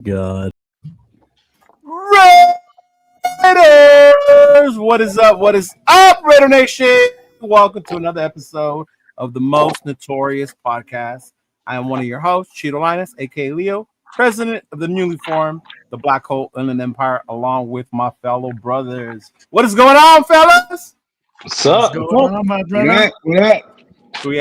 God. Raiders! What is up? What is up, Raider Nation? Welcome to another episode of the Most Notorious Podcast. I am one of your hosts, Cheeto Linus, aka Leo, president of the newly formed the Black Hole Inland Empire, along with my fellow brothers. What is going on, fellas? What's up? What's going on, my brother? We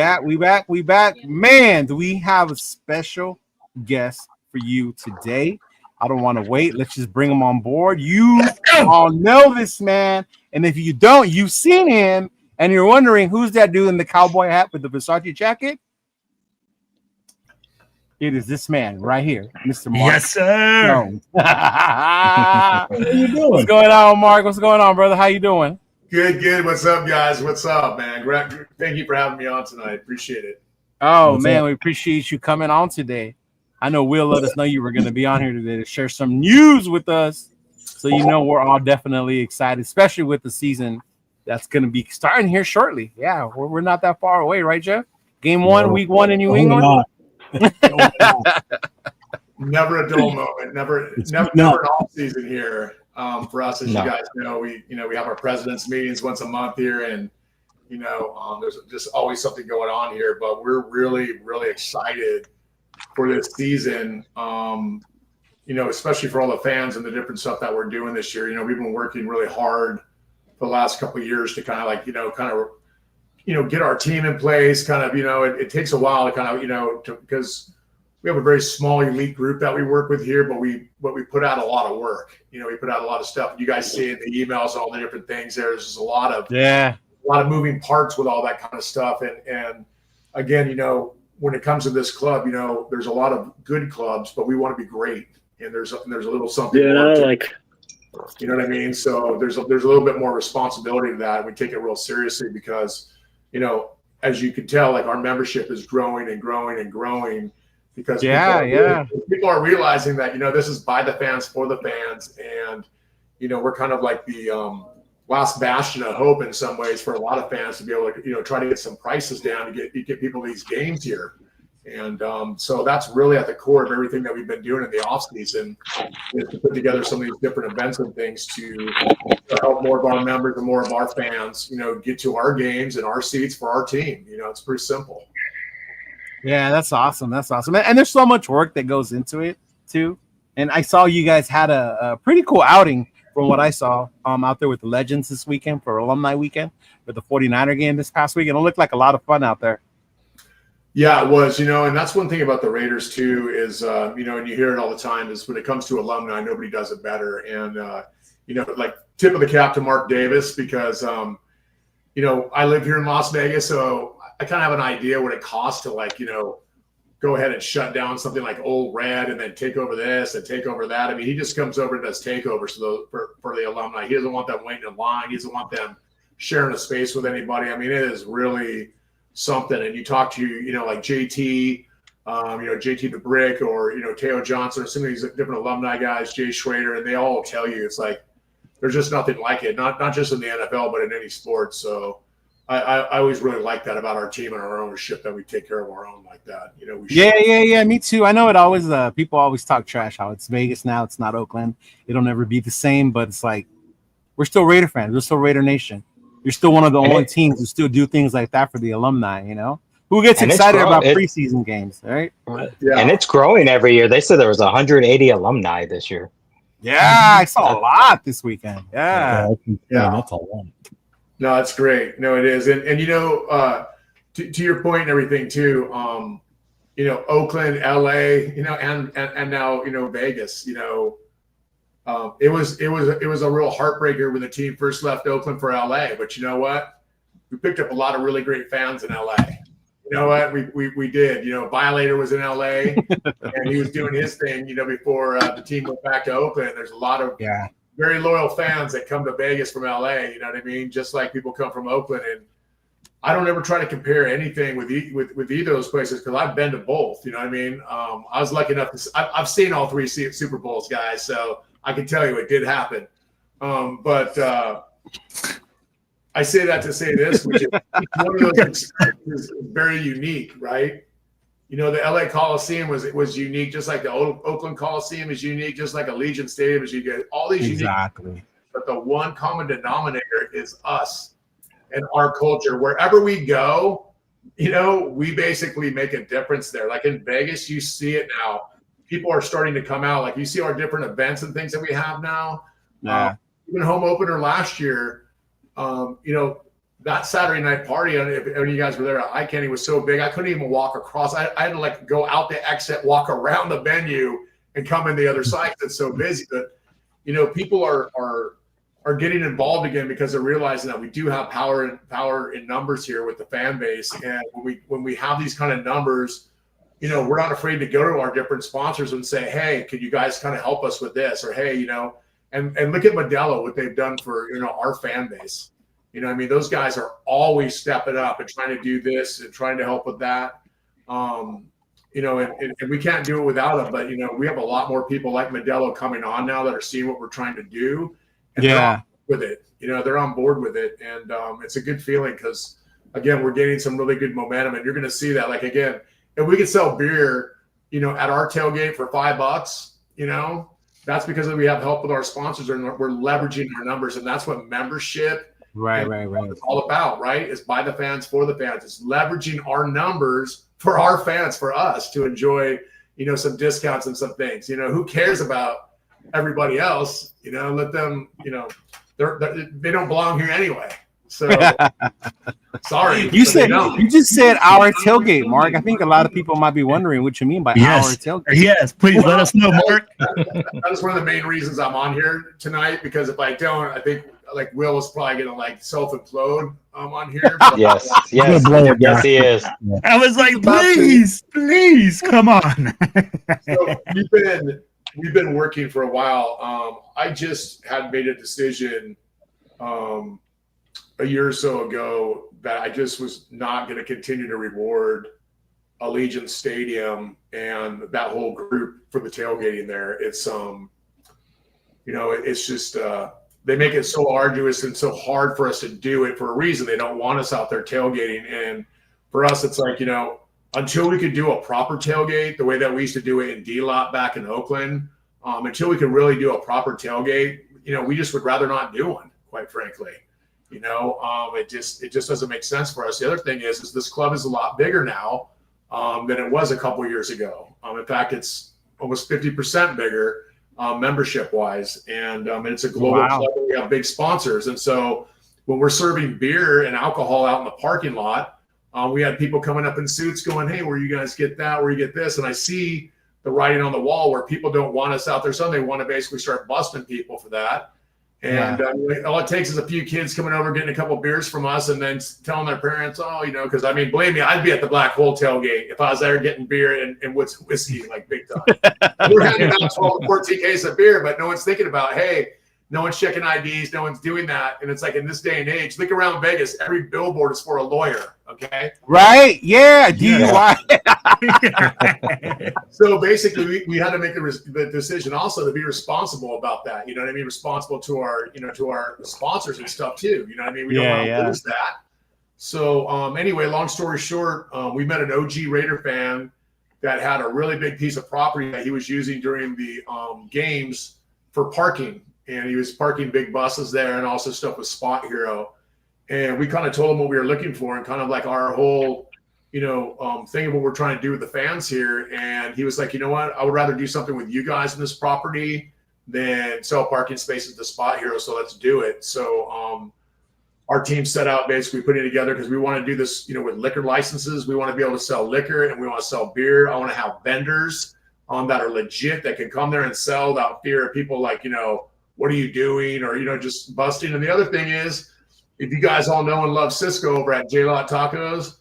back. Man, do we have a special guest for you today? I don't want to wait. Let's just bring him on board. You all know this man, and if you don't, you've seen him, and you're wondering who's that dude in the cowboy hat with the Versace jacket? It is this man right here, Mr. Mark. Yes, sir. How you doing? What's going on, Mark? What's going on, brother? How you doing? Good. What's up, guys? What's up, man? Thank you for having me on tonight. Appreciate it. Oh, What's man, up? we appreciate you coming on today. I know Will let us know you were going to be on here today to share some news with us. So, you know, we're all definitely excited, especially with the season that's going to be starting here shortly. Yeah, we're not that far away, right, Jeff? Game one, week one in New England. Never a dull moment. Never an off season here for us. As you guys know, we have our president's meetings once a month here, and there's just always something going on here. But we're really excited for this season. Especially for all the fans and the different stuff that we're doing this year. We've been working really hard for the last couple of years to kind of get our team in place. It takes a while to because we have a very small elite group that we work with here, but we put out a lot of work. We put out a lot of stuff. You guys see in the emails, all the different things. There's just a lot of moving parts with all that kind of stuff. And again, when it comes to this club, there's a lot of good clubs, but we want to be great. And there's a little something. You know what I mean? So there's a little bit more responsibility to that. We take it real seriously because, as you can tell, like our membership is growing and growing and growing because people are realizing that, this is by the fans for the fans. And, we're kind of like the last bastion of hope in some ways for a lot of fans to be able to, try to get some prices down to get people these games here. And so that's really at the core of everything that we've been doing in the off season is to put together some of these different events and things to help more of our members and more of our fans, get to our games and our seats for our team. It's pretty simple. Yeah, that's awesome. And there's so much work that goes into it too. And I saw you guys had a pretty cool outing from what I saw out there with the Legends this weekend for Alumni Weekend with the 49er game this past weekend. It looked like a lot of fun out there. Yeah, it was, and that's one thing about the Raiders too is, and you hear it all the time is when it comes to alumni, nobody does it better. And, like tip of the cap to Mark Davis because, I live here in Las Vegas, so I kind of have an idea what it costs to go ahead and shut down something like Old Red and then take over this and take over that. I mean, he just comes over and does takeovers for the alumni. He doesn't want them waiting in line. He doesn't want them sharing a space with anybody. I mean, it is really something. And you talk to, like JT, JT the Brick or, Teo Johnson or some of these different alumni guys, Jay Schrader, and they all tell you it's like there's just nothing like it, not just in the NFL, but in any sport. So I always really like that about our team and our ownership that we take care of our own like that. Yeah, me too. I know it always people always talk trash how it's Vegas now, it's not Oakland. It'll never be the same, but it's like we're still Raider fans, we're still Raider Nation. You're still one of the only teams who still do things like that for the alumni, Who gets excited about preseason games, right? Yeah. And it's growing every year. They said there was 180 alumni this year. Yeah, I saw a lot this weekend. Yeah, that's a lot. No, that's great. No, it is. And to your point and everything too, Oakland, LA, and now, Vegas, it was a real heartbreaker when the team first left Oakland for LA. But you know what? We picked up a lot of really great fans in LA. You know what? We did. Violator was in LA and he was doing his thing, before the team went back to Oakland. There's a lot of very loyal fans that come to Vegas from LA, you know what I mean? Just like people come from Oakland. And I don't ever try to compare anything with either of those places because I've been to both, you know what I mean? I was lucky enough I've seen all three Super Bowls, guys, so I can tell you it did happen. But I say that to say this, which is one of those experiences is very unique, right? the LA Coliseum was unique, just like the Oakland Coliseum is unique, just like Allegiant Stadium is unique. All these Exactly. but the one common denominator is us and our culture. Wherever we go, we basically make a difference there. Like in Vegas, you see it now. People are starting to come out. Like you see our different events and things that we have now. Yeah. Even home opener last year, that Saturday night party, if you guys were there, Eye Candy was so big, I couldn't even walk across. I had to like go out the exit, walk around the venue, and come in the other side. It's so busy. But people are getting involved again because they're realizing that we do have power in numbers here with the fan base. And when we have these kind of numbers, we're not afraid to go to our different sponsors and say, hey, could you guys kind of help us with this? Or hey, and look at Modelo, what they've done for our fan base. Those guys are always stepping up and trying to do this and trying to help with that. And we can't do it without them. But we have a lot more people like Modelo coming on now that are seeing what we're trying to do. And they're on with it. They're on board with it, and it's a good feeling because again, we're getting some really good momentum, and you're going to see that. Like again, if we could sell beer, at our tailgate for $5, that's because we have help with our sponsors, and we're leveraging our numbers, and that's what membership. Right. It's all about, right? It's by the fans for the fans. It's leveraging our numbers for our fans, for us to enjoy, some discounts and some things. Who cares about everybody else? Let them. They don't belong here anyway. So sorry. You just said our tailgate, Mark. I think a lot of people might be wondering what you mean by our tailgate. Yes, please let us know, Mark. That's one of the main reasons I'm on here tonight, because if I don't, I think like Will is probably gonna self-implode on here. Yes, he is. I was like, please, come on. So we've been working for a while. I just had made a decision a year or so ago that I just was not going to continue to reward Allegiant Stadium and that whole group for the tailgating there. It's it's just they make it so arduous and so hard for us to do it for a reason. They don't want us out there tailgating, and for us, it's like until we could do a proper tailgate the way that we used to do it in D-Lot back in Oakland, until we could really do a proper tailgate, we just would rather not do one, quite frankly. It just doesn't make sense for us. The other thing is this club is a lot bigger now than it was a couple years ago. In fact, it's almost 50% bigger membership wise, and it's a global club. We have big sponsors, and so when we're serving beer and alcohol out in the parking lot, we had people coming up in suits going, hey, where you guys get that? Where you get this? And I see the writing on the wall where people don't want us out there. So they want to basically start busting people for that. And all it takes is a few kids coming over, getting a couple of beers from us, and then telling their parents, because believe me, I'd be at the Black Hole tailgate if I was there getting beer and whiskey, like big time. We're handing out 12 to 14 cases of beer, but no one's thinking about, hey, no one's checking IDs, no one's doing that. And it's like in this day and age, look around Vegas, every billboard is for a lawyer, okay? Right, yeah, DUI. So basically, we had to make the decision also to be responsible about that. You know what I mean? Responsible to our, to our sponsors and stuff too. You know what I mean? We don't want to lose that. So anyway, long story short, we met an OG Raider fan that had a really big piece of property that he was using during the games for parking. And he was parking big buses there and also stuff with Spot Hero. And we kind of told him what we were looking for and kind of like our whole, thing of what we're trying to do with the fans here. And he was like, you know what? I would rather do something with you guys in this property than sell parking spaces to Spot Hero. So let's do it. So our team set out basically putting it together because we want to do this, with liquor licenses. We want to be able to sell liquor and we want to sell beer. I want to have vendors that are legit that can come there and sell without fear of people like, what are you doing? Or, just busting. And the other thing is, if you guys all know and love Cisco over at J-Lot Tacos,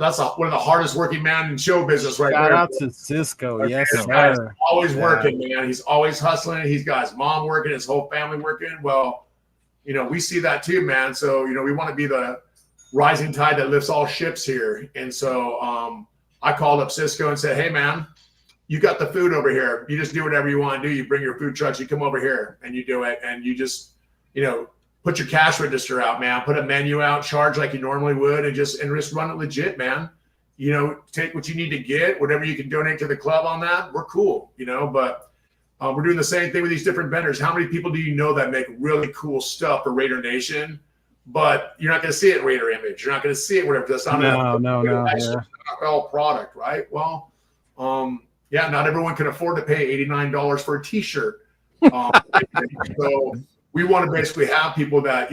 that's one of the hardest working men in show business right there. Shout out to Cisco. Yes, sir. Always working, man. He's always hustling. He's got his mom working, his whole family working. Well, we see that too, man. So, we want to be the rising tide that lifts all ships here. And so I called up Cisco and said, hey, man, you got the food over here. You just do whatever you want to do. You bring your food trucks, you come over here and you do it. And you just, put your cash register out, man. Put a menu out, charge like you normally would, and just run it legit, man. take what you need to get, whatever you can donate to the club on that, we're cool, but we're doing the same thing with these different vendors. How many people do you know that make really cool stuff for Raider Nation, but you're not going to see it in Raider Image. You're not going to see it whatever. That's not NFL product, right? Well, not everyone can afford to pay $89 for a T-shirt. So we want to basically have people that,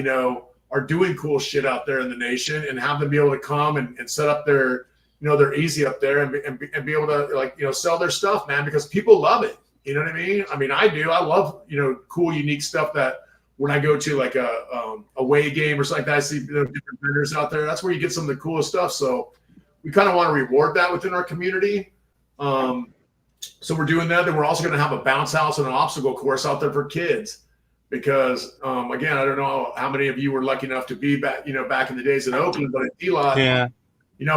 are doing cool shit out there in the nation and have them be able to come and set up their, they're easy up there and be able to sell their stuff, man, because people love it. You know what I mean? I mean, I do. I love, cool, unique stuff that when I go to like a away game or something like that, I see different vendors out there. That's where you get some of the coolest stuff. So we kind of want to reward that within our community. So we're doing that. Then we're also going to have a bounce house and an obstacle course out there for kids. Because again, I don't know how many of you were lucky enough to be back, back in the days in Oakland, but at D-Lot,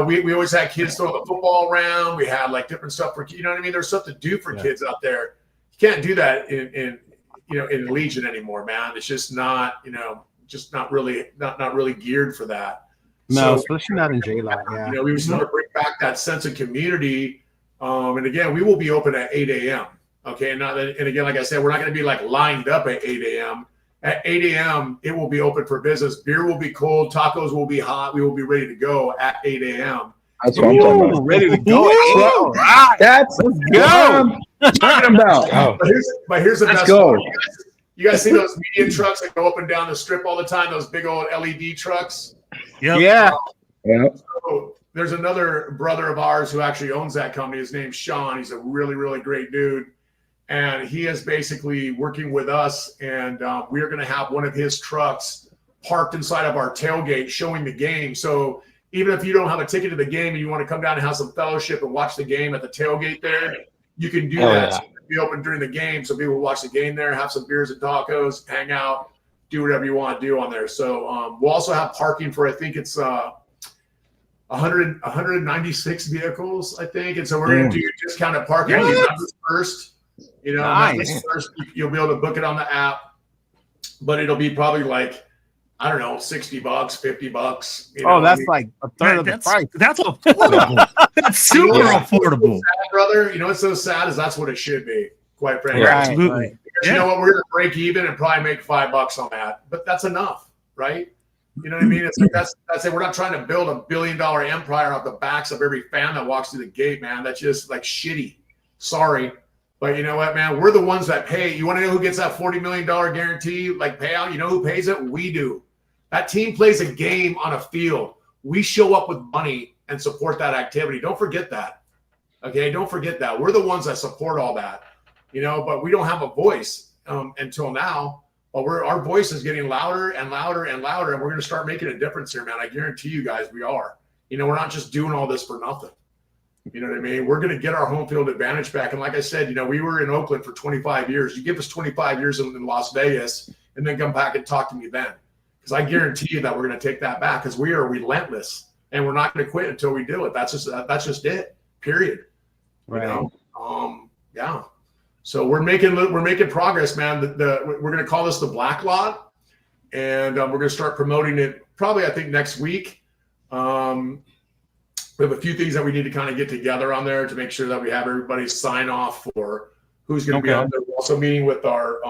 we always had kids throwing the football around. We had like different stuff for, what I mean? There's stuff to do for kids out there. You can't do that in Legion anymore, man. It's just not, not really geared for that. No, especially not in J-Lot. Yeah. We just want to bring back that sense of community. And again, we will be open at 8 a.m. Okay. And again, like I said, we're not going to be like lined up at 8 a.m. At 8 a.m., it will be open for business. Beer will be cold. Tacos will be hot. We will be ready to go at 8 a.m. That's what I'm talking about. Ready to go. All right. That's what I'm talking about. Oh. But here's the Let's best go. part. You guys see those medium trucks that go up and down the strip all the time? Those big old LED trucks? Yep. Yeah. So there's another brother of ours who actually owns that company. His name's Sean. He's a really, really great dude. And he is basically working with us, and we are going to have one of his trucks parked inside of our tailgate showing the game. So even if you don't have a ticket to the game and you want to come down and have some fellowship and watch the game at the tailgate there, you can do that. Yeah. So it'll be open during the game, so people will watch the game there, have some beers and tacos, hang out, do whatever you want to do on there. So we'll also have parking for, I think it's 196 vehicles, I think. And so we're going to do discounted parking on these numbers first. Nice. First, you'll be able to book it on the app, but it'll be probably like, I don't know, $60, $50. That's like a third of the price. That's affordable. That's super affordable. Sad, brother. What's so sad is that's what it should be, quite frankly. Right. Absolutely. Because you know what? We're going to break even and probably make $5 on that, but that's enough, right? You know what I mean? It's like that's it. We're not trying to build $1 billion empire off the backs of every fan that walks through the gate, man. That's just like shitty. Sorry. But you know what, man? We're the ones that pay. You want to know who gets that $40 million guarantee, like payout? You know who pays it? We do. That team plays a game on a field. We show up with money and support that activity. Don't forget that. Okay? Don't forget that. We're the ones that support all that. But we don't have a voice until now. But our voice is getting louder and louder and louder, and we're going to start making a difference here, man. I guarantee you guys we are. We're not just doing all this for nothing. You know what I mean? We're going to get our home field advantage back. And like I said, we were in Oakland for 25 years. You give us 25 years in Las Vegas and then come back and talk to me then. Because I guarantee you that we're going to take that back because we are relentless and we're not going to quit until we do it. That's just it, period. Right. Yeah. So we're making progress, man. We're going to call this the Black Lot, and we're going to start promoting it probably, I think, next week. We have a few things that we need to kind of get together on there to make sure that we have everybody sign off for who's going to be on there. We're also meeting with our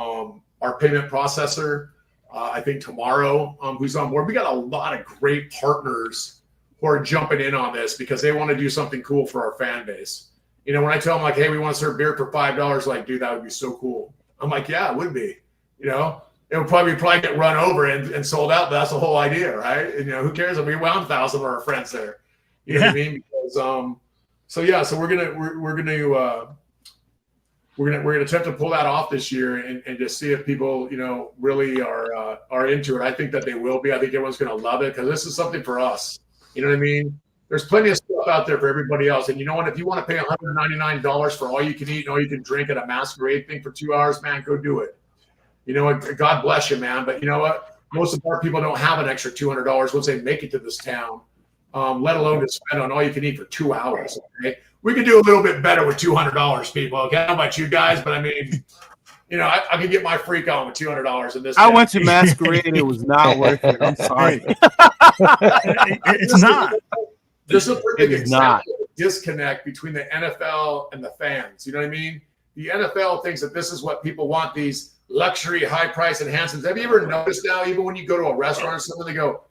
payment processor, I think tomorrow, who's on board. We got a lot of great partners who are jumping in on this because they want to do something cool for our fan base. When I tell them like, hey, we want to serve beer for $5, like, dude, that would be so cool. I'm like, yeah, it would be. It would probably get run over and sold out, but that's the whole idea, right? And who cares if we wound 1,000 of our friends there? You know what I mean? Because so we're gonna attempt to pull that off this year and just see if people really are into it. I think that they will be. I think everyone's gonna love it because this is something for us. You know what I mean? There's plenty of stuff out there for everybody else. And you know what? If you want to pay $199 for all you can eat and all you can drink at a masquerade thing for 2 hours, man, go do it. You know what? God bless you, man. But you know what? Most of our people don't have an extra $200 once they make it to this town. Let alone to spend on all you can eat for 2 hours. Okay, we could do a little bit better with $200, people. Okay, how about you guys? But I mean, I can get my freak on with $200 in this. I went to masquerade and it was not worth it. I'm sorry. It's not. There's a perfect It is not. disconnect between the NFL and the fans. You know what I mean? The NFL thinks that this is what people want, these luxury, high-price enhancements. Have you ever noticed now, even when you go to a restaurant or something, they go,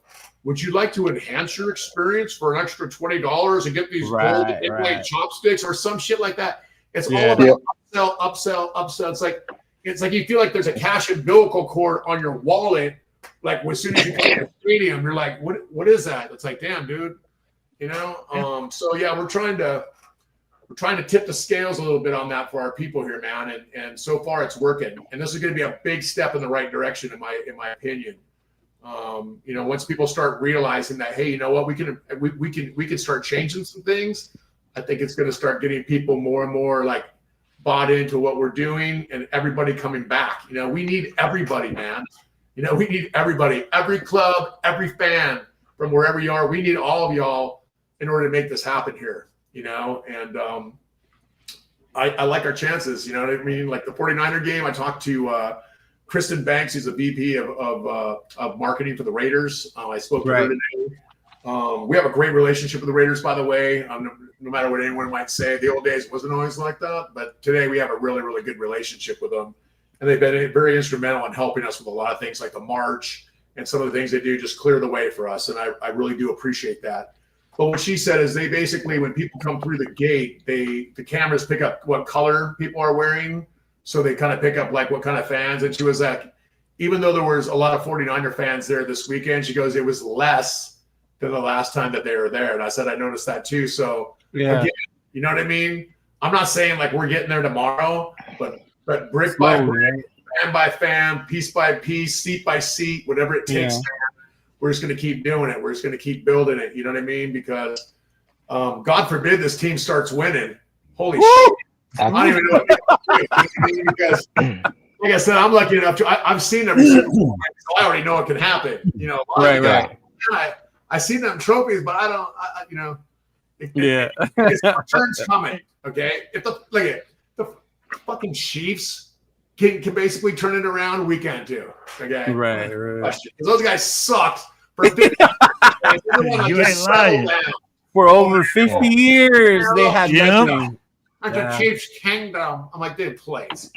would you like to enhance your experience for an extra $20 and get these gold inlay chopsticks or some shit like that? It's all about upsell. It's like you feel like there's a cash umbilical cord on your wallet. Like as soon as you come to the stadium, you're like, what is that? It's like, damn, dude. You know? So yeah, we're trying to tip the scales a little bit on that for our people here, man. And so far it's working. And this is going to be a big step in the right direction, in my opinion. You know, once people start realizing that, hey, you know what, we can start changing some things. I think it's going to start getting people more and more like bought into what we're doing and everybody coming back. You know, we need everybody, man. You know, we need everybody, every club, every fan from wherever you are. We need all of y'all in order to make this happen here, you know, and I like our chances, you know what I mean? Like the 49er game, I talked to Kristen Banks, who's a VP of marketing for the Raiders. I spoke to her today. We have a great relationship with the Raiders, by the way. No matter what anyone might say, the old days wasn't always like that, but today we have a really, really good relationship with them. And they've been very instrumental in helping us with a lot of things like the march and some of the things they do just clear the way for us. And I really do appreciate that. But what she said is they basically, when people come through the gate, the cameras pick up what color people are wearing. So they kind of pick up like what kind of fans. And she was like, even though there was a lot of 49er fans there this weekend, she goes, it was less than the last time that they were there. And I said, I noticed that too. So again, you know what I mean? I'm not saying like we're getting there tomorrow, but brick by brick, fan by fan, piece by piece, seat by seat, whatever it takes, we're just going to keep doing it. We're just going to keep building it. You know what I mean? Because God forbid this team starts winning. Holy shit. I don't even know what to do. Because, like I said, I'm lucky enough to, I've seen them, so I already know it can happen. You know, I've seen them trophies, but I don't, you know, it's return's coming. Okay. The fucking Chiefs can basically turn it around weekend too. Okay. Right. Because those guys sucked for 50 You ain't lying. For over 50 years, they had nothing. The Chiefs Kingdom. I'm like, dude, please.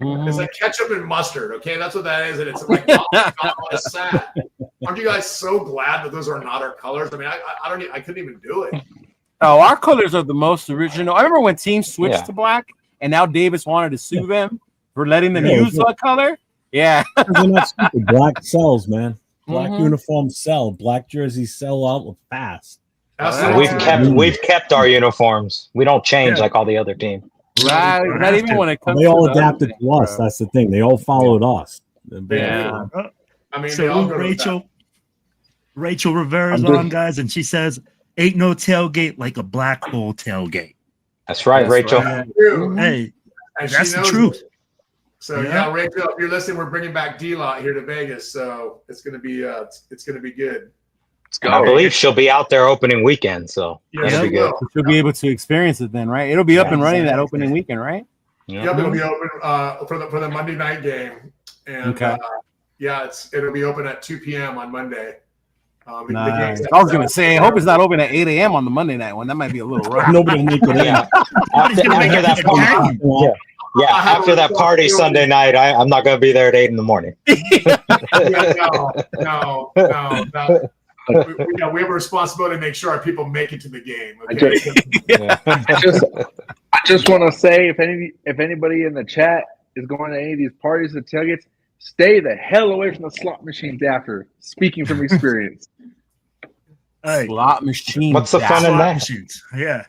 It's like ketchup and mustard, okay? That's what that is, and it's like, it's sad. Aren't you guys so glad that those are not our colors? I mean, I couldn't even do it. Oh, our colors are the most original. I remember when teams switched to black, and now Davis wanted to sue them for letting them use that color. Yeah, black sells, man. Black uniforms sell. Black jerseys sell out fast. We've kept our uniforms. We don't change like all the other teams. Right. Not even when it comes. They all adapted to us. That's the thing. They all followed us. Yeah. I mean, so Rachel Rivera's on, guys, and she says, "Ain't no tailgate like a black hole tailgate." That's right, Rachel. Right. Hey, that's the truth. So yeah, Rachel, if you're listening, we're bringing back D-Lot here to Vegas, so it's gonna be good. I believe she'll be out there opening weekend, so it'll be good. She'll be able to experience it then, right? It'll be up and running that opening weekend, right? Yeah, it'll be open for the Monday night game, and it'll be open at 2 p.m. on Monday. Nice. I was gonna say, I hope it's not open at 8 a.m. on the Monday night one. That might be a little rough. Nobody will make it in. After that party Sunday night, I'm not gonna be there at 8 in the morning. No. We have a responsibility to make sure our people make it to the game. Okay? I just want to say, if anybody in the chat is going to any of these parties or tailgates, stay the hell away from the slot machines after. Speaking from experience. Slot machines. What's the fun in that? Machines. Yeah.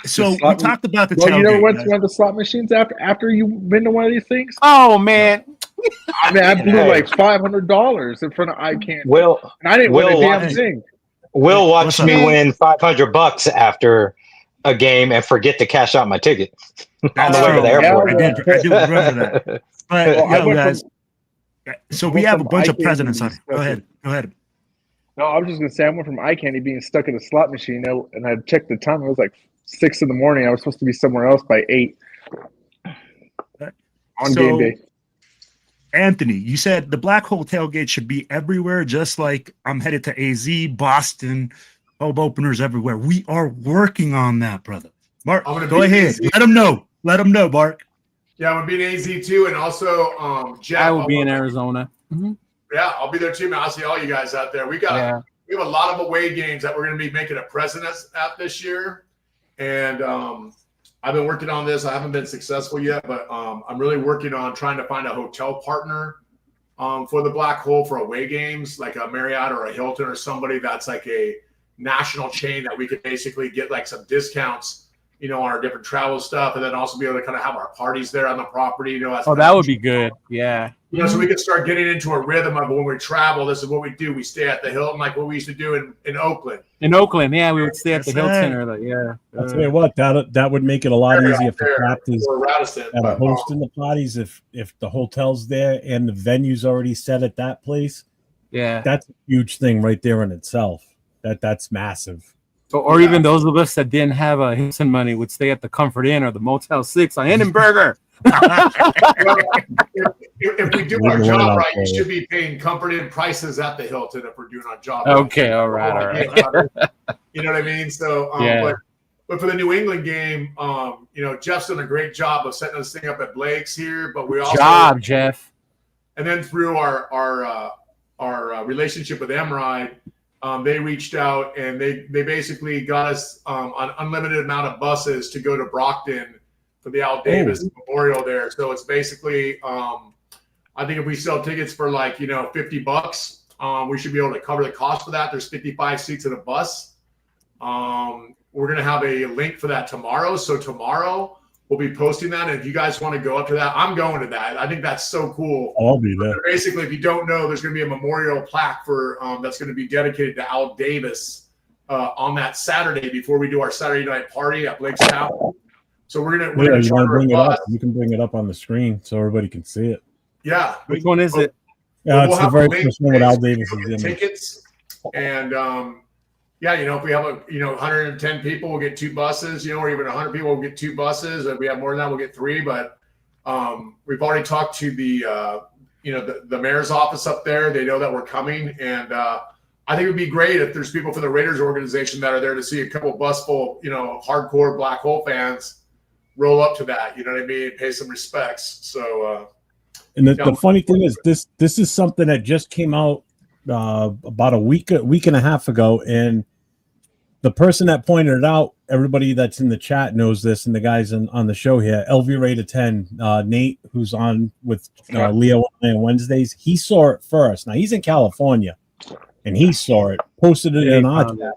So we talked about the tailgate. You never went to one of the slot machines after you've been to one of these things? Oh man. I mean, I blew like $500 in front of ICANN. And I didn't win a damn thing. Will watch me win $500 after a game and forget to cash out my ticket on the way to the airport. I do remember that. But guys, so we have a bunch of presidents on it. Go ahead. No, I was just gonna say I went from iCandy being stuck in a slot machine, and I checked the time. It was like 6 in the morning. I was supposed to be somewhere else by 8 on game day. Anthony, you said the black hole tailgate should be everywhere, just like I'm headed to AZ, Boston, pub openers everywhere. We are working on that, brother. Mark, I'm gonna go be ahead. easy. Let them know. Let them know, Mark. Yeah, I'm gonna be in AZ too, and also Jeff. I will be in Arizona. Yeah, I'll be there too, man. I'll see all you guys out there. We have a lot of away games that we're going to be making a presence at this year, and I've been working on this. I haven't been successful yet, but I'm really working on trying to find a hotel partner for the Black Hole for away games, like a Marriott or a Hilton or somebody that's like a national chain that we could basically get like some discounts, on our different travel stuff, and then also be able to kind of have our parties there on the property. That would be good. Yeah. So we can start getting into a rhythm of when we travel. This is what we do. We stay at the Hilton, like what we used to do in Oakland. In Oakland, yeah, we would stay at the Hilton or I'll tell you what, that would make it a lot easier for captains that are hosting the parties if the hotel's there and the venue's already set at that place. Yeah, that's a huge thing right there in itself. That's massive. Or even those of us that didn't have a Hilton money would stay at the Comfort Inn or the Motel 6 on Hindenburger. If we do our job right, you should be paying Comfort Inn prices at the Hilton if we're doing our job right. Okay, all right. You know what I mean? So, but for the New England game, Jeff's done a great job of setting this thing up at Blake's here. But we also Jeff. And then through our relationship with Emride, they reached out and they basically got us an unlimited amount of buses to go to Brockton for the Al Davis Memorial there. So it's basically, I think if we sell tickets for like, $50, we should be able to cover the cost for that. There's 55 seats in a bus. We're going to have a link for that tomorrow. So tomorrow we'll be posting that. And if you guys want to go up to that, I'm going to that. I think that's so cool. I'll be there. Basically, if you don't know, there's going to be a memorial plaque for that's going to be dedicated to Al Davis on that Saturday before we do our Saturday night party at Blake's Town. So we're gonna bring it up. You can bring it up on the screen so everybody can see it. Yeah. Which one is it? Yeah, it's the very first one with Al Davis is in tickets. And if we have 110 people, we'll get 2 buses. Or even 100 people, we'll get 2 buses. If we have more than that, we'll get 3. But we've already talked to the mayor's office up there. They know that we're coming, and I think it would be great if there's people from the Raiders organization that are there to see a couple bus full, hardcore Black Hole fans roll up to that. You know what I mean? Pay some respects. So, and the funny thing is, this is something that just came out about a week and a half ago, and the person that pointed it out, everybody that's in the chat knows this, and the guys on the show here, LV Raider 10, Nate, who's on with Leo on Wednesdays, he saw it first. Now he's in California, and he saw it, posted it in our chat.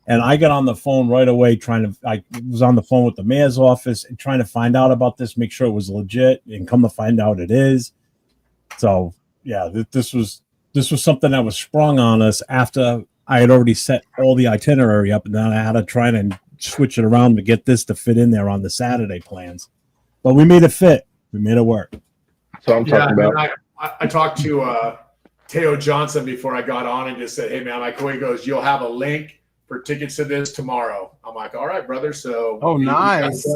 And I got on the phone right away I was on the phone with the mayor's office and trying to find out about this, make sure it was legit, and come to find out it is. So yeah, this was something that was sprung on us after I had already set all the itinerary up, and then I had to try and switch it around to get this to fit in there on the Saturday plans. But we made it fit. We made it work. So I'm talking about. I talked to Teo Johnson before I got on and just said, "Hey man, Mike Coy goes, you'll have a link for tickets to this tomorrow." I'm like, "All right, brother." So nice.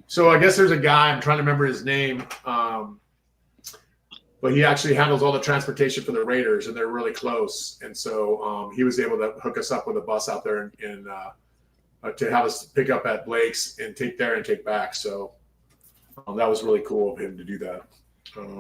So I guess there's a guy, I'm trying to remember his name, but he actually handles all the transportation for the Raiders, and they're really close. And so he was able to hook us up with a bus out there and to have us pick up at Blake's and take there and take back. So that was really cool of him to do that.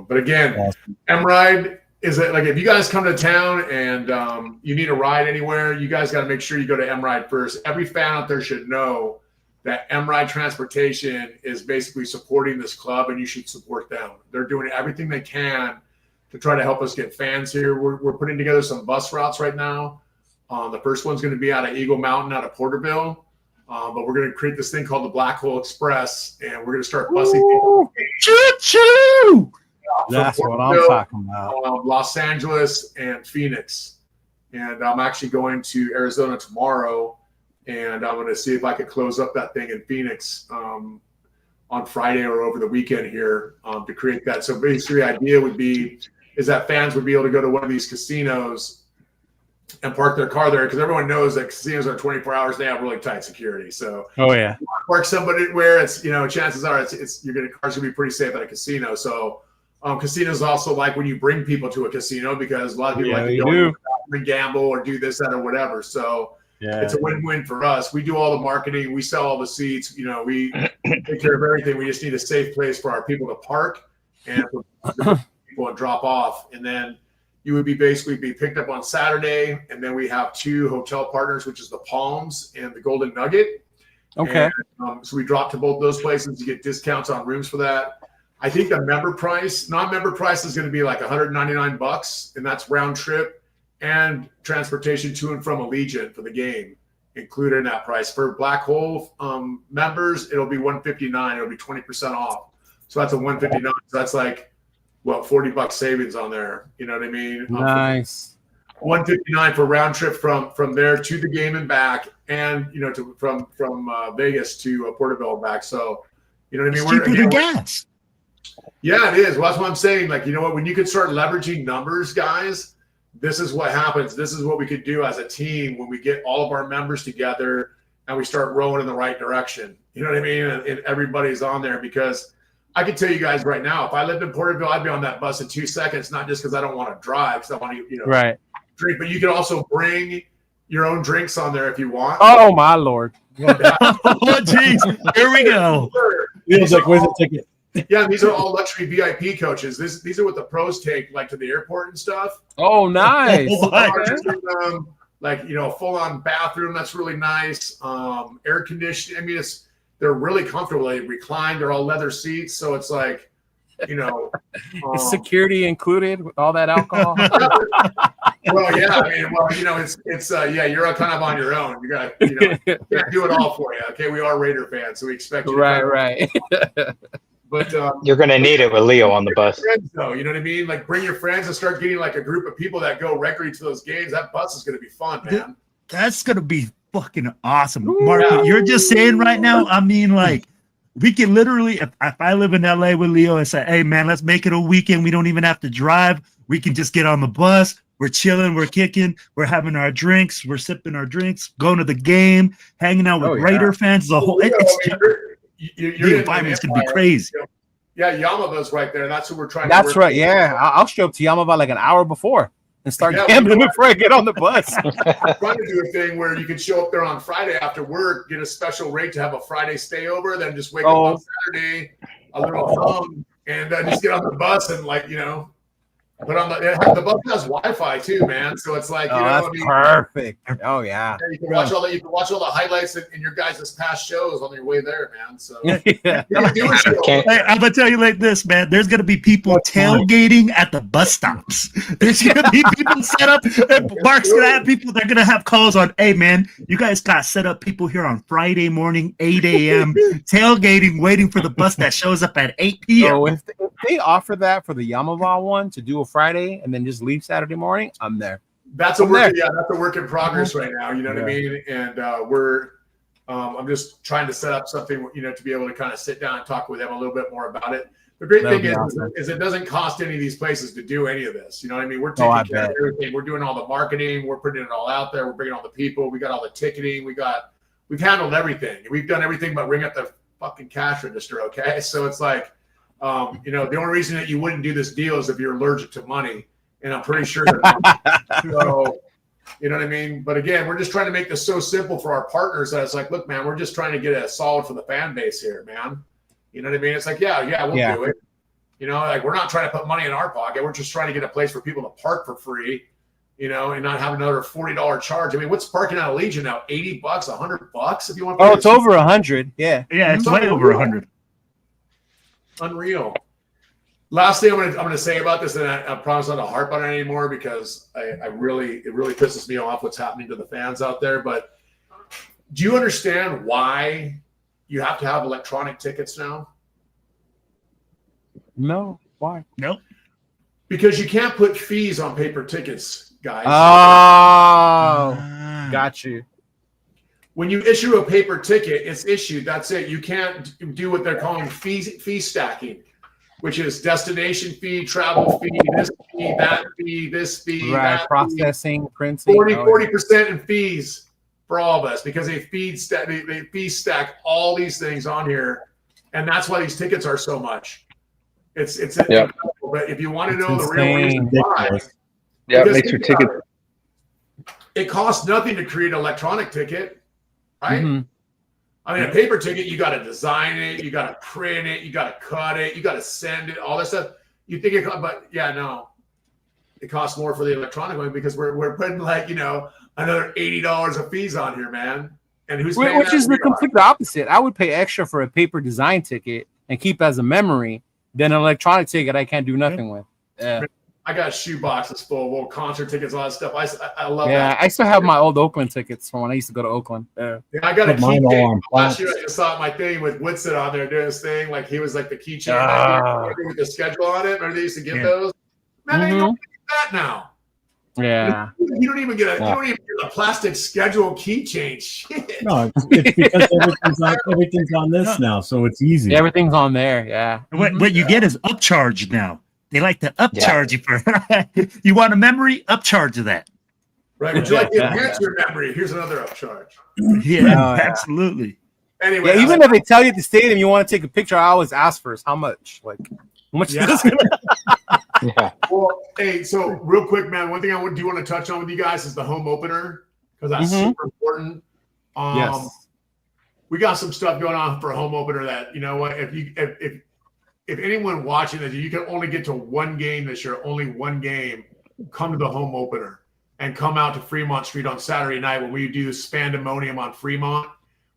But again, awesome. M-Ride is it like if you guys come to town and you need a ride anywhere, you guys got to make sure you go to M-Ride first. Every fan out there should know that M-Ride Transportation is basically supporting this club, and you should support them. They're doing everything they can to try to help us get fans here. We're putting together some bus routes right now. The first one's going to be out of Eagle Mountain, out of Porterville. But we're going to create this thing called the Black Hole Express, and we're going to start busing people. Choo-choo! That's what I'm talking about. Los Angeles and Phoenix. And I'm actually going to Arizona tomorrow, and I'm going to see if I could close up that thing in Phoenix on Friday or over the weekend here to create that. So basically the idea would be is that fans would be able to go to one of these casinos and park their car there, because everyone knows that casinos are 24 hours. They have really tight security. So park somebody where it's, chances are it's you're going to cars going to be pretty safe at a casino. So casinos also like when you bring people to a casino, because a lot of people like to go and gamble or do this, that, or whatever. So It's a win-win for us. We do all the marketing. We sell all the seats. You know, we take care of everything. We just need a safe place for our people to park and for people to drop off. And then you would basically be picked up on Saturday. And then we have 2 hotel partners, which is the Palms and the Golden Nugget. Okay. And, so we drop to both those places. You get discounts on rooms for that. I think the non-member price is going to be like $199, and that's round trip and transportation to and from Allegiant for the game included in that price. For Black Hole members, it'll be $159. It'll be 20% off. So that's a $159. So that's like, what, $40 savings on there. You know what I mean? Nice. $159 for round trip from there to the game and back, and you know from Vegas to Porterville and back. So you know what I mean? It's cheaper than gas. Yeah, it is. Well, that's what I'm saying. Like, you know what? When you can start leveraging numbers, guys, this is what happens. This is what we could do as a team when we get all of our members together and we start rowing in the right direction. You know what I mean? And everybody's on there, because I can tell you guys right now, if I lived in Porterville, I'd be on that bus in 2 seconds, not just because I don't want to drive, because I want to, drink, but you can also bring your own drinks on there if you want. Oh, my Lord. Oh, geez. Here we go. Feels like, where's the ticket? Yeah, these are all luxury VIP coaches. These are what the pros take, like to the airport and stuff. Oh, nice. Like, you know, full on bathroom. That's really nice. Air conditioning. I mean, they're really comfortable. They recline. They're all leather seats. So it's like, you know, is security included with all that alcohol? Well, yeah. I mean, well, you know, it's you're kind of on your own. You got, you know, can't do it all for you. Okay, we are Raider fans, so we expect you. Right. But you're going to need it with Leo on the bus. Friends, though, you know what I mean? Like, bring your friends and start getting like a group of people that go regularly to those games. That bus is going to be fun, man. That's going to be fucking awesome. Mark, what you're just saying right now, I mean, like, we can literally, if I live in LA with Leo and say, hey, man, let's make it a weekend. We don't even have to drive. We can just get on the bus. We're chilling. We're kicking. We're having our drinks. We're sipping our drinks, going to the game, hanging out with Raider fans. The whole, the environment's going to be crazy. Yeah, Yamava's right there. That's who we're trying to That's right. Yeah. I'll show up to Yamava like an hour before and start Yeah, gambling before I get on the bus. We're trying to do a thing where you can show up there on Friday after work, get a special rate to have a Friday stayover, then just wake up on Saturday, a little hum, and just get on the bus and, like, you know, but on the bus has Wi-Fi too, man. So it's like, you know, that's I mean, perfect. Oh yeah. You can watch all the highlights in your guys' past shows on your way there, man. So Yeah. Hey, I'm gonna tell you like this, man. There's gonna be people tailgating at the bus stops. There's gonna be people set up. Mark's gonna have people. They're gonna have calls on. Hey, man, you guys got set up people here on Friday morning, 8 a.m. tailgating, waiting for the bus that shows up at 8 p.m. So if they offer that for the Yamava one to do a Friday and then just leave Saturday morning, I'm there. That's a work in progress right now. You know what I mean? And I'm just trying to set up something, you know, to be able to kind of sit down and talk with them a little bit more about it. The great thing is it doesn't cost any of these places to do any of this. You know what I mean? We're taking care of everything. We're doing all the marketing. We're putting it all out there. We're bringing all the people. We got all the ticketing. We've handled everything. We've done everything but ring up the fucking cash register. Okay, so it's like, you know, the only reason that you wouldn't do this deal is if you're allergic to money, and I'm pretty sure that. So, you know what I mean? But again, we're just trying to make this so simple for our partners that it's like, look, man, we're just trying to get a solid for the fan base here, man. You know what I mean? It's like, we'll do it. You know, like, we're not trying to put money in our pocket. We're just trying to get a place for people to park for free, you know, and not have another $40 charge. I mean, what's parking at Allegiant now? $80, $100 if you want. Oh, it's over 100. Yeah, it's way over 100. Unreal. Last thing I'm gonna say about this, and I promise not to harp on it anymore, because it really pisses me off what's happening to the fans out there. But do you understand why you have to have electronic tickets now? No. Why? Nope. Because you can't put fees on paper tickets, guys. Oh, got you. When you issue a paper ticket, it's issued. That's it. You can't do what they're calling fee stacking, which is destination fee, travel fee, this fee, that fee, this fee, right, that processing, fee. printing. 40% in fees for all of us, because they fee stack all these things on here, and that's why these tickets are so much. It's but if you want to know the real reason why, it makes your ticket. it costs nothing to create an electronic ticket, right? Mm-hmm. I mean, a paper ticket, you got to design it, you got to print it, you got to cut it, you got to send it, all that stuff. You think it, but yeah, no, it costs more for the electronic one because we're putting like, you know, another $80 of fees on here, man. And who's paying which that? is the complete opposite. I would pay extra for a paper design ticket and keep as a memory than an electronic ticket I can't do nothing with. Yeah. I got shoe boxes full of old concert tickets, all that stuff. I love Yeah, that. I still have my old Oakland tickets from when I used to go to Oakland. Yeah. Yeah, I got a Put mine all keychain. on Last year plaques. I just saw my thing with Woodson on there doing his thing. Like he was like the keychain with the schedule on it. Remember they used to get those? Man, you don't get that now. Yeah. You don't even get a plastic schedule keychain. Shit. No, it's because everything's on this now, so it's easy. Everything's on there. Yeah. What you get is upcharged now. They like to upcharge you for. You want a memory? Upcharge of that. Right. Would you like to enhance your memory? Here's another upcharge. Yeah, absolutely. Anyway, Yeah, even if they tell you at the stadium you want to take a picture, I always ask first how much. Like, how much is this gonna Well, hey, so real quick, man, one thing I do want to touch on with you guys is the home opener because that's super important. Yes. We got some stuff going on for a home opener that, you know what, if anyone watching this, you can only get to one game this year, only one game, come to the home opener and come out to Fremont Street on Saturday night when we do the Spandemonium on Fremont.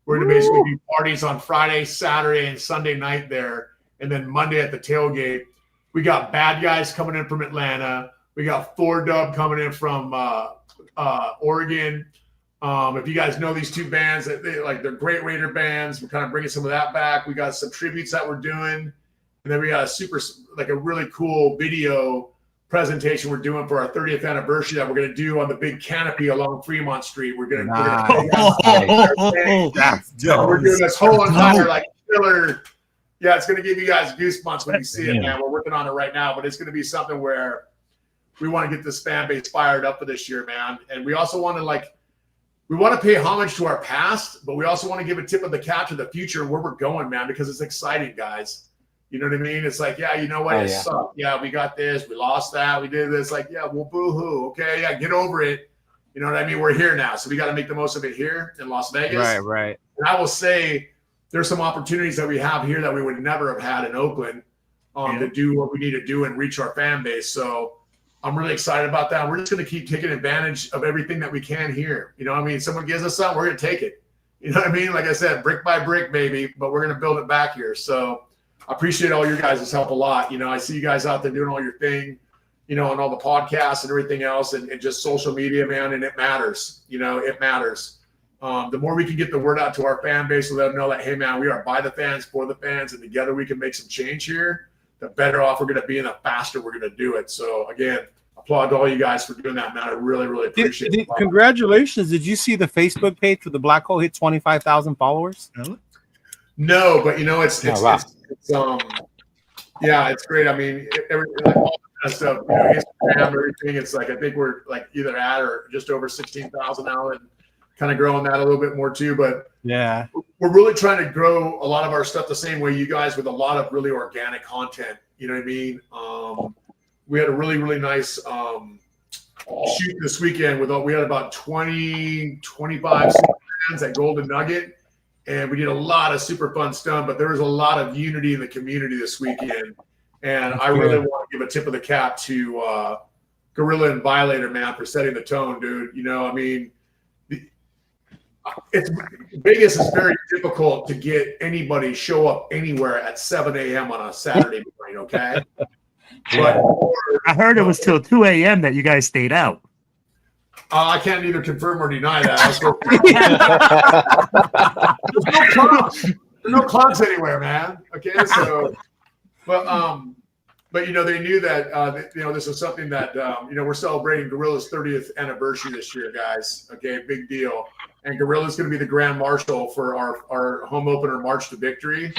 We're going to basically do parties on Friday, Saturday, and Sunday night there. And then Monday at the tailgate. We got Bad Guys coming in from Atlanta. We got 4Dub coming in from Oregon. If you guys know these two bands, they're great Raider bands. We're kind of bringing some of that back. We got some tributes that we're doing. And then we got a really cool video presentation we're doing for our 30th anniversary that we're going to do on the big canopy along Fremont Street. We're going to we're doing this whole entire like killer. Yeah, it's going to give you guys goosebumps when you see it, man. We're working on it right now, but it's going to be something where we want to get this fan base fired up for this year, man. And we also want to pay homage to our past, but we also want to give a tip of the cap to the future and where we're going, man, because it's exciting, guys. You know what I mean? It's like, yeah, you know what? It sucked. Yeah, we got this. We lost that. We did this. Like, yeah, well, boo-hoo. Okay, yeah, get over it. You know what I mean? We're here now, so we got to make the most of it here in Las Vegas. Right. And I will say there's some opportunities that we have here that we would never have had in Oakland to do what we need to do and reach our fan base. So I'm really excited about that. We're just going to keep taking advantage of everything that we can here. You know what I mean? Someone gives us something, we're going to take it. You know what I mean? Like I said, brick by brick, baby, but we're going to build it back here. So I appreciate all your guys' help a lot. You know, I see you guys out there doing all your thing, you know, on all the podcasts and everything else and just social media, man, and it matters. You know, it matters. The more we can get the word out to our fan base and let them know that, hey, man, we are by the fans, for the fans, and together we can make some change here, the better off we're going to be and the faster we're going to do it. So, again, applaud to all you guys for doing that, man. I really, really appreciate it. Congratulations. Did you see the Facebook page for the Black Hole hit 25,000 followers? No, but, you know, it's great. I mean, like all that stuff, you know, Instagram, everything. It's like I think we're like either at or just over 16,000 now, and kind of growing that a little bit more too. But yeah, we're really trying to grow a lot of our stuff the same way you guys, with a lot of really organic content. You know what I mean? We had a really, really nice shoot this weekend we had about 20, 25 fans at Golden Nugget. And we did a lot of super fun stuff, but there was a lot of unity in the community this weekend. And I really want to give a tip of the cap to Gorilla and Violator, man, for setting the tone, dude. You know, I mean, Vegas is very difficult to get anybody show up anywhere at 7 a.m. on a Saturday morning, okay? But I heard it was till 2 a.m. that you guys stayed out. I can't either confirm or deny that. There's no clubs anywhere, man. Okay, so, but you know, they knew that you know, this is something that you know, we're celebrating Gorilla's 30th anniversary this year, guys. Okay, big deal. And Gorilla's going to be the grand marshal for our home opener, March to Victory.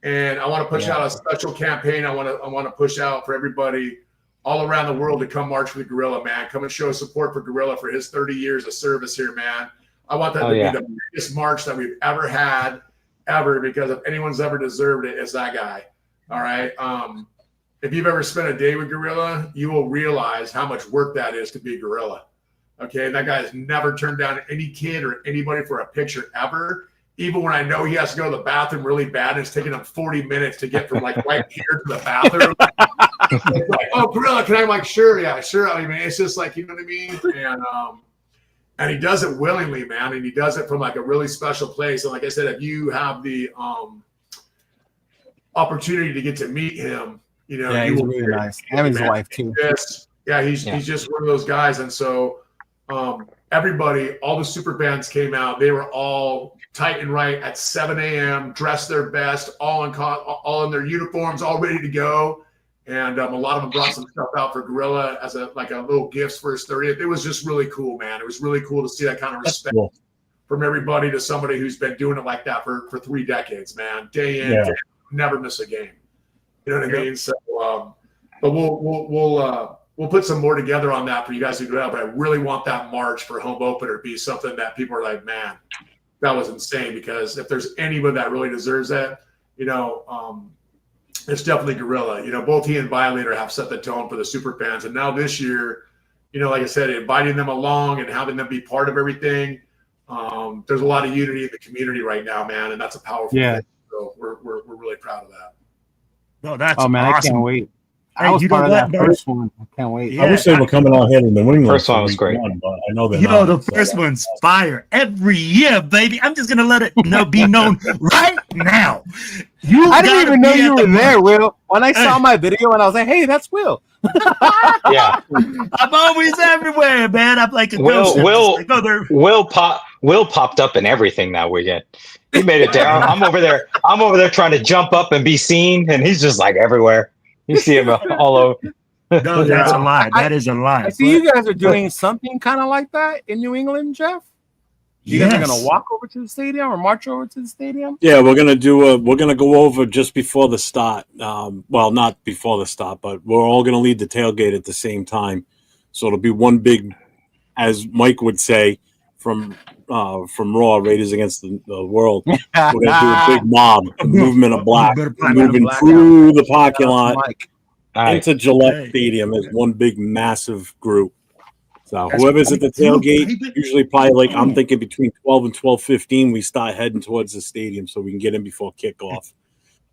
And I want to push out a special campaign. I want to push out for everybody all around the world to come march with Gorilla, man. Come and show support for Gorilla for his 30 years of service here, man. I want that to be the biggest march that we've ever had, ever, because if anyone's ever deserved it, it's that guy. All right. If you've ever spent a day with Gorilla, you will realize how much work that is to be Gorilla. Okay, that guy has never turned down any kid or anybody for a picture ever. Even when I know he has to go to the bathroom really bad, and it's taking him 40 minutes to get from like right here to the bathroom. It's like, oh, Gorilla, can I? I'm like, sure, yeah, sure. I mean, it's just like, you know what I mean? And he does it willingly, man. And he does it from like a really special place. And like I said, if you have the opportunity to get to meet him, you know, he's really nice. And his wife too. He's just one of those guys. And so everybody, all the super fans came out. They were all tight and right at 7 a.m., dressed their best, all in their uniforms, all ready to go. And a lot of them brought some stuff out for Gorilla as a little gifts for his 30th. It was just really cool, man. It was really cool to see that kind of respect from everybody to somebody who's been doing it like that for 3 decades, man. Day in, day out, never miss a game. You know what I mean? So, but we'll put some more together on that for you guys to go out. But I really want that March for home opener to be something that people are like, man, that was insane. Because if there's anybody that really deserves that, you know, it's definitely Gorilla. You know, both he and Violator have set the tone for the super fans. And now this year, you know, like I said, inviting them along and having them be part of everything. There's a lot of unity in the community right now, man, and that's a powerful thing. So we're really proud of that. No, that's awesome. I can't wait. Hey, I was you part know of that what, first one. I can't wait. Yeah. I wish they were coming out here in the New England. First one was great. But I know they're You know, the not, first one's fire every year, baby. I'm just gonna let it be known right now. I didn't even know you were there, Will. When I saw my video and I was like, "Hey, that's Will." Yeah, I'm always everywhere, man. I'm like a ghost. Will popped up in everything that weekend. He made it down. I'm over there trying to jump up and be seen, and he's just like everywhere. You see him all over. No, that's a lie. That is a lie. I see you guys are doing something kind of like that in New England, Jeff. You guys are gonna walk over to the stadium or march over to the stadium? Yeah, we're gonna go over just before the start. Well, not before the start, but we're all gonna lead the tailgate at the same time. So it'll be one big, as Mike would say, from Raw, Raiders Against the World. We're gonna do a big mob, a movement of black, moving through the parking lot into Gillette Stadium as one big massive group. So whoever's at the tailgate, usually probably like I'm thinking between 12 and 12:15, we start heading towards the stadium so we can get in before kickoff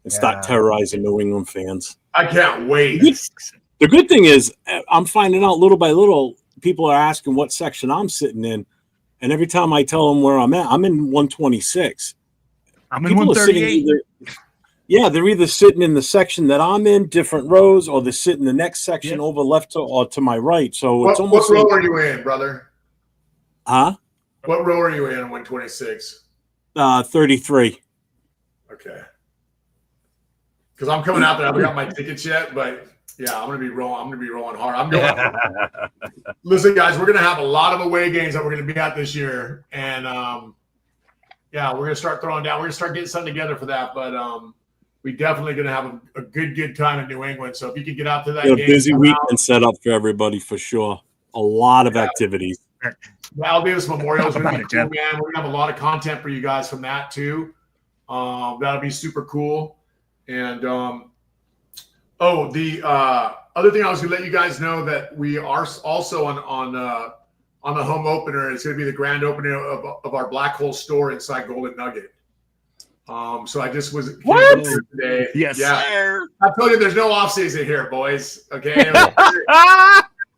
and start terrorizing New England fans. I can't wait. The good thing is I'm finding out little by little, people are asking what section I'm sitting in. And every time I tell them where I'm at, I'm in 126. I'm in 138. They're either sitting in the section that I'm in, different rows, or they're sitting in the next section over left or to my right. So it's almost. What row are you in, brother? Huh? What row are you in 126? 33. Okay. Because I'm coming out there. I haven't got my tickets yet, but yeah, I'm gonna be rolling hard. I'm going. Listen, guys, we're gonna have a lot of away games that we're gonna be at this year, and we're gonna start throwing down. We're gonna start getting something together for that, but we definitely gonna have a good time in New England. So if you could get out to that, game, busy weekend set up for everybody for sure. A lot of activities. Valdez Memorial is gonna be cool, man. We're gonna have a lot of content for you guys from that too. That'll be super cool, and the other thing I was going to let you guys know that we are also on the home opener. It's going to be the grand opening of our Black Hole store inside Golden Nugget. So I just was today. Yes, sir. I told you there's no off season here, boys. Okay,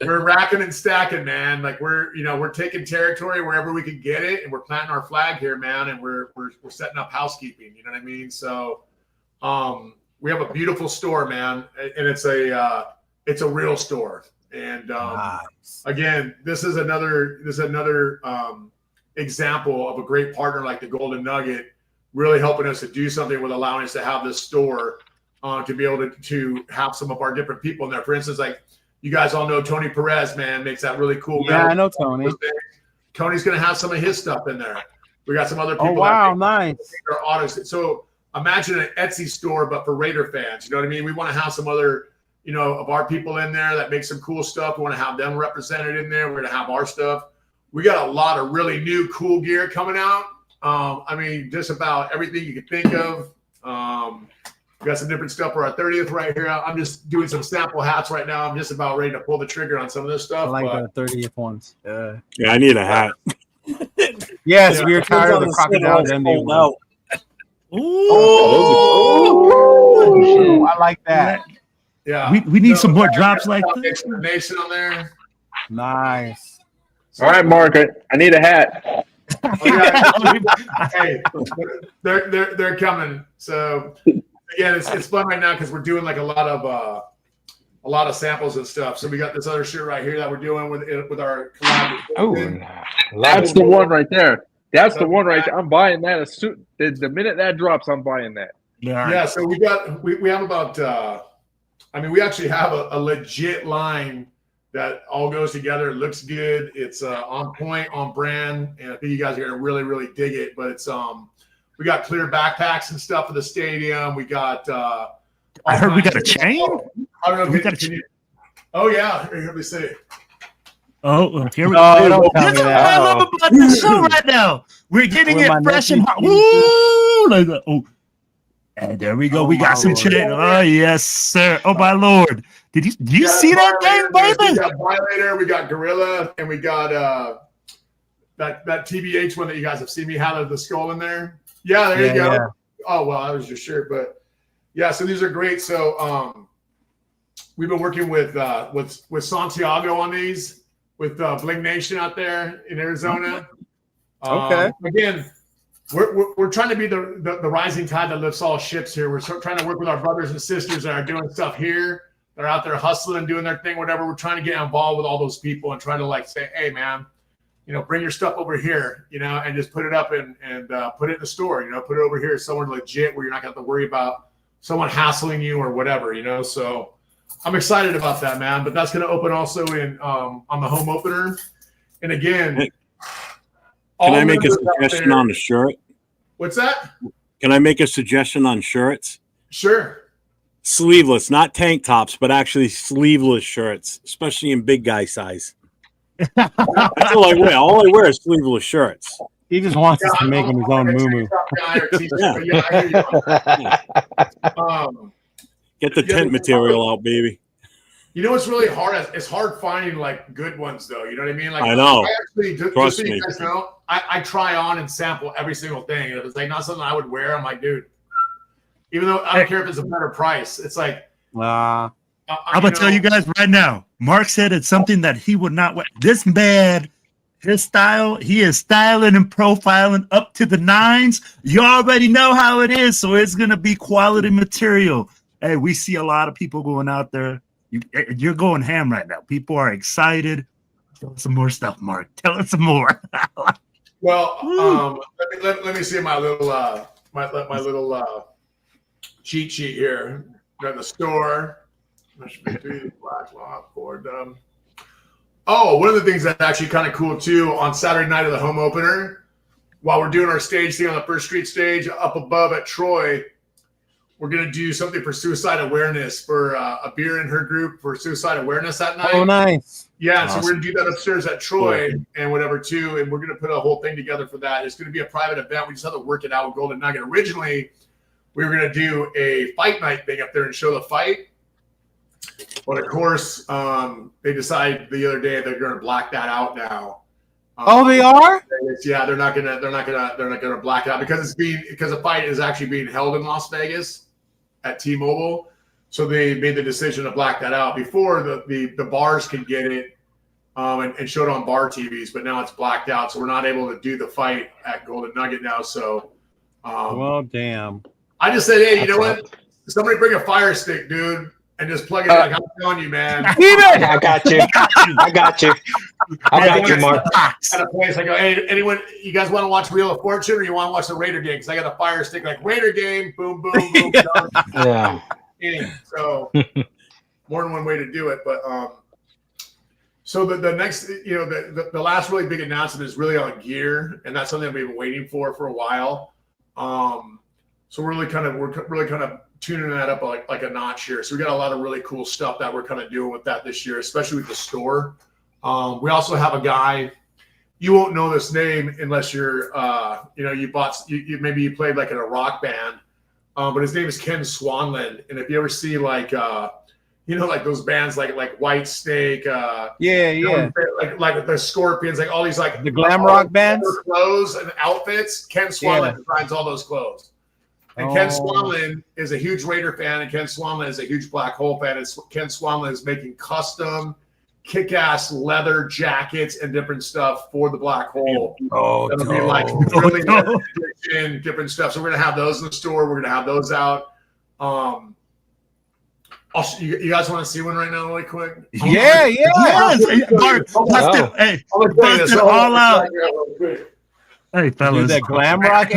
we're racking and stacking, man. Like we're taking territory wherever we can get it, and we're planting our flag here, man. And we're setting up housekeeping. You know what I mean? So, we have a beautiful store, man, and it's a real store. And again, this is another example of a great partner like the Golden Nugget, really helping us to do something with allowing us to have this store to be able to have some of our different people in there. For instance, like you guys all know Tony Perez, man, makes that really cool. Yeah, I know Tony. Tony's going to have some of his stuff in there. We got some other people. Oh, wow, nice. Their autos. So imagine an Etsy store, but for Raider fans. You know what I mean? We want to have some other, of our people in there that make some cool stuff. We want to have them represented in there. We're going to have our stuff. We got a lot of really new cool gear coming out. I mean, just about everything you can think of. got some different stuff for our 30th right here. I'm just doing some sample hats right now. I'm just about ready to pull the trigger on some of this I stuff. like but the 30th ones. Yeah, I need a hat. Yes, Yeah. we were tired of the crocodiles and the out. Ooh, I like that. yeah, We need some more I got drops the like Foundation this. Nation on there. Nice. All right, Mark, I need a hat. Oh, yeah. Hey, they're coming. So again, it's fun right now because we're doing like a lot of samples and stuff. So we got this other shirt right here that we're doing with our collab. Oh, That's the one right there. That's the one right there. I'm buying that. The minute that drops, I'm buying that. Yeah. So we have about. We actually have a legit line that all goes together. It looks good. It's on point, on brand, and I think you guys are gonna really, really dig it. But it's we got clear backpacks and stuff for the stadium. We got. I heard we got a chain. I don't know. We got a chain. Oh yeah, here, let me see. Oh, here we No, go. don't tell This me is what that. I love about this show right now. We're getting With my it fresh nephew. and hot. Woo! Like that. Oh, and there we go. Oh, We got my some Lord. chain. Oh yes, sir. Oh my Lord. Do you see that thing, We baby? got Violator, we got Gorilla, and we got that TBH one that you guys have seen me have the skull in there. Yeah, there you go. Yeah. Oh well, that was your shirt, but yeah. So these are great. So we've been working with Santiago on these, with Bling Nation out there in Arizona. Okay. Again, we're trying to be the rising tide that lifts all ships here. We're trying to work with our brothers and sisters that are doing stuff here. They're out there hustling, doing their thing, whatever. We're trying to get involved with all those people and try to like say, hey, man, bring your stuff over here, and just put it up and put it in the store, put it over here somewhere legit where you're not going to have to worry about someone hassling you or whatever, So I'm excited about that, man. But that's going to open also in on the home opener. And again, Can I make a members out suggestion there- on the shirt? What's that? Can I make a suggestion on shirts? Sure. Sleeveless, not tank tops, but actually sleeveless shirts, especially in big guy size. That's all I wear. All I wear is sleeveless shirts. He just wants us to make him his own moo. Get the tent material out, baby. What's really hard? It's hard finding like good ones, though. You know what I mean? Like I know. I actually, just Trust so you me. guys know, I try on and sample every single thing. And if it's like not something I would wear, I'm like, dude. Even though I don't care if it's a better price, it's like. Uh, I'm gonna tell you guys right now. Mark said it's something that he would not wear. This man, his style, he is styling and profiling up to the nines. You already know how it is, so it's gonna be quality material. Hey, we see a lot of people going out there. You're going ham right now. People are excited. Tell us some more stuff, Mark. Tell us some more. Well, let me see my little my little cheat sheet here. Got the store. Oh, one of the things that's actually kind of cool too, on Saturday night of the home opener, while we're doing our stage thing on the First Street stage up above at Troy, we're going to do something for suicide awareness for a beer in her group for suicide awareness that night. oh, nice. Yeah, Awesome. so we're going to do that upstairs at Troy and whatever too, and we're going to put a whole thing together for that. It's going to be a private event. We just have to work it out with Golden Nugget. Originally, we were going to do a fight night thing up there and show the fight. But of course, they decided the other day they're going to black that out now. They are? Yeah, they're not gonna black it out because the fight is actually being held in Las Vegas at T-Mobile. So they made the decision to black that out. Before the bars could get it and show it on bar TVs, but now it's blacked out. So we're not able to do the fight at Golden Nugget now. So Well, damn. I just said, hey, you know what? Somebody bring a fire stick, dude, and just plug it in. Like I'm telling you, man. I got you. I got you. I got you, Mark. At a place, I go, hey, anyone, you guys want to watch Wheel of Fortune or you want to watch the Raider game? Because I got a fire stick, like Raider game, boom, boom, boom. Yeah. So more than one way to do it, but so the next, the last really big announcement is really on gear, and that's something we've been waiting for a while. So we're really kind of tuning that up like a notch here. So we got a lot of really cool stuff that we're kind of doing with that this year, especially with the store. We also have a guy. You won't know this name unless you're, maybe you played like in a rock band. but his name is Ken Swanland. And if you ever see like like those bands like White Snake, like the Scorpions, like all these like the glam rock bands, clothes and outfits. Ken Swanland designs all those clothes. And Ken Swanland is a huge Raider fan, and Ken Swanland is a huge Black Hole fan. And Ken Swanland is making custom kick-ass leather jackets and different stuff for the Black Hole. That'll be like really edition, different stuff. So we're gonna have those in the store. We're gonna have those out. You guys want to see one right now, really quick? Yes. Mark, bust it all out. Hey, fellas. Dude, that glam rock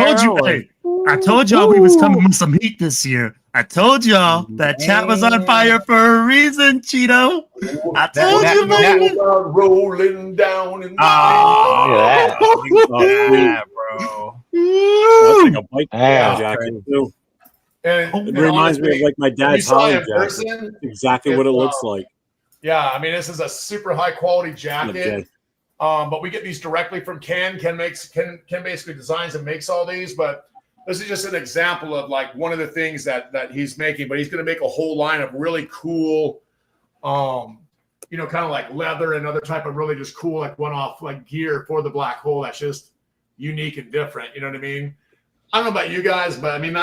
I told y'all we was coming with some heat this year. I told y'all that chat was on fire for a reason, Cheeto. I told you, man. Rolling down in bro. That's like a bike jacket too. And it reminds me of like my dad's Holly jacket. Exactly what it looks like. Yeah, I mean, this is a super high quality jacket. But we get these directly from Ken. Ken basically designs and makes all these, but this is just an example of like one of the things that he's making. But he's going to make a whole line of really cool, kind of like leather and other type of really just cool like one-off like gear for the Black Hole. That's just unique and different. You know what I mean? I don't know about you guys, but I mean,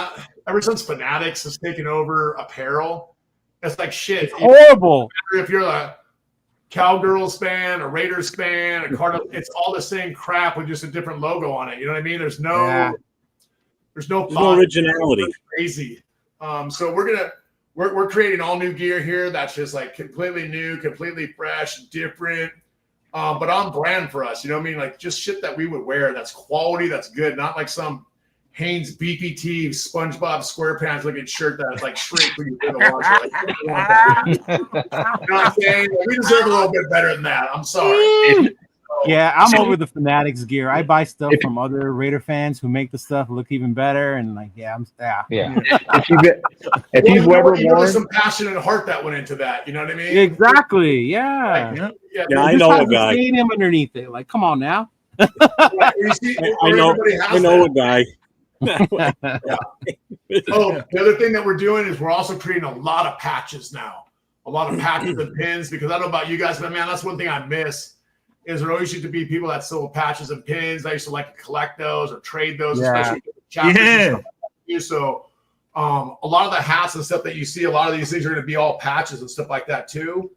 ever since Fanatics has taken over apparel, it's like shit. It's horrible. If you're a Cowgirls fan, a Raiders fan, a Cardinals, it's all the same crap with just a different logo on it. You know what I mean? There's no originality. It's crazy. So we're creating all new gear here. That's just like completely new, completely fresh, different, but on brand for us. You know what I mean? Like just shit that we would wear. That's quality. That's good. Not like some Hanes BPT SpongeBob SquarePants looking shirt that's like shrink when you put the washer. You know what I'm saying? We deserve a little bit better than that. I'm sorry. Yeah, I'm over the Fanatics gear. I buy stuff from other Raider fans who make the stuff look even better, and like, If you've ever worn some passion and heart that went into that, you know what I mean? Exactly. Yeah. Like, I know a guy. Seeing him underneath it, like, come on now. I know a guy. The other thing that we're doing is we're also creating a lot of patches now, a lot of patches and pins, because I don't know about you guys, but man, that's one thing I miss is there always used to be people that sold patches and pins. I used to like to collect those or trade those, especially chapters. So a lot of the hats and stuff that you see, a lot of these things are going to be all patches and stuff like that too.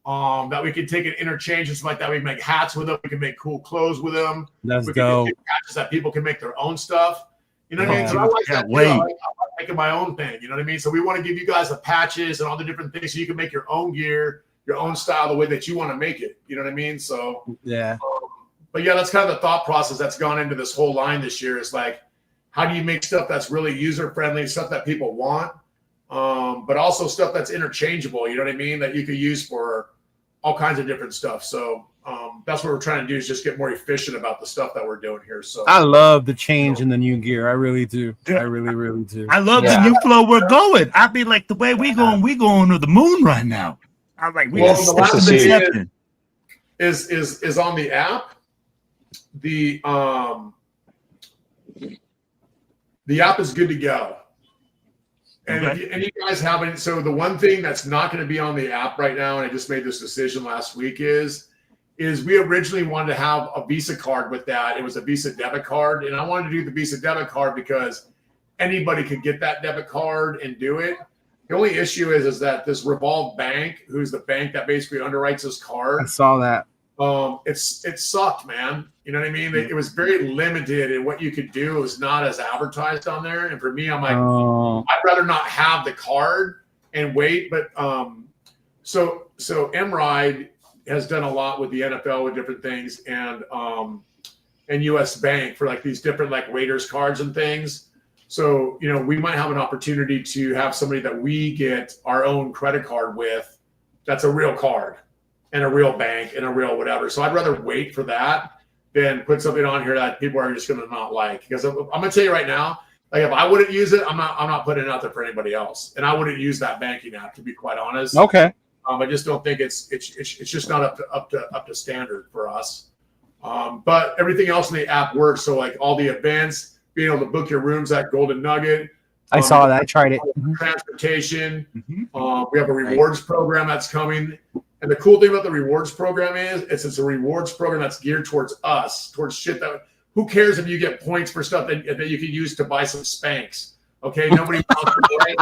That we can take and interchange and stuff like that. We can make hats with them. We can make cool clothes with them. Let's go. Patches that people can make their own stuff. You know what I mean? So I like that. I like making my own thing. You know what I mean? So we want to give you guys the patches and all the different things so you can make your own gear, your own style, the way that you want to make it. You know what I mean? So but yeah, that's kind of the thought process that's gone into this whole line this year. Is like, how do you make stuff that's really user friendly, stuff that people want, but also stuff that's interchangeable. You know what I mean? That you could use for all kinds of different stuff. So that's what we're trying to do is just get more efficient about the stuff that we're doing here. So I love the change in the new gear. I really do. I really, really do. I love the new flow we're going. I mean, like the way we going to the moon right now. I was like, the last thing is on the app. The app is good to go. And if you guys haven't, so the one thing that's not going to be on the app right now, and I just made this decision last week, is we originally wanted to have a Visa card with that. It was a Visa debit card, and I wanted to do the Visa debit card because anybody could get that debit card and do it. The only issue is that this Revolve Bank, who's the bank that basically underwrites this card, I saw that. It sucked, man. You know what I mean? It was very limited in what you could do. It was not as advertised on there. And for me, I'm like, I'd rather not have the card and wait. But so MRide has done a lot with the NFL with different things and US Bank for like these different like Raiders cards and things. So, you know, we might have an opportunity to have somebody that we get our own credit card with that's a real card and a real bank and a real whatever. So I'd rather wait for that than put something on here that people are just going to not like. Because I'm going to tell you right now, like if I wouldn't use it, I'm not putting it out there for anybody else. And I wouldn't use that banking app, to be quite honest. Okay. I just don't think it's just not up to standard for us. But everything else in the app works. So like all the events, being able to book your rooms at Golden Nugget, I saw that. I tried it. Transportation. We have a rewards program that's coming. And the cool thing about the rewards program is it's a rewards program that's geared towards us, towards shit that who cares if you get points for stuff that you can use to buy some Spanx. Okay, nobody wants to play.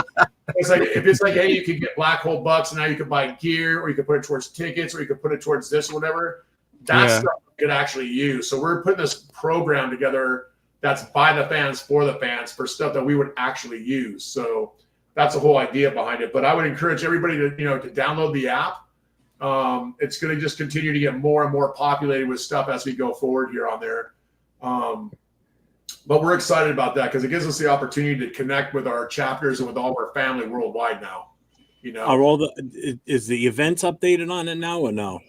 It's like if it's like, hey, you can get black hole bucks, and now you can buy gear, or you can put it towards tickets, or you can put it towards this or whatever. That's stuff you could actually use. So we're putting this program together that's by the fans for stuff that we would actually use. So that's the whole idea behind it. But I would encourage everybody to to download the app. It's going to just continue to get more and more populated with stuff as we go forward here on there. But we're excited about that because it gives us the opportunity to connect with our chapters and with all of our family worldwide now. Are is the events updated on it now or no?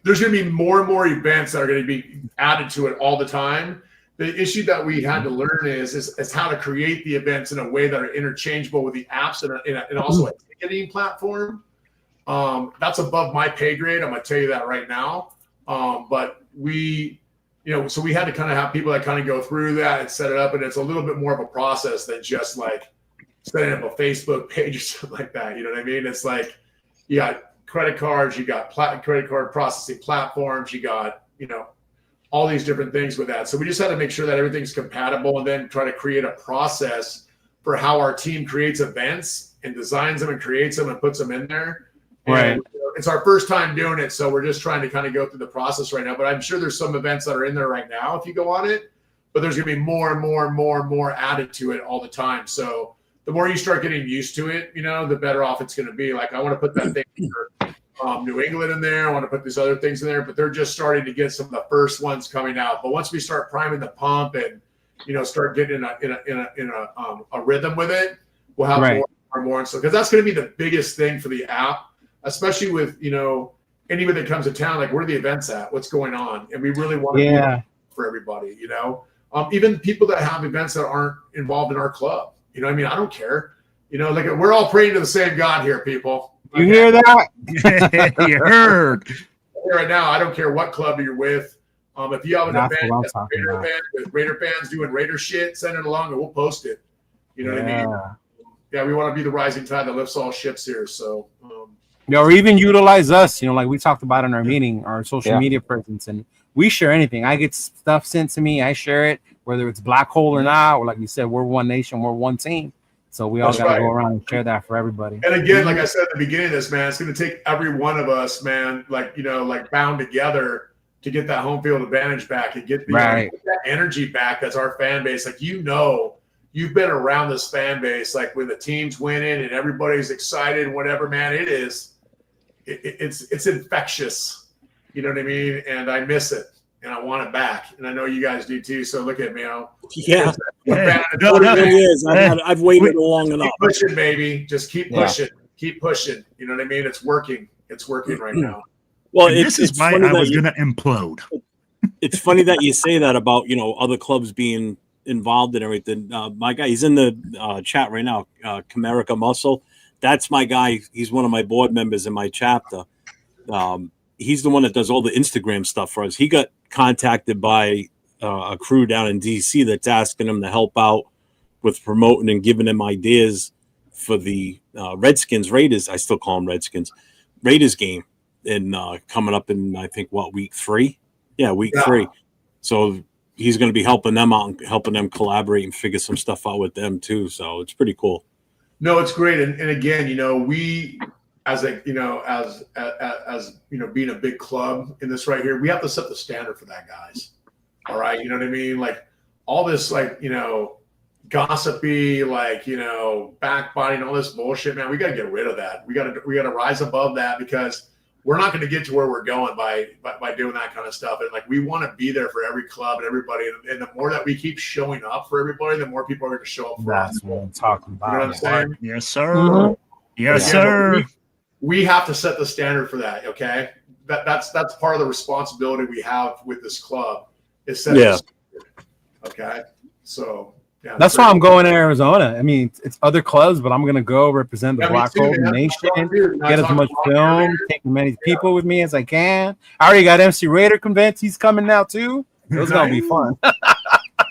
There's going to be more and more events that are going to be added to it all the time. The issue that we had to learn is how to create the events in a way that are interchangeable with the apps and also a ticketing platform. That's above my pay grade. I'm going to tell you that right now. But so we had to kind of have people that kind of go through that and set it up. And it's a little bit more of a process than just like setting up a Facebook page or something like that. You know what I mean? It's like, you got credit cards, you got credit card processing platforms, you got, all these different things with that. So we just had to make sure that everything's compatible and then try to create a process for how our team creates events and designs them and creates them and puts them in there. Right. And it's our first time doing it. So we're just trying to kind of go through the process right now, but I'm sure there's some events that are in there right now if you go on it, but there's going to be more and more and more and more added to it all the time. So the more you start getting used to it, the better off it's going to be. Like I want to put that thing for New England in there. I want to put these other things in there, but they're just starting to get some of the first ones coming out. But once we start priming the pump and start getting in a rhythm with it, we'll have more and more. And so because that's going to be the biggest thing for the app, especially with anybody that comes to town. Like where are the events at? What's going on? And we really want to do for everybody. Even people that have events that aren't involved in our club. I don't care. Like we're all praying to the same God here, people. You hear that? You heard. Right now, I don't care what club you're with. If you have an event that's a Raider event with Raider fans doing Raider shit, send it along and we'll post it. You know what I mean? Yeah, we want to be the rising tide that lifts all ships here. So, or even utilize us. Like we talked about in our meeting, our social media presence, and we share anything. I get stuff sent to me, I share it, whether it's black hole or not, or like you said, we're one nation, we're one team. So we all got to go around and share that for everybody. And again, like I said at the beginning of this, man, it's going to take every one of us, man, like bound together to get that home field advantage back and get get that energy back. That's our fan base. Like, you've been around this fan base, like when the team's winning and everybody's excited and whatever, man, it's infectious. You know what I mean? And I miss it. And I want it back, and I know you guys do too. So look at me, Yeah, it is. I've waited long enough. Keep pushing, baby. Just keep pushing. Keep pushing. You know what I mean? It's working. It's working right now. Well, this is why I was going to implode. It's funny that you say that about other clubs being involved and everything. My guy, he's in the chat right now. Comerica Muscle. That's my guy. He's one of my board members in my chapter. He's the one that does all the Instagram stuff for us. He got contacted by a crew down in DC that's asking him to help out with promoting and giving him ideas for the Redskins Raiders. I still call them Redskins Raiders game in coming up in, I think, week 3? Yeah, week 3. So he's going to be helping them out and helping them collaborate and figure some stuff out with them too. So it's pretty cool. No, it's great. And again, we as being a big club in this right here, we have to set the standard for that, guys. All right. You know what I mean? Like all this, gossipy, backbiting, all this bullshit, man, we got to get rid of that. We got to rise above that, because we're not going to get to where we're going by doing that kind of stuff. And we want to be there for every club and everybody. And the more that we keep showing up for everybody, the more people are going to show up for us. That's what I'm talking about. You know what I'm saying? Yes, sir. Mm-hmm. Yes, sir. We have to set the standard for that. Okay. That's part of the responsibility we have with this club is setting the standard. Okay. So yeah, that's why I'm going to Arizona. I mean, it's other clubs, but I'm going to go represent the Black Hole Nation, get as much film, take as many people with me as I can. I already got MC Raider convinced he's coming now too. It's going to be fun.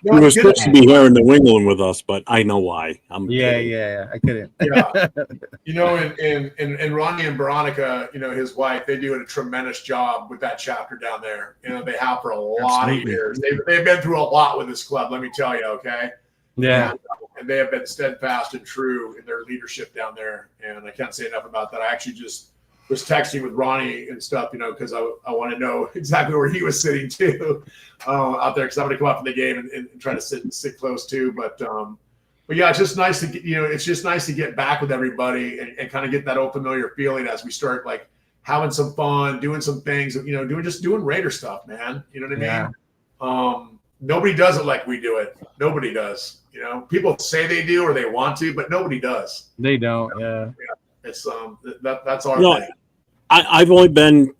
He was supposed to be here in New England with us, but I know why. Yeah, I couldn't. Yeah. You know, and Ronnie and Veronica, you know, his wife, they do a tremendous job with that chapter down there. You know, they have for a lot of years. They've been through a lot with this club, let me tell you, okay? Yeah. And they have been steadfast and true in their leadership down there. And I can't say enough about that. I actually just was texting with Ronnie and stuff, you know, because I want to know exactly where he was sitting too out there, because I'm going to come up from the game and try to sit close too. But yeah, it's just nice to get, you know, it's just nice to get back with everybody and kind of get that old familiar feeling as we start like having some fun, doing some things, you know, doing Raider stuff, man. You know what I mean? Nobody does it like we do it. Nobody does. You know, people say they do or they want to, but nobody does. They don't. Yeah. It's that's our thing. I've only been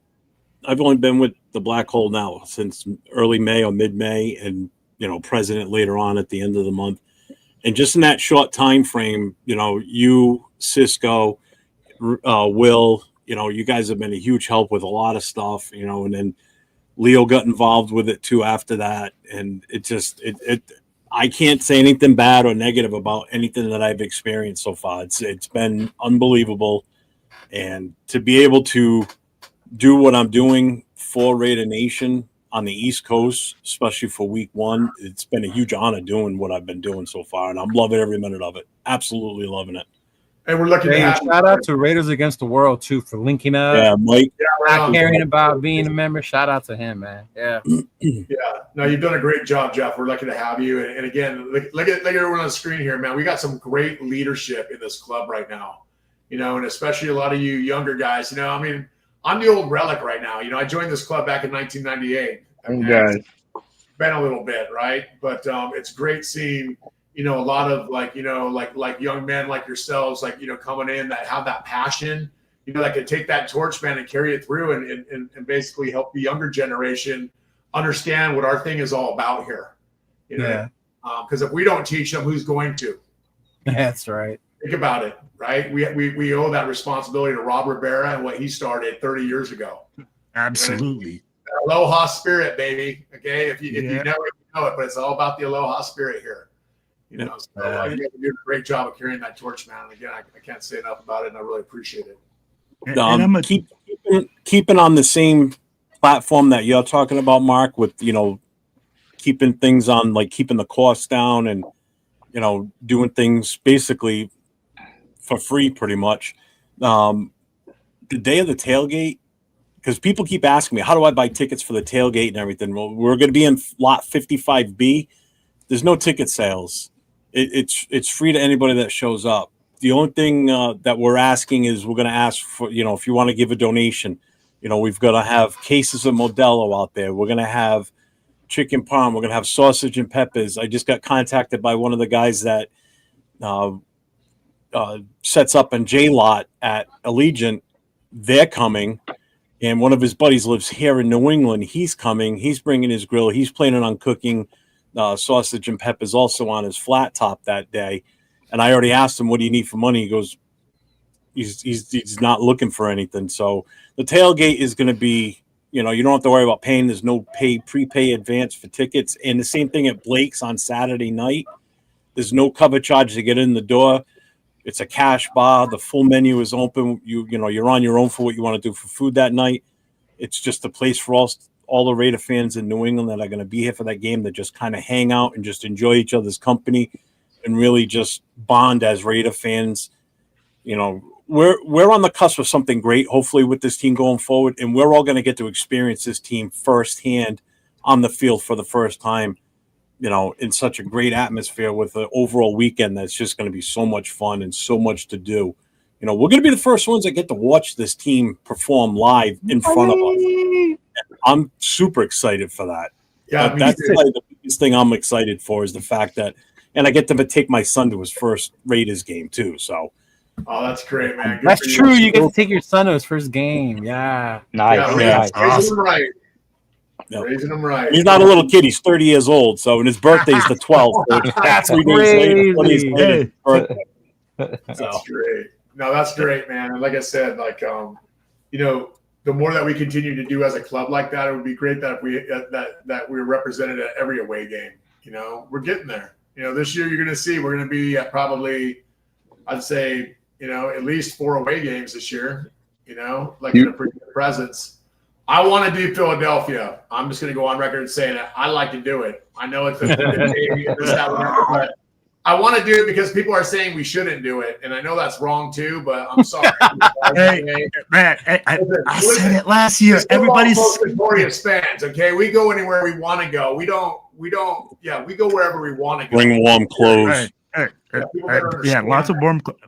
with the Black Hole now since early May or mid-May, and you know, president later on at the end of the month. And just in that short time frame, you know, you, Cisco, Will, you know, you guys have been a huge help with a lot of stuff, you know, and then Leo got involved with it too after that. And it just, I can't say anything bad or negative about anything that I've experienced so far. It's been unbelievable. And to be able to do what I'm doing for Raider Nation on the East Coast, especially for week one, it's been a huge honor doing what I've been doing so far. And I'm loving every minute of it. Absolutely loving it. And we're looking to shout out to Raiders Against the World too for linking up. Yeah, Mike. Not caring about being a member. Shout out to him, man. Yeah. Yeah. No, you've done a great job, Jeff. We're lucky to have you. And again, look at everyone on the screen here, man. We got some great leadership in this club right now. You know, and especially a lot of you younger guys. You know, I mean, I'm the old relic right now. You know, I joined this club back in 1998. Okay. It's been a little bit, right? But it's great seeing, you know, a lot of like, you know, like young men like yourselves, like, you know, coming in that have that passion, you know, that can take that torch, man, and carry it through and basically help the younger generation understand what our thing is all about here. You know, because if we don't teach them, who's going to? That's right. Think about it, right? We owe that responsibility to Rob Rivera and what he started 30 years ago. Absolutely. Aloha spirit, baby. Okay, if you know it, you know it. But it's all about the aloha spirit here. You know, so you guys do a great job of carrying that torch, man. And again, I can't say enough about it, and I really appreciate it. And I'm keeping on the same platform that you're talking about, Mark, with, you know, keeping things on, like keeping the costs down and, you know, doing things basically for free pretty much. The day of the tailgate, because people keep asking me, how do I buy tickets for the tailgate and everything? Well, we're going to be in lot 55B. There's no ticket sales. It's free to anybody that shows up. The only thing that we're asking is we're going to ask for, you know, if you want to give a donation, you know, we've got to have cases of Modelo out there. We're going to have chicken parm. We're going to have sausage and peppers. I just got contacted by one of the guys that sets up in J Lot at Allegiant. They're coming. And one of his buddies lives here in New England. He's coming. He's bringing his grill. He's planning on cooking sausage and peppers also on his flat top that day. And I already asked him, what do you need for money? He goes, he's not looking for anything. So the tailgate is going to be, you know, you don't have to worry about paying. There's no prepay advance for tickets. And the same thing at Blake's on Saturday night. There's no cover charge to get in the door. It's a cash bar. The full menu is open. You know, you're on your own for what you want to do for food that night. It's just a place for all the Raider fans in New England that are going to be here for that game to just kind of hang out and just enjoy each other's company and really just bond as Raider fans. You know, we're on the cusp of something great, hopefully, with this team going forward, and we're all going to get to experience this team firsthand on the field for the first time, you know, in such a great atmosphere with an overall weekend that's just going to be so much fun and so much to do. You know, we're going to be the first ones that get to watch this team perform live in front of us. And I'm super excited for that. Yeah, that's probably the biggest thing I'm excited for is the fact that, and I get to take my son to his first Raiders game too. So, oh, that's great, man. That's true. You get to take your son to his first game. Yeah. Nice. Raising Awesome. him right. Yep. Raising him right. He's not a little kid. He's 30 years old. So, and his birthday's the 12th. So That's 3 days later, 20 days later, Hey. his birthday. That's great. No, that's great, man. And like I said, like you know, the more that we continue to do as a club like that, it would be great that if we that we're represented at every away game. You know, we're getting there. You know, this year you're going to see we're going to be at probably, I'd say, you know, at least 4 away games this year. You know, like in a pretty good presence. I want to do Philadelphia. I'm just going to go on record and saying that I like to do it. I know it's a baby, but I want to do it because people are saying we shouldn't do it, and I know that's wrong too. But I'm sorry. Hey, man, I said it last year. Everybody's Most Notorious fans. Okay, we go anywhere we want to go. We don't. Yeah, we go wherever we want to go. Bring warm clothes. Yeah, lots of warm clothes.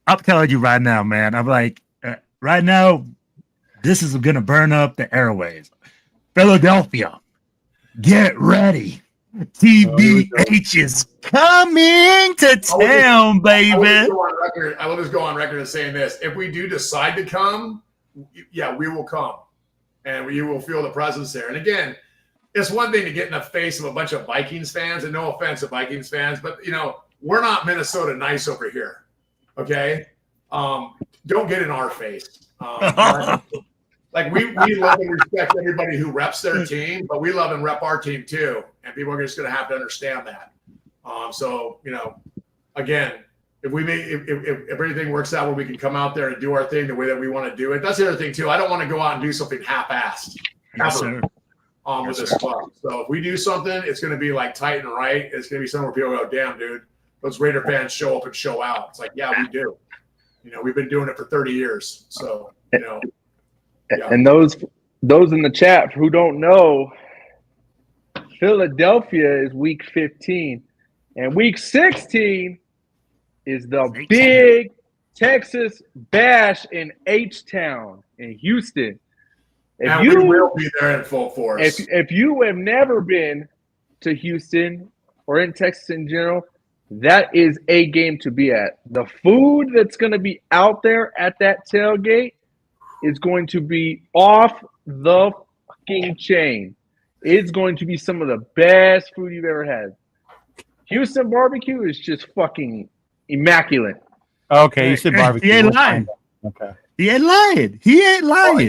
I'm telling you right now, man. I'm like, right now, this is going to burn up the airways. Philadelphia, get ready. TBH is coming to town, baby. I will just go on record as saying this. If we do decide to come, yeah, we will come. And you will feel the presence there. And again, it's one thing to get in the face of a bunch of Vikings fans, and no offense to Vikings fans, but, you know, we're not Minnesota nice over here, okay? Don't get in our face. Like we love and respect everybody who reps their team, but we love and rep our team too. And people are just going to have to understand that. So, you know, again, if everything works out where we can come out there and do our thing the way that we want to do it, that's the other thing too. I don't want to go out and do something half-assed. Yes, sir. With this club. So if we do something, it's going to be like tight and right. It's going to be somewhere where people go, damn, dude, those Raider fans show up and show out. It's like, yeah, we do. You know, we've been doing it for 30 years. So, you know. Yeah. And those in the chat who don't know, Philadelphia is week 15, and week 16 is the big Texas Bash in H-Town in Houston. And we will be there in full force. If you have never been to Houston or in Texas in general, that is a game to be at. The food that's going to be out there at that tailgate is going to be off the fucking chain. It's going to be some of the best food you've ever had. Houston barbecue is just fucking immaculate. Okay, you said barbecue. He ain't lying. Okay. He ain't lying.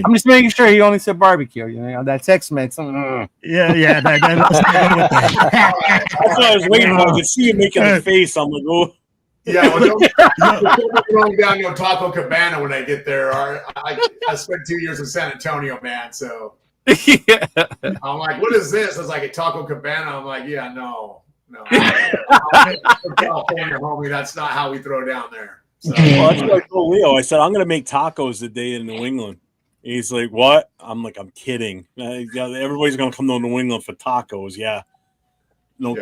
I'm just making sure he only said barbecue. You know, that text meant something. Yeah. That's what I was waiting for. I could see you making a face. I'm like, oh. Yeah, well, don't going down to Taco Cabana when I get there. I spent 2 years in San Antonio, man. So I'm like, what is this? It's like a Taco Cabana. I'm like, yeah, no. California, homie, that's not how we throw down there. So, well, that's what I told Leo. I said, I'm going to make tacos the day in New England. And he's like, what? I'm like, I'm kidding. Yeah, everybody's going to come to New England for tacos. Yeah. No.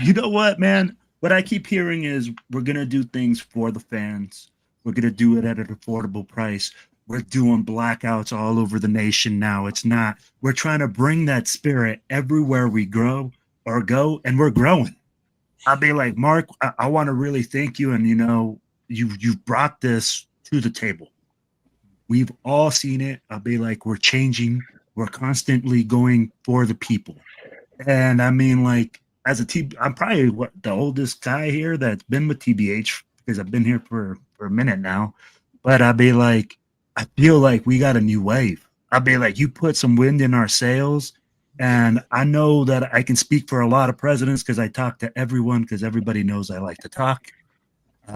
You know what, man? What I keep hearing is we're going to do things for the fans. We're going to do it at an affordable price. We're doing blackouts all over the nation now. It's not. We're trying to bring that spirit everywhere we grow or go, and we're growing. I'll be like, Mark, I want to really thank you. And, you know, you've brought this to the table. We've all seen it. I'll be like, we're changing. We're constantly going for the people. And I mean, like, as a team, I'm probably the oldest guy here that's been with TBH because I've been here for a minute now. But I'll be like, I feel like we got a new wave. I'll be like, you put some wind in our sails. And I know that I can speak for a lot of presidents because I talk to everyone because everybody knows I like to talk.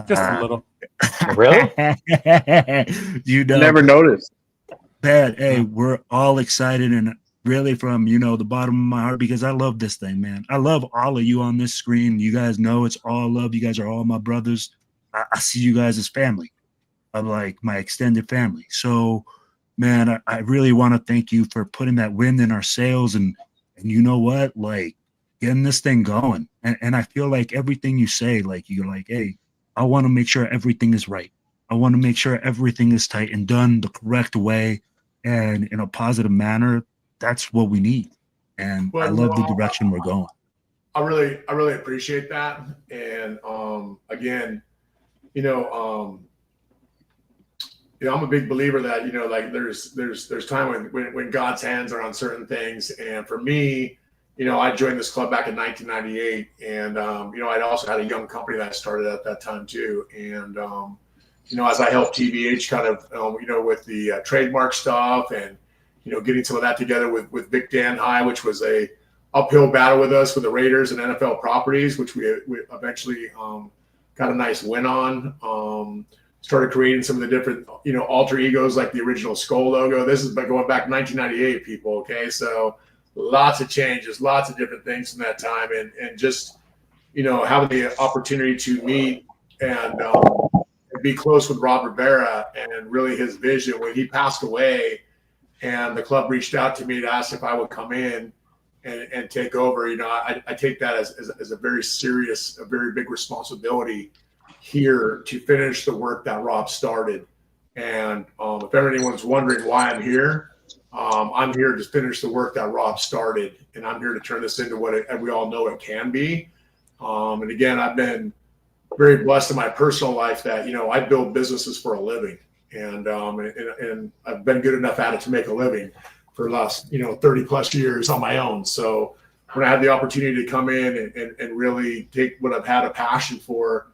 Just a little. Really? You know, Never noticed. Pat, hey, we're all excited and really from, you know, the bottom of my heart because I love this thing, man. I love all of you on this screen. You guys know it's all love. You guys are all my brothers. I see you guys as family. I'm like my extended family. So, man, I really want to thank you for putting that wind in our sails and you know what, like getting this thing going. And I feel like everything you say, like you're like, hey, I want to make sure everything is right. I want to make sure everything is tight and done the correct way and in a positive manner. That's what we need. And I love the direction we're going. I really appreciate that. And again, I'm a big believer that, like there's time when God's hands are on certain things. And for me, I joined this club back in 1998. And, I'd also had a young company that I started at that time too. And, as I helped TBH kind of, with the trademark stuff and, getting some of that together with Vic Dan High, which was a uphill battle with us with the Raiders and NFL properties, which we eventually got a nice win on. Started creating some of the different, alter egos like the original Skull logo. This is going back 1998, people. Okay, so lots of changes, lots of different things from that time, and just having the opportunity to meet and be close with Rob Rivera and really his vision when he passed away, and the club reached out to me to ask if I would come in and take over. I take that as a very serious, a very big responsibility here to finish the work that Rob started. And if anyone's wondering why I'm here to finish the work that Rob started, and I'm here to turn this into what we all know it can be. And again, I've been very blessed in my personal life that I build businesses for a living, and I've been good enough at it to make a living for the last 30 plus years on my own. So when I had the opportunity to come in and really take what I've had a passion for,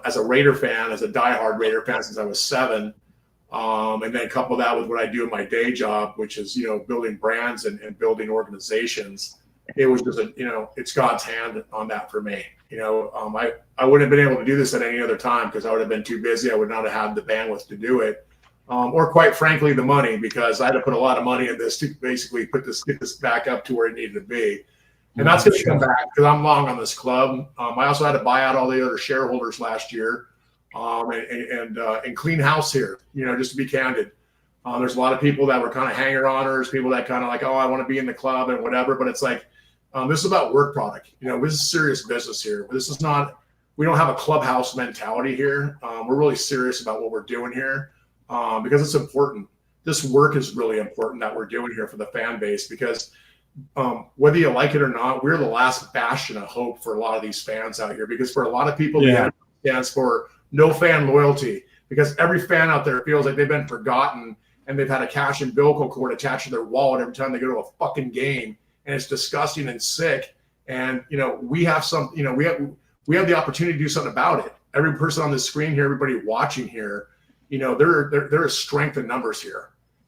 as a Raider fan, as a diehard Raider fan since I was 7, and then couple that with what I do in my day job, which is building brands and building organizations. It was just it's God's hand on that for me. I wouldn't have been able to do this at any other time because I would have been too busy. I would not have had the bandwidth to do it, or quite frankly, the money, because I had to put a lot of money in this to basically get this back up to where it needed to be. And that's going to come back because I'm long on this club. I also had to buy out all the other shareholders last year, and clean house here. Just to be candid, there's a lot of people that were kind of hanger-oners, people that kind of like, oh, I want to be in the club and whatever. But it's like, this is about work product. This is serious business here. This is not. We don't have a clubhouse mentality here. We're really serious about what we're doing here because it's important. This work is really important that we're doing here for the fan base because. Whether you like it or not, we're the last bastion of hope for a lot of these fans out here, because for a lot of people, the NE stands for no fan loyalty, because every fan out there feels like they've been forgotten and they've had a cash and bill cord attached to their wallet every time they go to a fucking game, and it's disgusting and sick. And we have some, we have the opportunity to do something about it. Every person on the screen here, everybody watching here, there is strength in numbers here.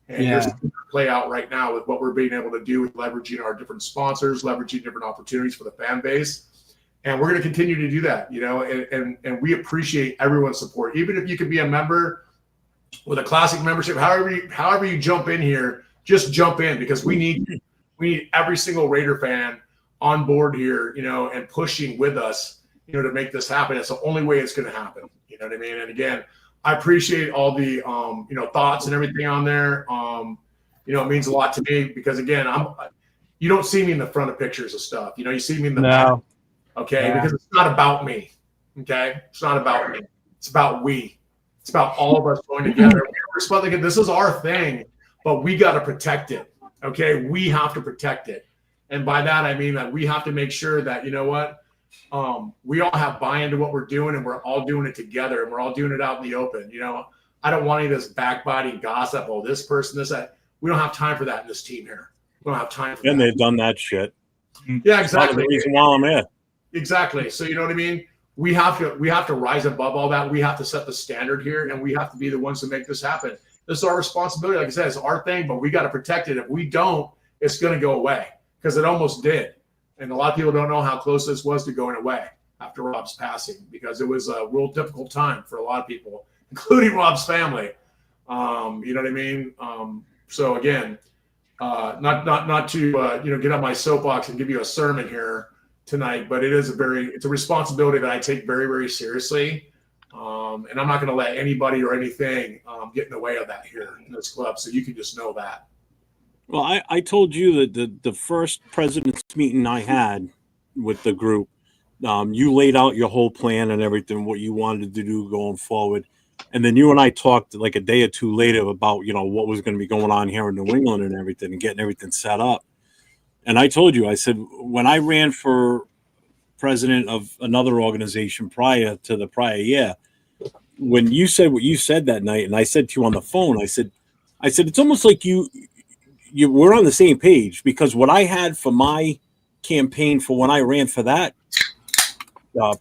And you're seeing it play out right now with what we're being able to do with leveraging our different sponsors, leveraging different opportunities for the fan base. And we're going to continue to do that, and we appreciate everyone's support. Even if you could be a member with a classic membership, however you jump in here, just jump in, because we need every single Raider fan on board here, and pushing with us, to make this happen. It's the only way it's going to happen. You know what I mean? And again, I appreciate all the, thoughts and everything on there. It means a lot to me because, again, you don't see me in the front of pictures of stuff. You see me in the back, okay? Yeah. Because it's not about me, okay? It's not about me. It's about we. It's about all of us going together. This is our thing, but we got to protect it, okay? We have to protect it. And by that, I mean that we have to make sure that, we all have buy-in to what we're doing, and we're all doing it together, and we're all doing it out in the open. I don't want any of this backbiting gossip. Oh, this person, this, that. We don't have time for that in this team here. We don't have time for that. And they've done that shit. Yeah, exactly. The reason why I'm here. Exactly. So you know what I mean? We have to rise above all that. We have to set the standard here, and we have to be the ones to make this happen. This is our responsibility. Like I said, it's our thing, but we got to protect it. If we don't, it's going to go away, because it almost did. And a lot of people don't know how close this was to going away after Rob's passing, because it was a real difficult time for a lot of people, including Rob's family. You know what I mean? So again, not to get on my soapbox and give you a sermon here tonight, but it's a responsibility that I take very, very seriously. And I'm not going to let anybody or anything get in the way of that here in this club. So you can just know that. Well, I told you that the first president's meeting I had with the group, you laid out your whole plan and everything, what you wanted to do going forward. And then you and I talked like a day or two later about, what was going to be going on here in New England and everything, and getting everything set up. And I told you, I said, when I ran for president of another organization prior to the prior year, when you said what you said that night, and I said to you on the phone, I said, it's almost like we're on the same page, because what I had for my campaign for when I ran for that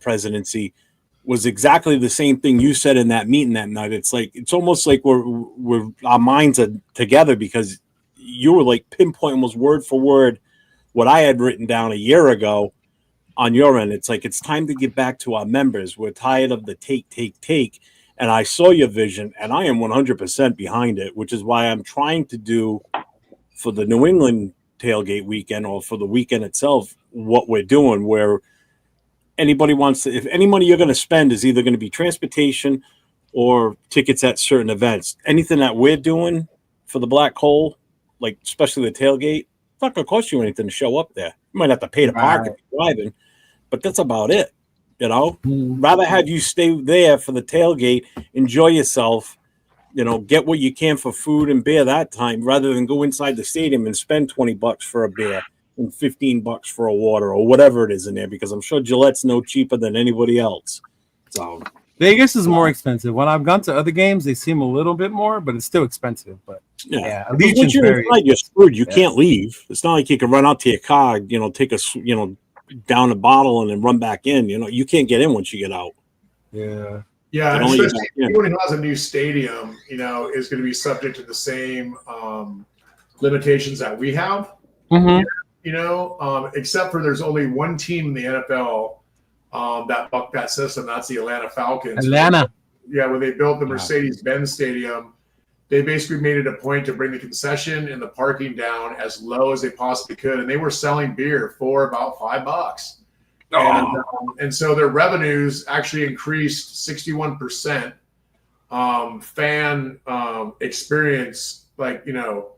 presidency was exactly the same thing you said in that meeting that night. It's almost like we're our minds are together, because you were like pinpoint almost word for word what I had written down a year ago on your end. It's like, it's time to get back to our members. We're tired of the take. And I saw your vision, and I am 100% behind it, which is why I'm trying to do for the New England tailgate weekend, or for the weekend itself, what we're doing, where anybody wants to, if any money you're going to spend is either going to be transportation or tickets at certain events, anything that we're doing for the Black Hole, like especially the tailgate, it's not going to cost you anything to show up there. You might have to pay to park if you're driving, but that's about it. You know, rather have you stay there for the tailgate, enjoy yourself, you know, get what you can for food and beer that time, rather than go inside the stadium and spend $20 for a beer and $15 for a water or whatever it is in there, because I'm sure Gillette's no cheaper than anybody else. So Vegas is more expensive. When I've gone to other games, they seem a little bit more, but it's still expensive. But yeah, once you're inside, you're screwed. You can't leave. It's not like you can run out to your car, you know, take a, you know, down a bottle and then run back in. You know, you can't get in once you get out. Yeah. Yeah, and especially anyone who has a new stadium, you know, is going to be subject to the same limitations that we have. Mm-hmm. You know, except for there's only one team in the NFL that bucked that system. That's the Atlanta Falcons. Atlanta. Yeah, when they built the Mercedes-Benz Stadium, they basically made it a point to bring the concession and the parking down as low as they possibly could, and they were selling beer for about $5. And so their revenues actually increased 61%. Fan experience, like, you know,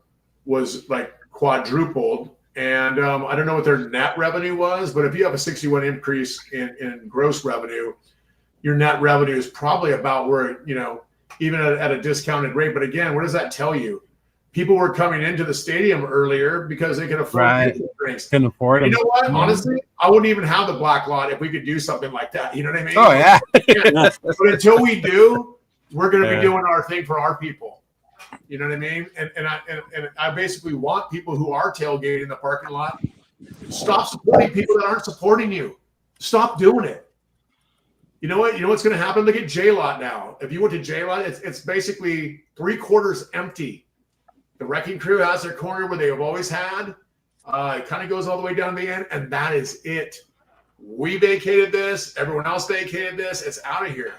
was like quadrupled. And I don't know what their net revenue was, but if you have a 61 increase in gross revenue, your net revenue is probably about where, you know, even at a discounted rate. But again, what does that tell you? People were coming into the stadium earlier because they could afford drinks. Couldn't afford them. You know what? Honestly, I wouldn't even have the black lot if we could do something like that. You know what I mean? Oh, yeah. But until we do, we're going to be doing our thing for our people. You know what I mean? And I basically want people who are tailgating in the parking lot, stop supporting people that aren't supporting you. Stop doing it. You know what? You know what's going to happen? Look at J-Lot now. If you went to J-Lot, it's basically 3/4 empty. The wrecking crew has their corner where they have always had. It kind of goes all the way down to the end, and that is it. We vacated this. Everyone else vacated this. It's out of here.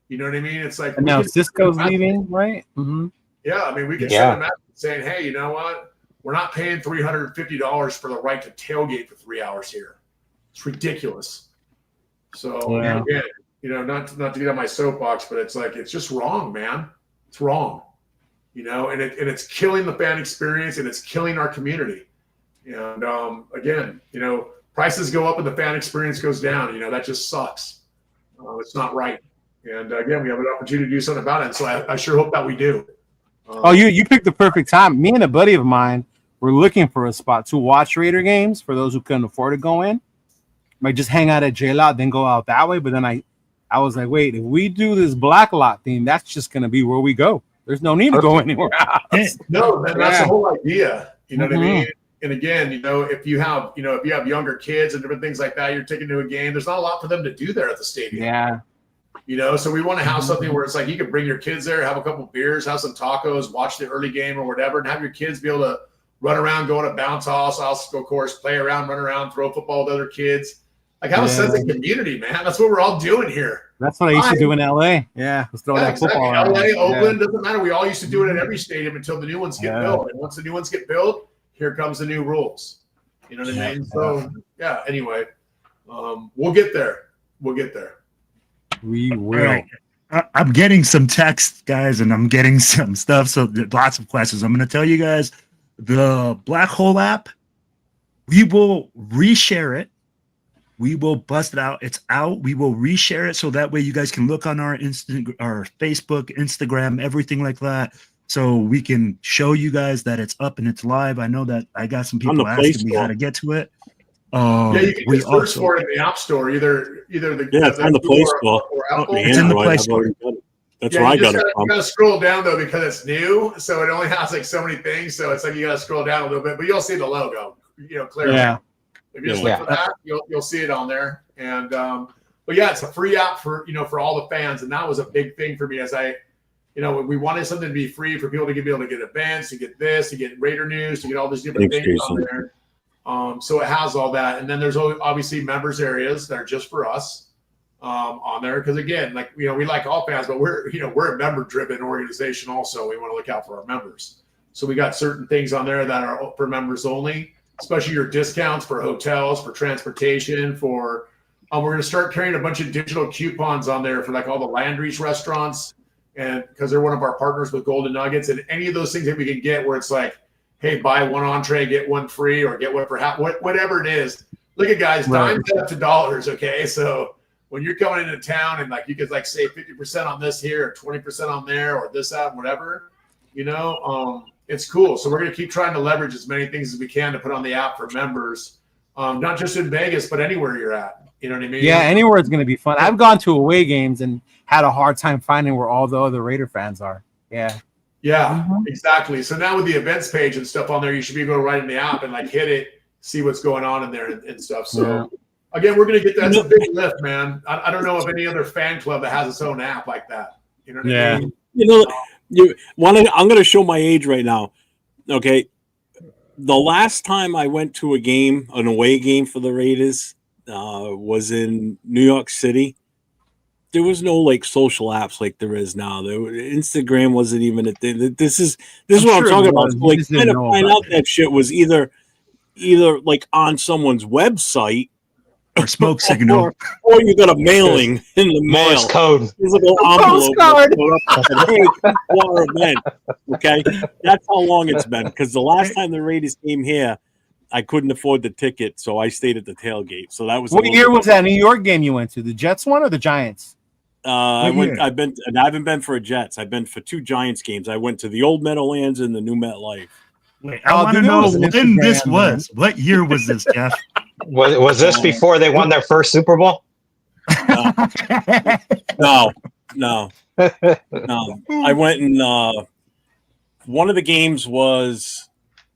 You know what I mean? It's like, and now Cisco's leaving, right? Mm-hmm. Yeah, I mean, we can send a message saying, hey, you know what? We're not paying $350 for the right to tailgate for 3 hours here. It's ridiculous. So, again, you know, not to get on my soapbox, but it's like, it's just wrong, man. It's wrong. You know, and it's killing the fan experience, and it's killing our community. And again, you know, prices go up and the fan experience goes down. You know, that just sucks. It's not right. And again, we have an opportunity to do something about it. And so I sure hope that we do. You picked the perfect time. Me and a buddy of mine were looking for a spot to watch Raider games for those who couldn't afford to go in. Might just hang out at J-Lot, then go out that way. But then I was like, wait, if we do this black lot thing, that's just going to be where we go. There's no need to go anywhere else. No, that's the whole idea. You know what I mean? And again, you know, if you have younger kids and different things like that, you're taking to a game, there's not a lot for them to do there at the stadium. Yeah. You know, so we want to have something where it's like you can bring your kids there, have a couple beers, have some tacos, watch the early game or whatever, and have your kids be able to run around, go on a bounce house, of course, play around, run around, throw football with other kids. Like, have a sense of community, man. That's what we're all doing here. That's what I used to do in LA. Yeah, let's throw that football around. LA, Oakland, doesn't matter. We all used to do it at every stadium until the new ones get built. And once the new ones get built, here comes the new rules. You know what I mean? So, anyway, we'll get there. We'll get there. We will. Right. I'm getting some text, guys, and I'm getting some stuff. So lots of questions. I'm going to tell you guys the Black Hole app, we will reshare it. We will bust it out. It's out. We will reshare it so that way you guys can look on our our Facebook, Instagram, everything like that. So we can show you guys that it's up and it's live. I know that I got some people asking me how to get to it. You can just search for it in the App Store. Either it's on the Play Store. It's in the Play Store. That's where I got it from. You got to scroll down though because it's new, so it only has like so many things. So it's like you got to scroll down a little bit, but you'll see the logo. You know, clearly. Yeah. If you just look for that, you'll see it on there. And but yeah, it's a free app for all the fans, and that was a big thing for me as we wanted something to be free for people to be able to get events, to get this, to get Raider news, to get all these different things on there. So it has all that. And then there's obviously members areas that are just for us on there. Because again, like, we like all fans, but we're a member driven organization also. We want to look out for our members. So we got certain things on there that are for members only, especially your discounts for hotels, for transportation, for we're going to start carrying a bunch of digital coupons on there for like all the Landry's restaurants, and because they're one of our partners with Golden Nuggets, and any of those things that we can get where it's like, hey, buy one entree, get one free, or get one for half, whatever it is. Look at guys, dimes up to dollars, okay? So when you're coming into town and like you could like say 50% on this here, or 20% on there, or this, that, whatever, it's cool. So we're going to keep trying to leverage as many things as we can to put on the app for members, not just in Vegas, but anywhere you're at. You know what I mean? Yeah, anywhere is going to be fun. I've gone to away games and had a hard time finding where all the other Raider fans are. Yeah. Yeah, exactly. So now with the events page and stuff on there, you should be able to write in the app and like hit it, see what's going on in there and stuff. So again, we're going to get that's a big lift, man. I don't know of any other fan club that has its own app like that. You know what I mean? I'm going to show my age right now. Okay. The last time I went to an away game for the Raiders, was in New York City. There was no like social apps like there is now. Instagram wasn't even a thing. This is what I'm talking about. So, like, trying to find out that shit was either like on someone's website or smoke signal, or you got a mailing in the mail. Morse code. There's a little envelope. Hey, okay, that's how long it's been. Because the last time the Raiders came here, I couldn't afford the ticket, so I stayed at the tailgate. So that was what year was that New York game you went to? The Jets one or the Giants? I haven't been for a Jets. I've been for 2 Giants games. I went to the old Meadowlands and the new MetLife. Wait, I want to know when this was. What year was this, Jeff? Was this before they won their first Super Bowl? No. I went and one of the games was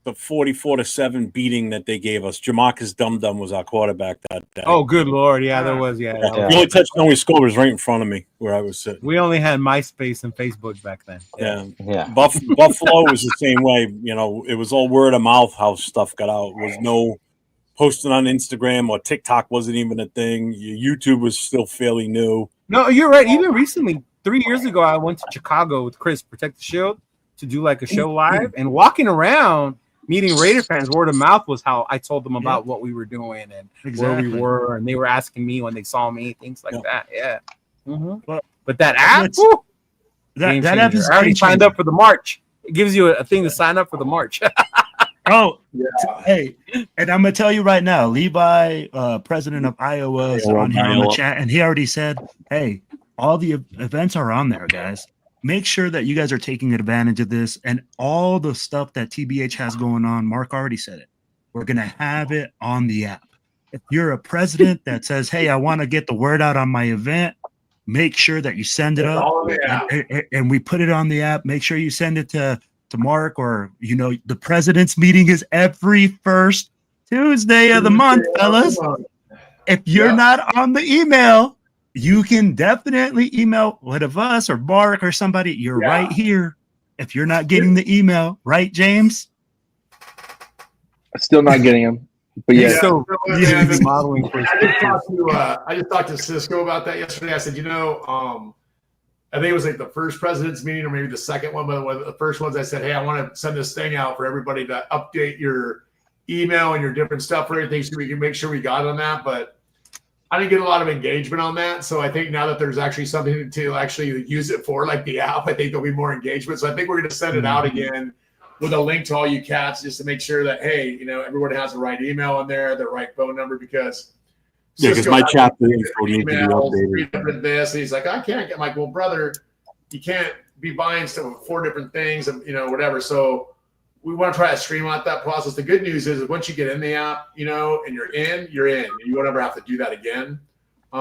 the 44-7 beating that they gave us. Jamarcus Dum Dum was our quarterback that day. Oh, good Lord. Yeah, there was. Yeah. The only touchdown we scored was right in front of me where I was sitting. We only had MySpace and Facebook back then. Yeah. Buffalo was the same way. It was all word of mouth how stuff got out. There was no posting on Instagram, or TikTok wasn't even a thing. YouTube was still fairly new. No, you're right. Even recently, 3 years ago, I went to Chicago with Chris, Protect the Shield, to do like a show live, and walking around meeting Raider fans, word of mouth was how I told them about what we were doing and where we were, and they were asking me when they saw me, things like that. Yeah. But that app, that app is I already signed up for the March. It gives you a thing to sign up for the March. Hey, and I'm gonna tell you right now, Levi, president of Iowa, is on here in the chat, and he already said, "Hey, all the events are on there, guys. Make sure that you guys are taking advantage of this and all the stuff that TBH has going on." Mark already said it. We're going to have it on the app. If you're a president that says, "Hey, I want to get the word out on my event," make sure that you send it up and we put it on the app. Make sure you send it to Mark, or, the president's meeting is every first Tuesday of the month, fellas. If you're not on the email, you can definitely email one of us or Mark or somebody. You're right here. If you're not getting the email, right, James? Still not getting them. But I just talked to Cisco about that yesterday. I said, I think it was like the first president's meeting, or maybe the second one, but one of the first ones, I said, "Hey, I want to send this thing out for everybody to update your email and your different stuff for everything, so we can make sure we got on that." But I didn't get a lot of engagement on that. So I think now that there's actually something to actually use it for, like the app, I think there'll be more engagement. So I think we're going to send it out again with a link to all you cats, just to make sure that, hey, everyone has the right email on there, the right phone number, because my chapter info needs to be updated. This, and he's like, I can't get. I'm like, well, brother, you can't be buying stuff 4 different things, and whatever. So we want to try to streamline that process. The good news is once you get in the app, and you're in. You won't ever have to do that again,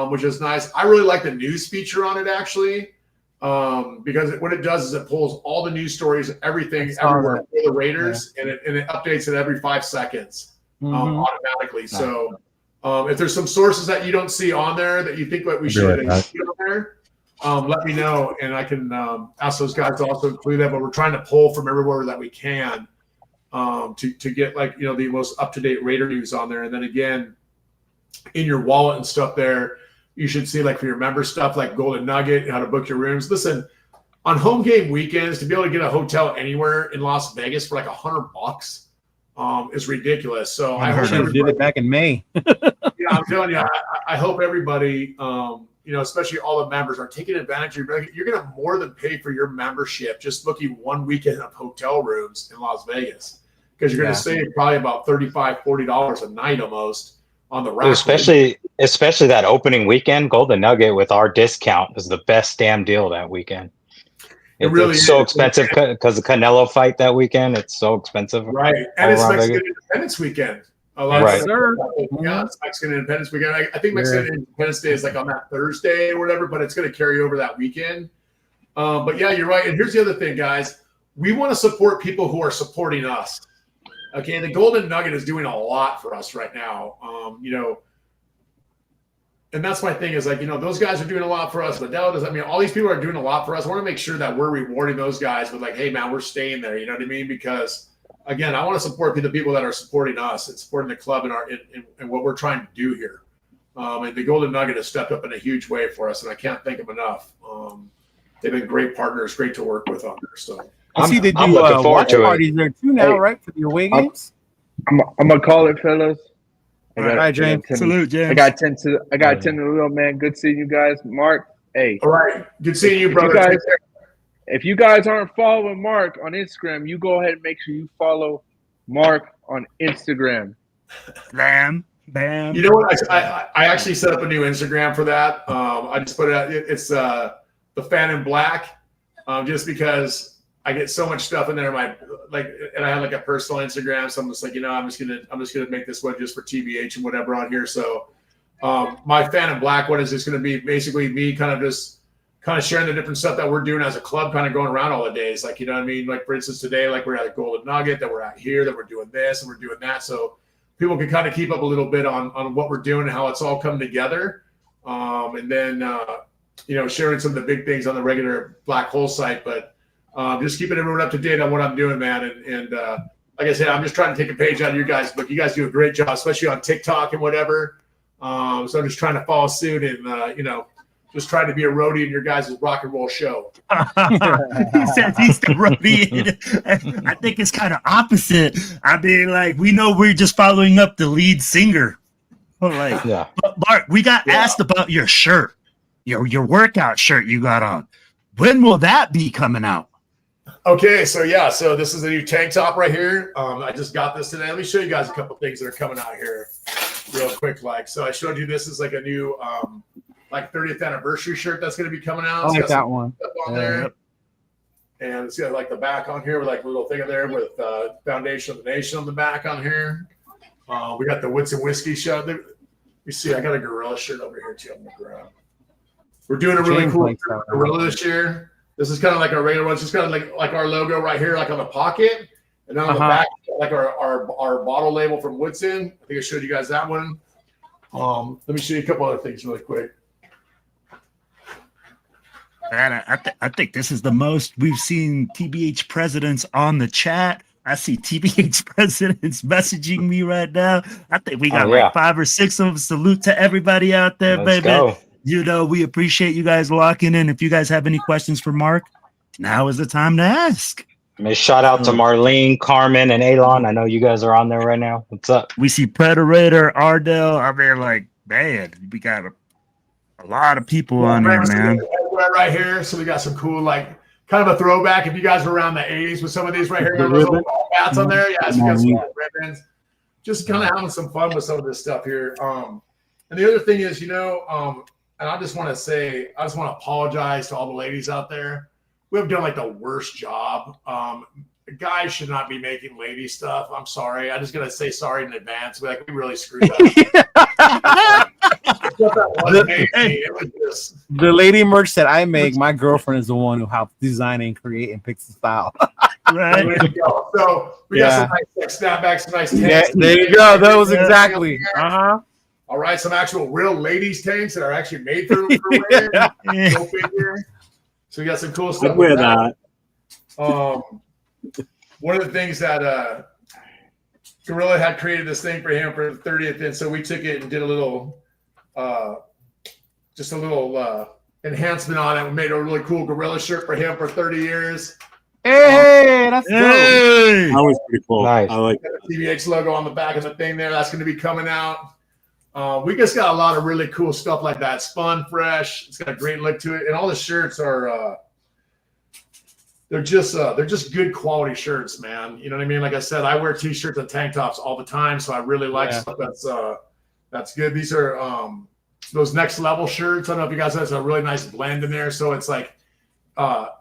which is nice. I really like the news feature on it, actually, because what it does is it pulls all the news stories, everything, everywhere for the Raiders, and it updates it every 5 seconds automatically. So if there's some sources that you don't see on there that you think that we should include on there, let me know, and I can ask those guys to also include that. But we're trying to pull from everywhere that we can to get like the most up-to-date Raider news on there. And then again, in your wallet and stuff there, you should see like for your member stuff like Golden Nugget, how to book your rooms. Listen, on home game weekends, to be able to get a hotel anywhere in Las Vegas for like $100 is ridiculous. So I hope everybody did it back in May. Yeah, I'm telling you, I hope everybody, especially all the members, are taking advantage. You're going to more than pay for your membership just booking one weekend of hotel rooms in Las Vegas, because you're going to save probably about $35, $40 a night almost on the rack. Especially that opening weekend, Golden Nugget with our discount was the best damn deal that weekend. It really it's is. So expensive because of Canelo fight that weekend. It's so expensive. Right. And it's Mexican Independence weekend. Right. Yeah, it's Mexican Independence weekend. I think Mexican Independence Day is like on that Thursday or whatever, but it's going to carry over that weekend. But yeah, you're right. And here's the other thing, guys. We want to support people who are supporting us. Okay, the Golden Nugget is doing a lot for us right now. And that's my thing is like, those guys are doing a lot for us. Liddell does. I mean, all these people are doing a lot for us. I want to make sure that we're rewarding those guys with like, hey, man, we're staying there. You know what I mean? Because, again, I want to support the people that are supporting us and supporting the club and what we're trying to do here. And the Golden Nugget has stepped up in a huge way for us, and I can't thank them enough. They've been great partners, great to work with on there. So I see they do looking forward to parties there too now, right? For the away games. I'm gonna call it, fellas. All right, James. Salute, James. I got 10 to the little man. Good seeing you guys. Mark, hey. All right. Good seeing you, brother. If you guys aren't following Mark on Instagram, you go ahead and make sure you follow Mark on Instagram. Bam. You know what? I actually set up a new Instagram for that. I just put it out. It's the Fan in Black, just because I get so much stuff in there. And I have like a personal Instagram, so I'm just like, I'm just gonna make this one just for TBH and whatever on here. So my Fan in Black one is just gonna be basically me kind of sharing the different stuff that we're doing as a club, kind of going around all the days. Like, you know what I mean? Like, for instance, today, like we're at a Golden Nugget, that we're at here, that we're doing this and we're doing that. So people can kind of keep up a little bit on what we're doing and how it's all come together. And then, sharing some of the big things on the regular Black Hole site, but just keeping everyone up to date on what I'm doing, man. And like I said, I'm just trying to take a page out of your guys' book. You guys do a great job, especially on TikTok and whatever. So I'm just trying to follow suit and, just trying to be a roadie in your guys' rock and roll show. He says he's the roadie. I think it's kind of opposite. I mean, like, we know we're just following up the lead singer. But Bart, we got asked about your shirt, your workout shirt you got on. When will that be coming out? Okay, so this is a new tank top right here. I just got this today. Let me show you guys a couple things that are coming out here real quick. So I showed you this is like a new 30th anniversary shirt that's going to be coming out. I like that one. On there. And it's got like the back on here with like a little thing in there with Foundation of the Nation on the back on here. We got the Wits and Whiskey show. You see, I got a Gorilla shirt over here too on the ground. We're doing a really cool Gorilla this year. This is kind of like our regular one. It's just kind of like our logo right here, like on the pocket. And then on the back, like our bottle label from Woodson. I think I showed you guys that one. Let me show you a couple other things really quick. Man, I think this is the most we've seen TBH presidents on the chat. I see TBH presidents messaging me right now. I think we got 5 or 6 of them. Salute to everybody out there, Let's baby. Go. We appreciate you guys locking in. If you guys have any questions for Mark, now is the time to ask. Shout out to Marlene, Carmen, and Elon. I know you guys are on there right now. What's up? We see Predator, Ardell. I mean, like, man, we got a lot of people on there, man. Right here, so we got some cool, like, kind of a throwback. If you guys were around the 80s with some of these right here, remember those little bats on there? Yeah, so we got some ribbons. Just kind of having some fun with some of this stuff here. And the other thing is, and I just want to apologize to all the ladies out there. We have done like the worst job. Guys should not be making lady stuff. I'm sorry. I'm just gonna say sorry in advance. We really screwed up. The lady merch that I make, my girlfriend is the one who helps design and create and picks the style. Right. So we got some nice snapbacks, some nice tanks. Yeah, there you go. That was exactly. All right, some actual real ladies tanks that are actually made for wearing. Go figure. So we got some cool stuff. I'd wear that. One of the things that Gorilla had created this thing for him for the 30th, and so we took it and did a little, enhancement on it. We made a really cool Gorilla shirt for him for 30 years. Hey, that's dope. Hey! That was pretty cool. Nice. I like Got the TBH logo on the back of the thing there. That's going to be coming out. We just got a lot of really cool stuff like that. It's fun, fresh. It's got a great look to it, and all the shirts are they're just good quality shirts, man. You know what I mean? Like I said, I wear t-shirts and tank tops all the time, so I really like stuff that's good. These are those next level shirts. I don't know if you guys have a really nice blend in there, so it's like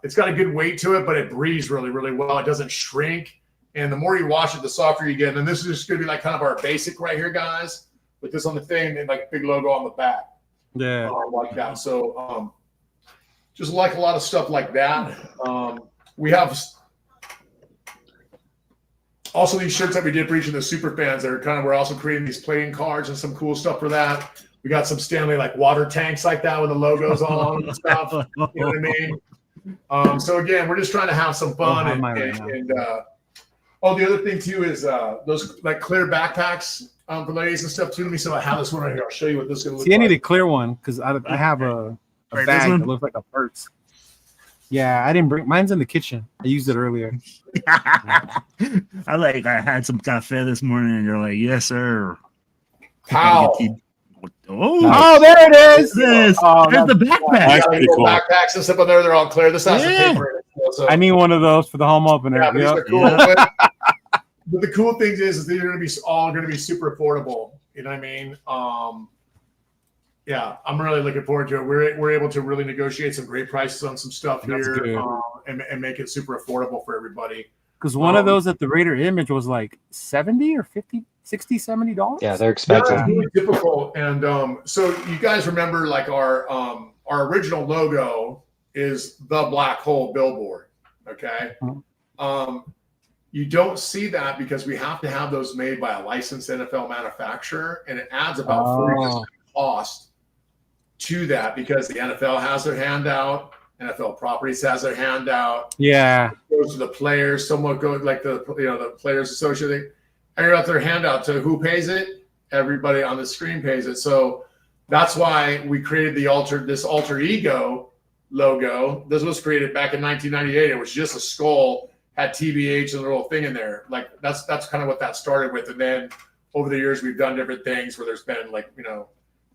it's got a good weight to it, but it breathes really, really well. It doesn't shrink, and the more you wash it, the softer you get. And then this is just going to be like kind of our basic right here, guys, with this on the thing and like a big logo on the back. Yeah, like that. So just like a lot of stuff like that. We have also these shirts that we did for each of the super fans that are kind of, we're also creating these playing cards and some cool stuff for that. We got some Stanley like water tanks like that with the logos on and stuff. You know what I mean? So again, we're just trying to have some fun the other thing too is those like clear backpacks for ladies and stuff too. Let me see if I have this one right here. I'll show you what this is going to look see, like. I need a clear one because I have a Right, bag this one? that looks like a purse. Yeah, I didn't bring mine's in the kitchen. I used it earlier. I had some cafe this morning, and you're like, yes, sir. How? Oh, there it is. This. Oh, There's the backpack. That's pretty cool. Backpacks and stuff on there, they're all clear. This has some paper in it. So. I need one of those for the home opener. Yeah, these Yep. are cool. But the cool thing is they're going to be all going to be super affordable. You know what I mean? Yeah, I'm really looking forward to it. We're able to really negotiate some great prices on some stuff here and make it super affordable for everybody. Because one of those at the Raider Image was like $70 or $50, $60, $70. Yeah, they're expensive. That's really difficult. And so you guys remember like our original logo is the black hole billboard. Okay. You don't see that because we have to have those made by a licensed NFL manufacturer, and it adds about 40% cost to that because the NFL has their handout, NFL Properties has their handout. Yeah, it goes to the players. Someone goes like the Players Association, and you're out their handout. So who pays it? Everybody on the screen pays it. So that's why we created this alter ego logo. This was created back in 1998. It was just a skull. Had TBH and the little thing in there. Like that's kind of what that started with. And then over the years, we've done different things where there's been like,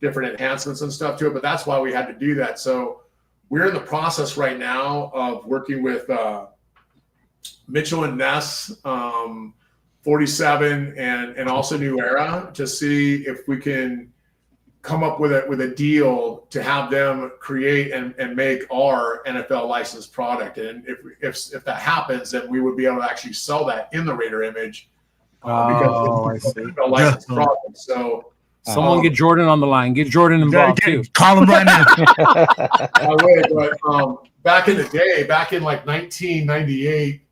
different enhancements and stuff to it, but that's why we had to do that. So we're in the process right now of working with Mitchell and Ness, 47 and also New Era to see if we can come up with a deal to have them create and make our NFL licensed product. And if that happens, then we would be able to actually sell that in the Raider Image because it's an NFL licensed product. So someone get Jordan on the line. Get Jordan involved too. Call him right now. I would, but back in the day, back in like 1998,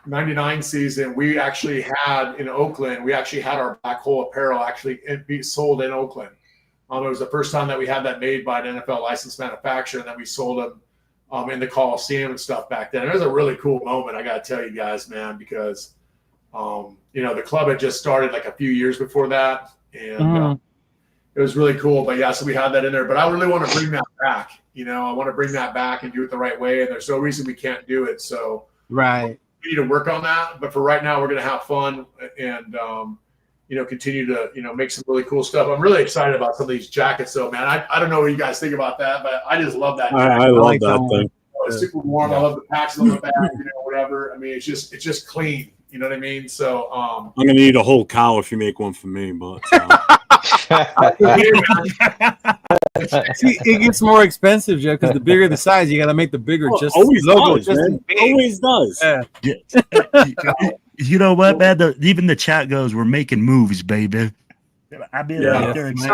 99 season, we actually had in Oakland, we actually had our black hole apparel actually be sold in Oakland. It was the first time that we had that made by an NFL licensed manufacturer, and then we sold them in the Coliseum and stuff back then. It was a really cool moment, I got to tell you guys, man, because the club had just started like a few years before that, and it was really cool. But yeah, so we had that in there. But I really want to bring that back. I want to bring that back and do it the right way, and there's no reason we can't do it. So right. We need to work on that, but for right now, we're going to have fun and continue to make some really cool stuff. I'm really excited about some of these jackets, though, man. I don't know what you guys think about that, but I just love that. I love that thing. It's super warm. Yeah. I love the patches on the back, whatever. I mean, it's just clean. You know what I mean? So I'm gonna need a whole cow if you make one for me, but. See, it gets more expensive, Jeff, because the bigger the size, you got to make the bigger. Just always logo, does, man. Always does. Yeah. You know what, man? Even the chat goes, "We're making moves, baby." I've been out there. Hey,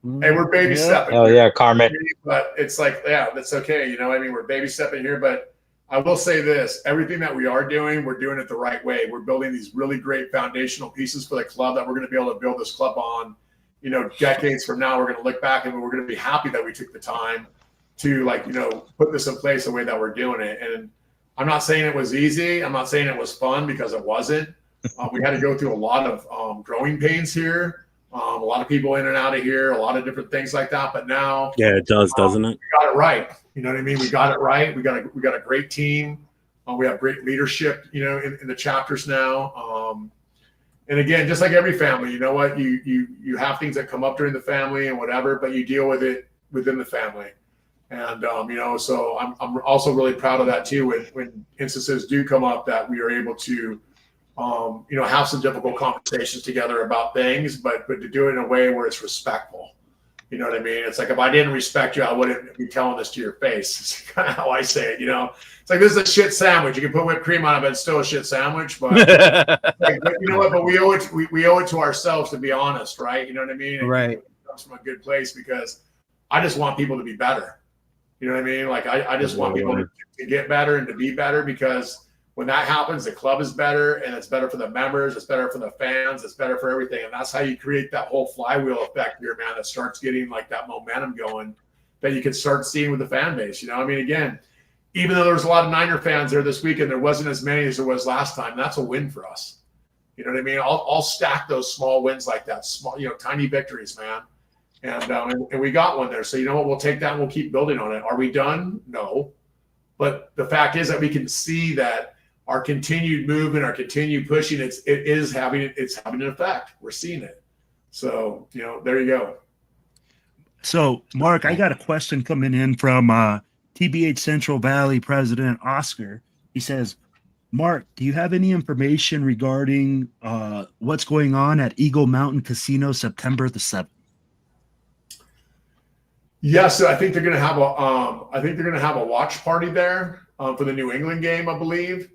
we're baby stepping. Oh yeah, Carmen. But it's like, yeah, that's okay. We're baby stepping here, but I will say this: everything that we are doing, we're doing it the right way. We're building these really great foundational pieces for the club that we're going to be able to build this club on. Decades from now, we're going to look back and we're going to be happy that we took the time to put this in place the way that we're doing it. And I'm not saying it was easy. I'm not saying it was fun, because it wasn't. We had to go through a lot of growing pains here. A lot of people in and out of here, a lot of different things like that. But now, Yeah, it does, doesn't it? we got it right. You know what I mean? We got it right. We got a great team. We have great leadership, in the chapters now. And again, just like every family, you know what? You have things that come up during the family and whatever, but you deal with it within the family. And so I'm also really proud of that too. When instances do come up, that we are able to, have some difficult conversations together about things, but to do it in a way where it's respectful. You know what I mean? It's like, if I didn't respect you, I wouldn't be telling this to your face. It's kind of how I say it. It's like, this is a shit sandwich. You can put whipped cream on it, but it's still a shit sandwich. But but you know what? But we owe it to ourselves to be honest, right? You know what I mean? Right. It comes from a good place, because I just want people to be better. You know what I mean? Like, I just want people to get better and to be better, because when that happens, the club is better, and it's better for the members, it's better for the fans, it's better for everything. And that's how you create that whole flywheel effect here, man, that starts getting like that momentum going that you can start seeing with the fan base. Again, even though there was a lot of Niner fans there this weekend, there wasn't as many as there was last time. That's a win for us. You know what I mean? I'll stack those small wins like that, small, tiny victories, man. And we got one there. So you know what? We'll take that and we'll keep building on it. Are we done? No. But the fact is that we can see that our continued movement, our continued pushing, it's having an effect. We're seeing it. So, there you go. So, Mark, I got a question coming in from TBH Central Valley President Oscar. He says, Mark, do you have any information regarding what's going on at Eagle Mountain Casino September the 7th? Yes, I think they're going to have a watch party there for the New England game, I believe.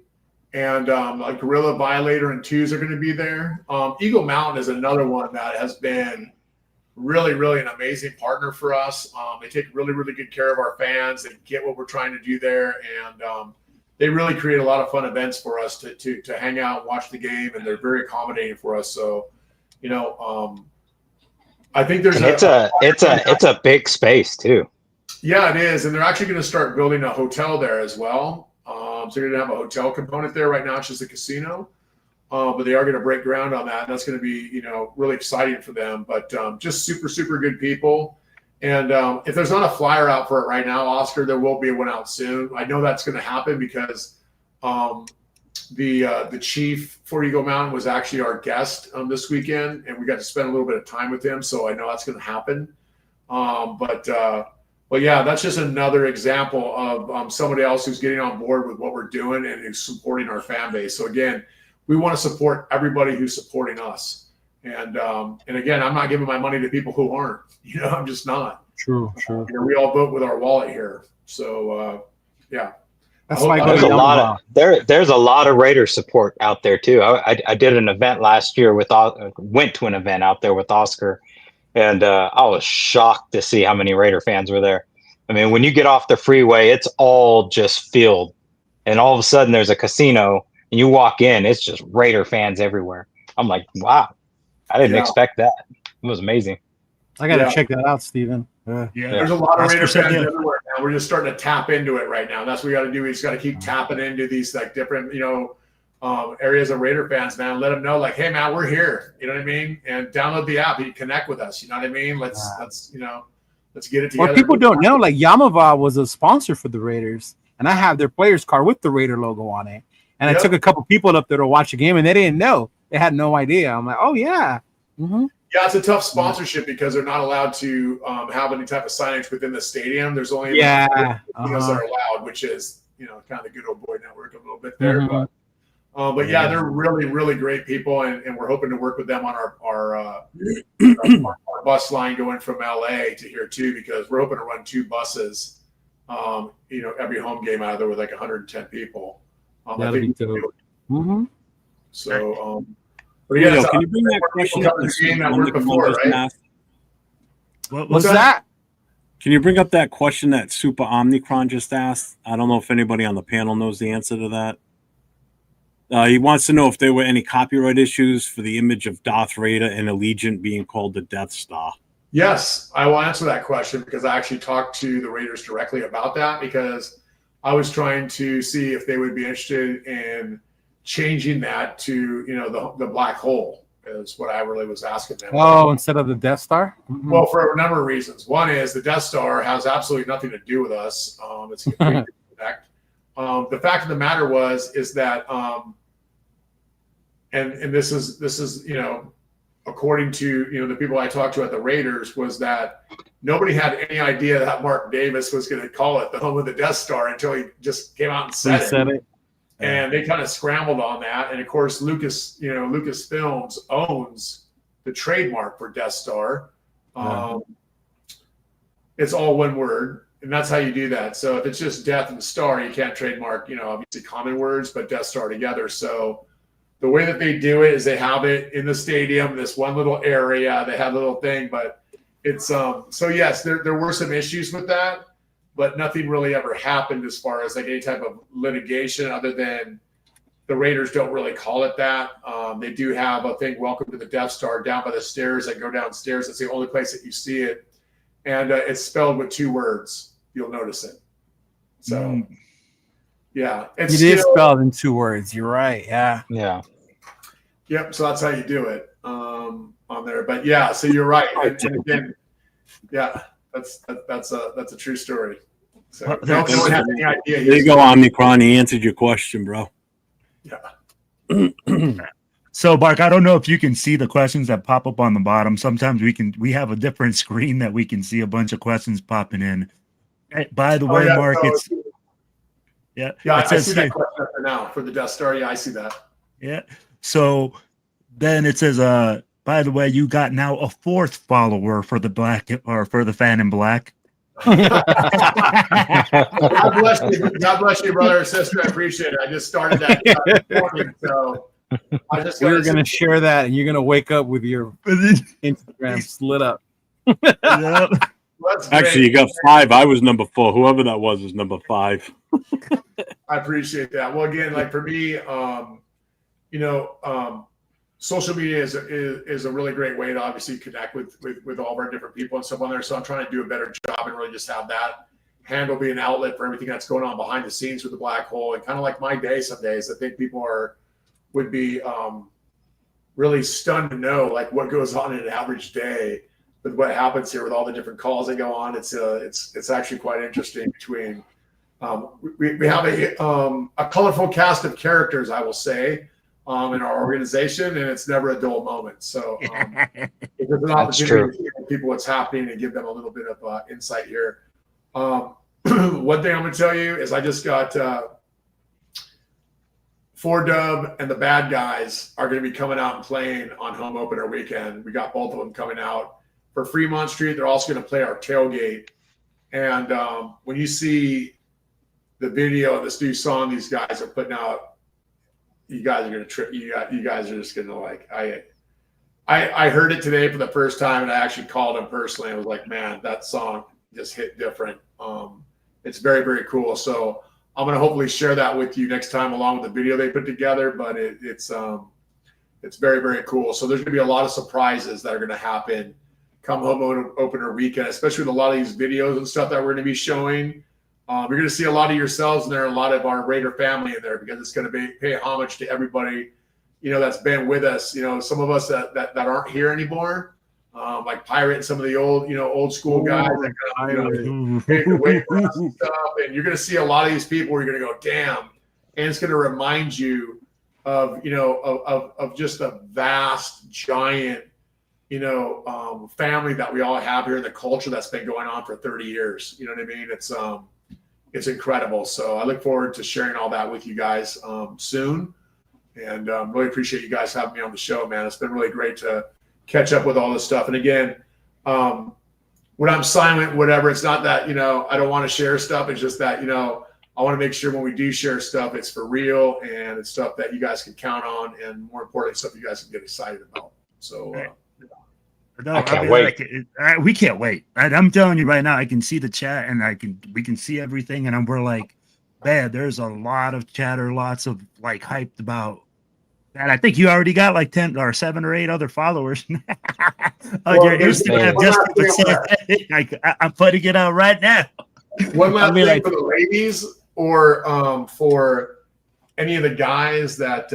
And like Gorilla, Violator, and Twos are going to be there. Eagle Mountain is another one that has been really, really an amazing partner for us. They take really, really good care of our fans. They get what we're trying to do there, and they really create a lot of fun events for us to hang out and watch the game. And they're very accommodating for us. So, I think it's a big space too. Yeah, it is, and they're actually going to start building a hotel there as well. So they're going to have a hotel component there. Right now, it's just a casino, but they are going to break ground on that, and that's going to be, really exciting for them. But just super, super good people. And if there's not a flyer out for it right now, Oscar, there will be one out soon. I know that's going to happen because the chief for Eagle Mountain was actually our guest this weekend, and we got to spend a little bit of time with him. So I know that's going to happen. But yeah, that's just another example of somebody else who's getting on board with what we're doing and who's supporting our fan base. So again, we want to support everybody who's supporting us. And again, I'm not giving my money to people who aren't. I'm just not. True. We all vote with our wallet here. So yeah. That's why there's a lot of Raider support out there too. I did an event last year went to an event out there with Oscar. And I was shocked to see how many Raider fans were there. I mean, when you get off the freeway, it's all just filled. And all of a sudden there's a casino and you walk in, it's just Raider fans everywhere. I'm like, wow, I didn't expect that. It was amazing. I got to check that out, Steven. Yeah, there's a lot of Raider fans everywhere now. We're just starting to tap into it right now. That's what we got to do. We just got to keep tapping into these like different, areas of Raider fans, man. Let them know, like, hey, man, we're here. You know what I mean? And download the app. You can connect with us. You know what I mean? Let's get it together. Or people don't know, like Yamava was a sponsor for the Raiders, and I have their players card with the Raider logo on it. And I took a couple people up there to watch the game, and they didn't know. They had no idea. I'm like, oh yeah. Mm-hmm. Yeah, it's a tough sponsorship because they're not allowed to have any type of signage within the stadium. There's only that are allowed, which is kind of the good old boy network a little bit there, but yeah, they're really, really great people, and we're hoping to work with them on our bus line going from LA to here too, because we're hoping to run 2 buses, every home game out of there with like 110 people. That'll be dope. Mm-hmm. So, but yeah, can you bring that question up? What's that? Can you bring up that question that Super Omnicron just asked? I don't know if anybody on the panel knows the answer to that. He wants to know if there were any copyright issues for the image of Darth Vader and Allegiant being called the Death Star. Yes, I will answer that question because I actually talked to the Raiders directly about that, because I was trying to see if they would be interested in changing that to, the black hole is what I really was asking them. Oh, instead of the Death Star? Well, for a number of reasons. One is the Death Star has absolutely nothing to do with us. It's a complete disconnect. The fact of the matter is that, and this is, according to, the people I talked to at the Raiders, was that nobody had any idea that Mark Davis was going to call it the home of the Death Star until he just came out and said it. And they kind of scrambled on that. And of course, Lucasfilms owns the trademark for Death Star. It's all one word, and that's how you do that. So if it's just Death and Star, you can't trademark, obviously common words, but Death Star together. So the way that they do it is they have it in the stadium, this one little area. They have a little thing, but it's so yes, there were some issues with that, but nothing really ever happened as far as like any type of litigation other than the Raiders don't really call it that. They do have a thing, Welcome to the Death Star, down by the stairs that go downstairs. It's the only place that you see it. And it's spelled with 2 words. You'll notice it. So, yeah. It is spelled in 2 words. You're right. Yeah. Yeah. Yep. So that's how you do it on there. But yeah, so you're right. And again, yeah, that's a true story. So no one has any idea. There you go, Omicron. He answered your question, bro. Yeah. So, Mark, I don't know if you can see the questions that pop up on the bottom. Sometimes we have a different screen that we can see a bunch of questions popping in. Hey, by the way, Mark, it's yeah. I see that question now for the Death Star. Yeah, I see that. Yeah. So then it says, by the way, you got now a 4th follower for the for the fan in black. God bless you. God bless you, brother or sister. I appreciate it. I just started that this morning, so we're going to share that, and you're going to wake up with your Instagram slit up. Yep. Actually, you got 5. I was number 4. Whoever that was number 5. I appreciate that. Well, again, like for me, social media is a really great way to obviously connect with all of our different people and stuff on there. So I'm trying to do a better job and really just have that handle be an outlet for everything that's going on behind the scenes with the black hole. And kind of like my day some days, I think people would be really stunned to know like what goes on in an average day with what happens here with all the different calls that go on. It's actually quite interesting between we have a colorful cast of characters, I will say, in our organization, and it's never a dull moment. So it's an opportunity to give people what's happening and give them a little bit of insight here. One thing I'm going to tell you is I just got 4Dub and the Bad Guys are going to be coming out and playing on home opener weekend. We got both of them coming out for Fremont Street. They're also going to play our Tailgate. And when you see the video of this new song these guys are putting out, you guys are going to trip. You guys are just going to like, I heard it today for the first time, and I actually called him personally. I was like, man, that song just hit different. It's very, very cool. So I'm going to hopefully share that with you next time along with the video they put together, but it's very, very cool. So there's going to be a lot of surprises that are going to happen come home opener weekend, especially with a lot of these videos and stuff that we're going to be showing. You're going to see a lot of yourselves in there, a lot of our Raider family in there, because it's going to pay homage to everybody, that's been with us. Some of us that aren't here anymore, like Pirate and some of the old school guys that paved the way for us and stuff. And you're going to see a lot of these people where you're going to go, damn. And it's going to remind you of just a vast, giant, family that we all have here in the culture that's been going on for 30 years. You know what I mean? It's incredible. So I look forward to sharing all that with you guys soon. And really appreciate you guys having me on the show, man. It's been really great to catch up with all this stuff. And again, when I'm silent, whatever, it's not that, I don't want to share stuff. It's just that, I want to make sure when we do share stuff, it's for real and it's stuff that you guys can count on, and more importantly, stuff you guys can get excited about. So No, I can't wait. We can't wait. I'm telling you right now, I can see the chat and we can see everything. And we're like, man, there's a lot of chatter, lots of like hyped about that. I think you already got like 10 or 7 or 8 other followers on your Instagram. I'm putting it out right now. One last thing for the ladies. or for any of the guys that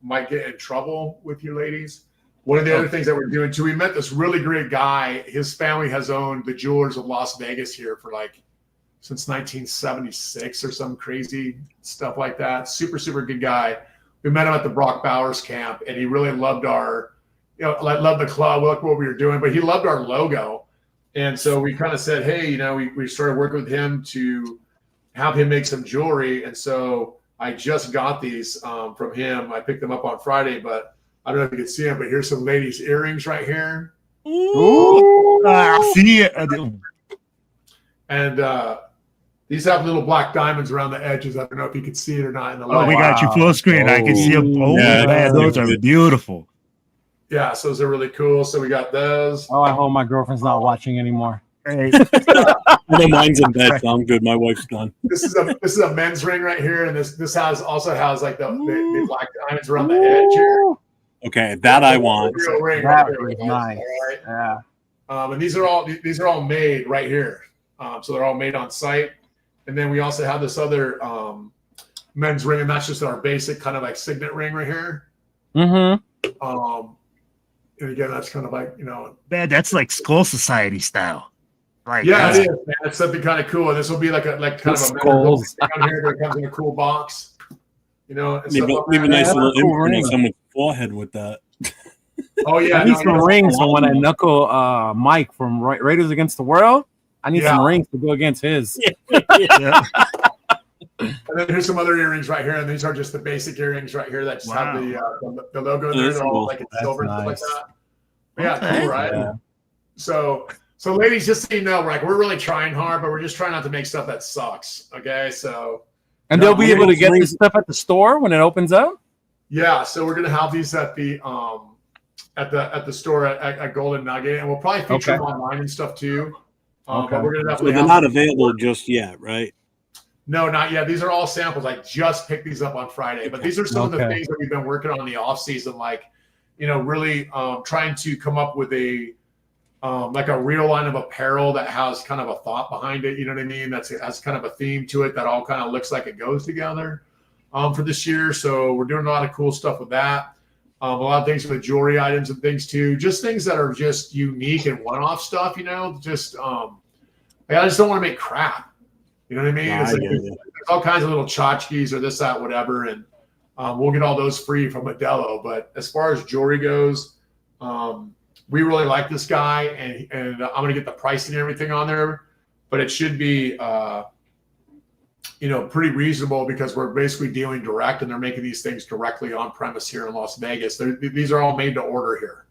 might get in trouble with you ladies. One of the other things that we're doing too, we met this really great guy. His family has owned the Jewelers of Las Vegas here for since 1976 or some crazy stuff like that. Super, super good guy. We met him at the Brock Bowers camp, and he really loved loved the club, loved what we were doing, but he loved our logo. And so we kind of said, hey, we started working with him to have him make some jewelry. And so I just got these from him. I picked them up on Friday, but I don't know if you can see them, but here's some ladies' earrings right here. Ooh. I see it. And these have little black diamonds around the edges. I don't know if you can see it or not in the light. We got you full screen. I can see them. Oh, Yeah, man, those are beautiful. Yeah, so those are really cool. So we got those. Oh, I hope my girlfriend's not watching anymore. Hey. No, mine's in bed, so I'm good. My wife's done. This is a men's ring right here, and this also has like the black diamonds around the edge here. Okay, that I want. Real ring That right there, was guys. nice. All right. Yeah. And these are all made right here. So they're all made on site. And then we also have this other men's ring, and that's just our basic kind of like signet ring right here. Mm-hmm. And again, that's kind of like, Man, that's like Skull Society style. Like, yeah, it is, man. It's something kind of cool. And this will be like kind of a Skulls. down here that comes in a cool box. And Leave stuff a nice Yeah, little cool imprint ring. on someone's forehead with that. Oh yeah, I need some rings for when I knuckle Mike from Raiders Against the World. I need some rings to go against his. yeah. And then here's some other earrings right here, and these are just the basic earrings right here that just have the logo in there. They're all like in silver and stuff like that. But yeah, cool, right? Yeah. So ladies, just so you know, we're really trying hard, but we're just trying not to make stuff that sucks. Okay, so And they'll be able to get this stuff at the store when it opens up. yeah, so we're gonna have these at the store at Golden Nugget, and we'll probably feature them online and stuff too. But we're gonna So definitely they're have not available just yet, right? No, not yet. These are all samples. I just picked these up on Friday, but these are some of the things that we've been working on in the off season, really trying to come up with a real line of apparel that has kind of a thought behind it. You know what I mean? Has kind of a theme to it that all kind of looks like it goes together for this year. So we're doing a lot of cool stuff with that. A lot of things with jewelry items and things too. Just things that are just unique and one-off stuff. I just don't want to make crap. You know what I mean? There's all kinds of little tchotchkes or this, that, whatever, and we'll get all those free from Modelo. But as far as jewelry goes, we really like this guy, and I'm going to get the pricing and everything on there. But it should be, pretty reasonable because we're basically dealing direct, and they're making these things directly on premise here in Las Vegas. These are all made to order here.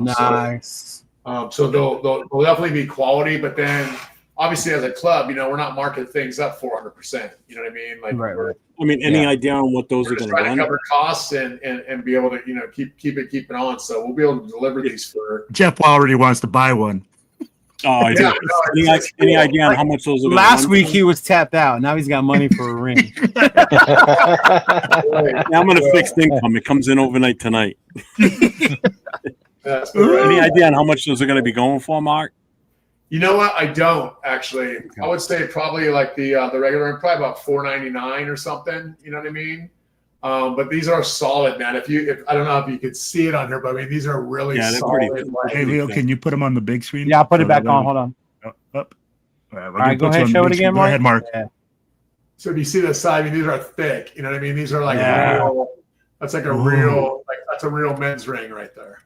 Nice. So they'll definitely be quality, but then obviously as a club, we're not marking things up 400%. You know what I mean? Right. I mean, any idea on what those We're are just going to trying run? to cover costs and be able to, keep it on. So we'll be able to deliver these for. Jeff already wants to buy one. Oh, I do. Any idea on how much those are going to Last run? week he was tapped out. Now he's got money for a ring. Now I'm going to fixed income. It comes in overnight tonight. That's Any idea on how much those are going to be going for, Mark? You know what? I don't actually. I would say probably like the regular, probably about $4.99 or something. You know what I mean? But these are solid, man. If I don't know if you could see it on here, but I mean these are really solid. Hey, Leo, can you put them on the big screen? Yeah, I'll put it back on. Hold on. Up. All right, go ahead. Show it again, Mark. Go ahead, Mark. Yeah. So if you see the side, I mean these are thick. You know what I mean? These are like real. That's like a real, that's a real men's ring right there.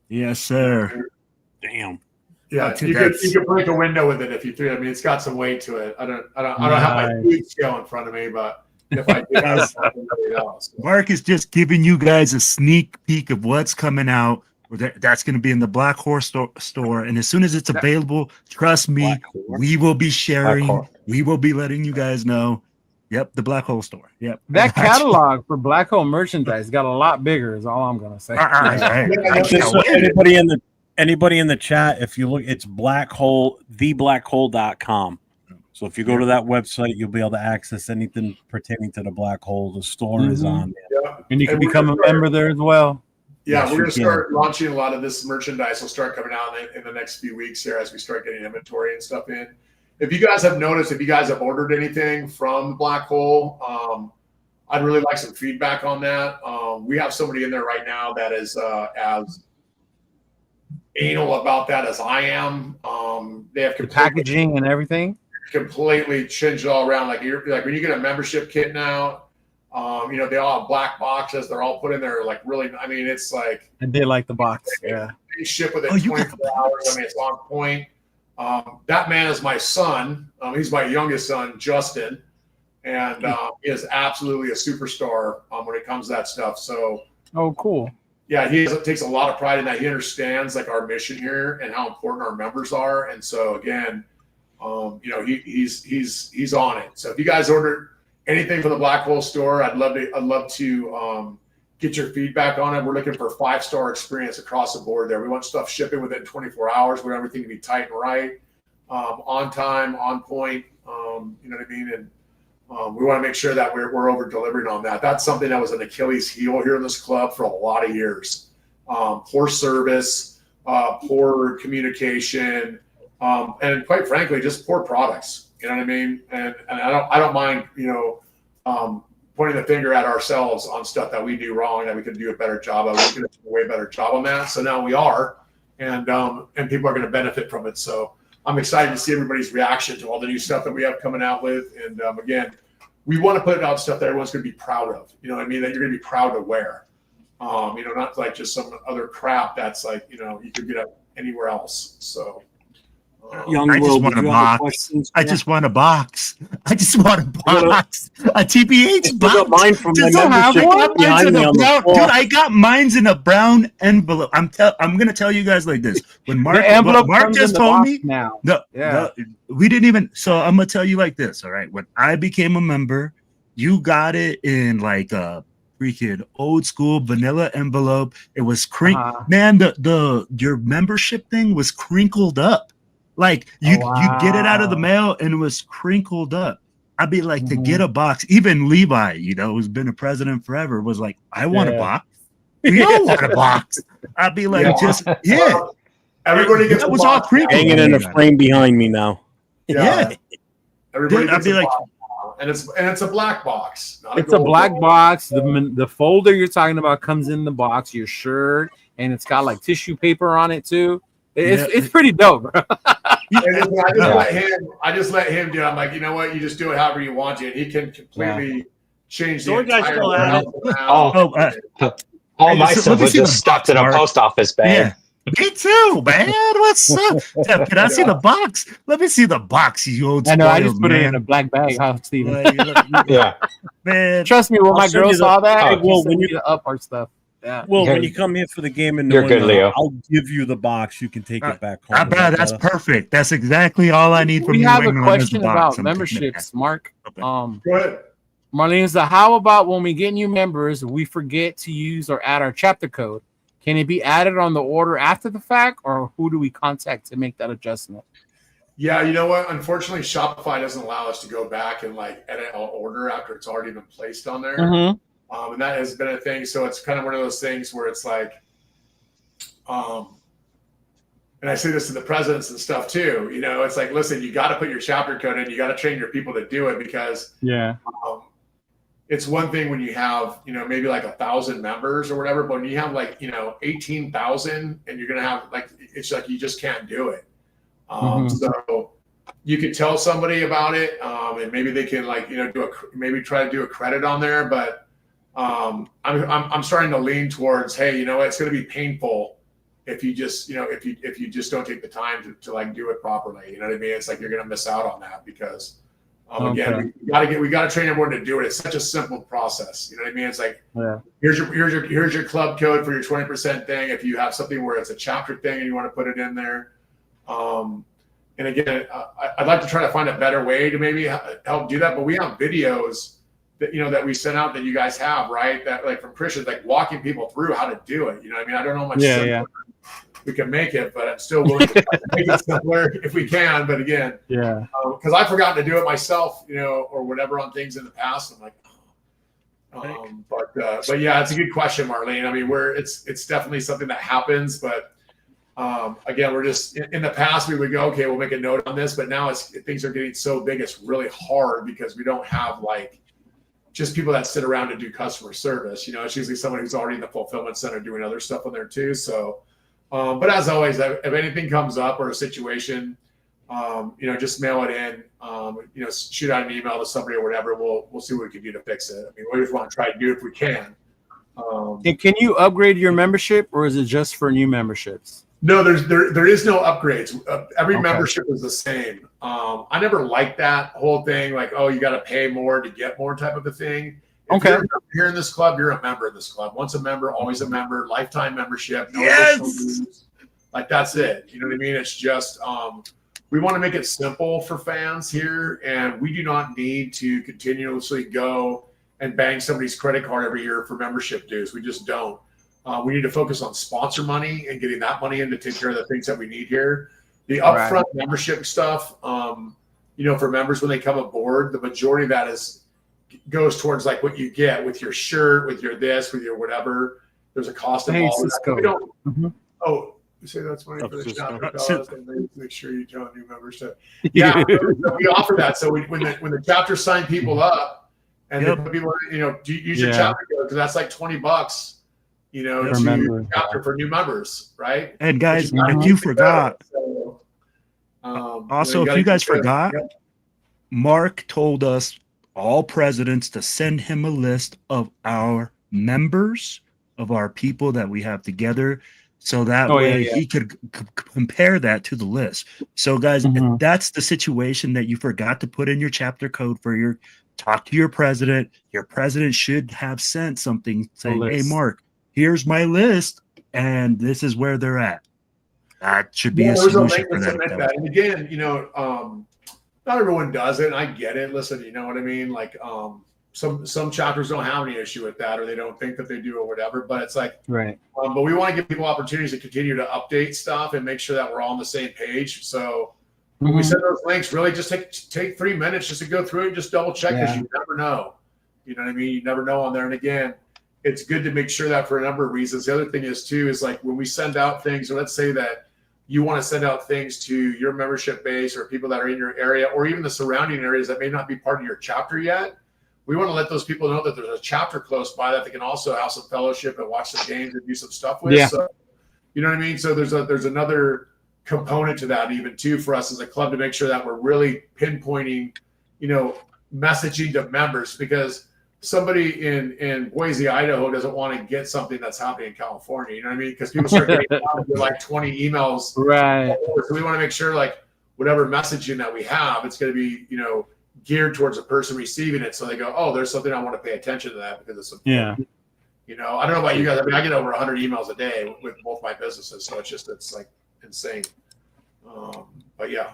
Yes, sir. Damn. Yeah, you could break a window with it if you threw it. I mean, it's got some weight to it. I don't have my food scale in front of me, but if I did, Mark is just giving you guys a sneak peek of what's coming out. That's going to be in the Black Horse store, and as soon as it's available, trust me, we will be sharing. We will be letting you guys know. Yep, the Black Hole store. Yep, that catalog for Black Hole merchandise got a lot bigger. Is all I'm gonna say. Anybody in the chat, if you look, it's Black Hole, thebblackhole.com. So if you go to that website, you'll be able to access anything pertaining to the Black Hole. The store is on there. Yeah. And you can become a member there as well. Yeah, we're going to start launching a lot of this merchandise. Will start coming out in the next few weeks here as we start getting inventory and stuff in. if you guys have noticed, if you guys have ordered anything from the Black Hole, I'd really like some feedback on that. We have somebody in there right now that is as anal about that as I am. They have The packaging and everything. completely changed it all around. Like when you get a membership kit now, they all have black boxes. They're all put in there like really. I mean, it's like I did like the box. Yeah. they ship within you got 24 hours. I mean, it's on point. That man is my son. He's my youngest son, Justin, and he is absolutely a superstar when it comes to that stuff. So, Oh, cool. yeah, he takes a lot of pride in that. He understands like our mission here and how important our members are. And so again, he's on it. So if you guys order anything from the Black Hole store, I'd love to get your feedback on it. We're looking for 5-star experience across the board there. We want stuff shipping within 24 hours. We want everything to be tight and right, on time, on point. You know what I mean? And we want to make sure that we're over delivering on that. That's something that was an Achilles heel here in this club for a lot of years. Poor service, poor communication, and quite frankly, just poor products. You know what I mean? And I don't mind, pointing the finger at ourselves on stuff that we do wrong that we could do a better job of. We could do a way better job on that. So now we are, and people are going to benefit from it. So I'm excited to see everybody's reaction to all the new stuff that we have coming out with. And again, we want to put out stuff that everyone's going to be proud of. You know what I mean? That you're going to be proud to wear. Not like just some other crap that's like, you could get anywhere else. So. Young I Will, just want did a you have box. questions? I just want a box. I just want a box. A TBH I box. got mine from my Just have membership it. I got mine's behind in me a on the brown, floor. dude, I got mine's in a brown envelope. I'm gonna tell you guys like this. When Mark, The envelope Mark comes in just the told box me, now. no, we didn't even. So I'm gonna tell you like this. All right, when I became a member, you got it in like a freaking old school vanilla envelope. It was man. Your membership thing was crinkled up. Like you get it out of the mail and it was crinkled up. I'd be like, to get a box. Even Levi, who's been a president forever, was like, I want a box. We all want a box. I'd be like, Everybody gets that a was box all crinkled. Hanging in a frame behind me now. Yeah. Everybody Dude, I'd gets be a like, box now. And it's a black box. Not It's a gold black box. box. The folder you're talking about comes in the box, your shirt, and it's got like tissue paper on it too. It's pretty dope, bro. And I just let him do it. I'm like, you know what? You just do it however you want to. And he can completely change the George, I entire still have layout it. around. All my so stuff let me was see just the stuffed in a box, post office bag. Yeah. Me too, man. What's up? Can I see the box? Let me see the box, you old I know. I spoiled just put it in a man. black bag, huh, Steven? Yeah. Man, Trust me, when my send girl you the- saw that, Oh, well, when you up our stuff. Yeah. Well, You're- when you come here for the game in you're New good, England, Leo. I'll give you the box. You can take it back home. bro, that's perfect. That's exactly all I need from We New have a England is question the box. about I'm taking it memberships, Mark. Okay. Go ahead. Marlene said, how about when we get new members, we forget to use or add our chapter code? Can it be added on the order after the fact, or who do we contact to make that adjustment? Yeah, you know what? Unfortunately, Shopify doesn't allow us to go back and like edit an order after it's already been placed on there. Mm-hmm. And that has been a thing. So it's kind of one of those things where it's like, and I say this to the presidents and stuff too, it's like, listen, you got to put your chapter code in, you got to train your people to do it, because it's one thing when you have, maybe like 1,000 members or whatever, but when you have like, 18,000 and you're going to have like, it's like, you just can't do it. So you could tell somebody about it, and maybe they can like, maybe try to do a credit on there, but I'm starting to lean towards, hey, it's going to be painful if you just, if you just don't take the time to like do it properly. You know what I mean? It's like you're going to miss out on that because, again, we got to train everyone to do it. It's such a simple process. You know what I mean? It's like, here's your club code for your 20% thing. If you have something where it's a chapter thing and you want to put it in there. And again, I'd like to try to find a better way to maybe help do that. But we have videos that, that we sent out that you guys have, right? That like from Christians, like walking people through how to do it. You know what I mean? I don't know how much simpler we can make it, but I'm still willing to make it simpler if we can. But again, because I've forgotten to do it myself, or whatever on things in the past. I'm like, but yeah, it's a good question, Marlene. I mean, it's definitely something that happens, but Again, we're just in the past we would go, okay, we'll make a note on this, but now things are getting so big, it's really hard because we don't have like just people that sit around and do customer service. It's usually someone who's already in the fulfillment center doing other stuff on there too. So, but as always, if anything comes up or a situation, just mail it in. Shoot out an email to somebody or whatever. We'll see what we can do to fix it. I mean, we just want to try to do it if we can. And can you upgrade your membership, or is it just for new memberships? No, there is no upgrades. Every membership is the same. I never liked that whole thing, like, oh, you got to pay more to get more type of a thing. If you're here in this club, you're a member of this club. Once a member, always a member. Lifetime membership. No additional dues. Like, that's it. You know what I mean? It's just we want to make it simple for fans here, and we do not need to continuously go and bang somebody's credit card every year for membership dues. We just don't. We need to focus on sponsor money and getting that money in to take care of the things that we need here. The upfront membership stuff, for members when they come aboard, the majority of that goes towards like what you get with your shirt, with your this, with your whatever. There's a cost involved. We don't. Oh, you say that's money for the chapter. Make sure you tell new members to. Yeah, we offer that. So when the chapter sign people up, and then people, use your chapter code, because that's like $20. To chapter for new members, right? And guys, if you forgot, also, if you guys forgot, Mark told us all presidents to send him a list of our members, of our people that we have together, so that he could compare that to the list. So, guys, if that's the situation that you forgot to put in your chapter code for talk to your president should have sent something saying, hey, Mark, here's my list, and this is where they're at. That should be a solution for that. And again, not everyone does it, and I get it. Listen, you know what I mean? Like, some chapters don't have any issue with that, or they don't think that they do or whatever, but it's like, right. But we want to give people opportunities to continue to update stuff and make sure that we're all on the same page. So when we send those links, really just take 3 minutes just to go through it and just double check, because you never know. You know what I mean? You never know on there. And again, it's good to make sure that for a number of reasons. The other thing is too, is like when we send out things, or let's say that you want to send out things to your membership base or people that are in your area, or even the surrounding areas that may not be part of your chapter yet. We want to let those people know that there's a chapter close by that they can also have some fellowship and watch some games and do some stuff with. Yeah. So, you know what I mean? So there's another component to that even too for us as a club, to make sure that we're really pinpointing, messaging to members, because somebody in Boise, Idaho doesn't want to get something that's happening in California. You know what I mean? Because people start getting like 20 emails. Right. So we want to make sure, like, whatever messaging that we have, it's going to be, geared towards the person receiving it. So they go, oh, there's something I want to pay attention to that because it's important. Yeah. I don't know about you guys. I mean, I get over 100 emails a day with both my businesses. So it's like insane. But yeah.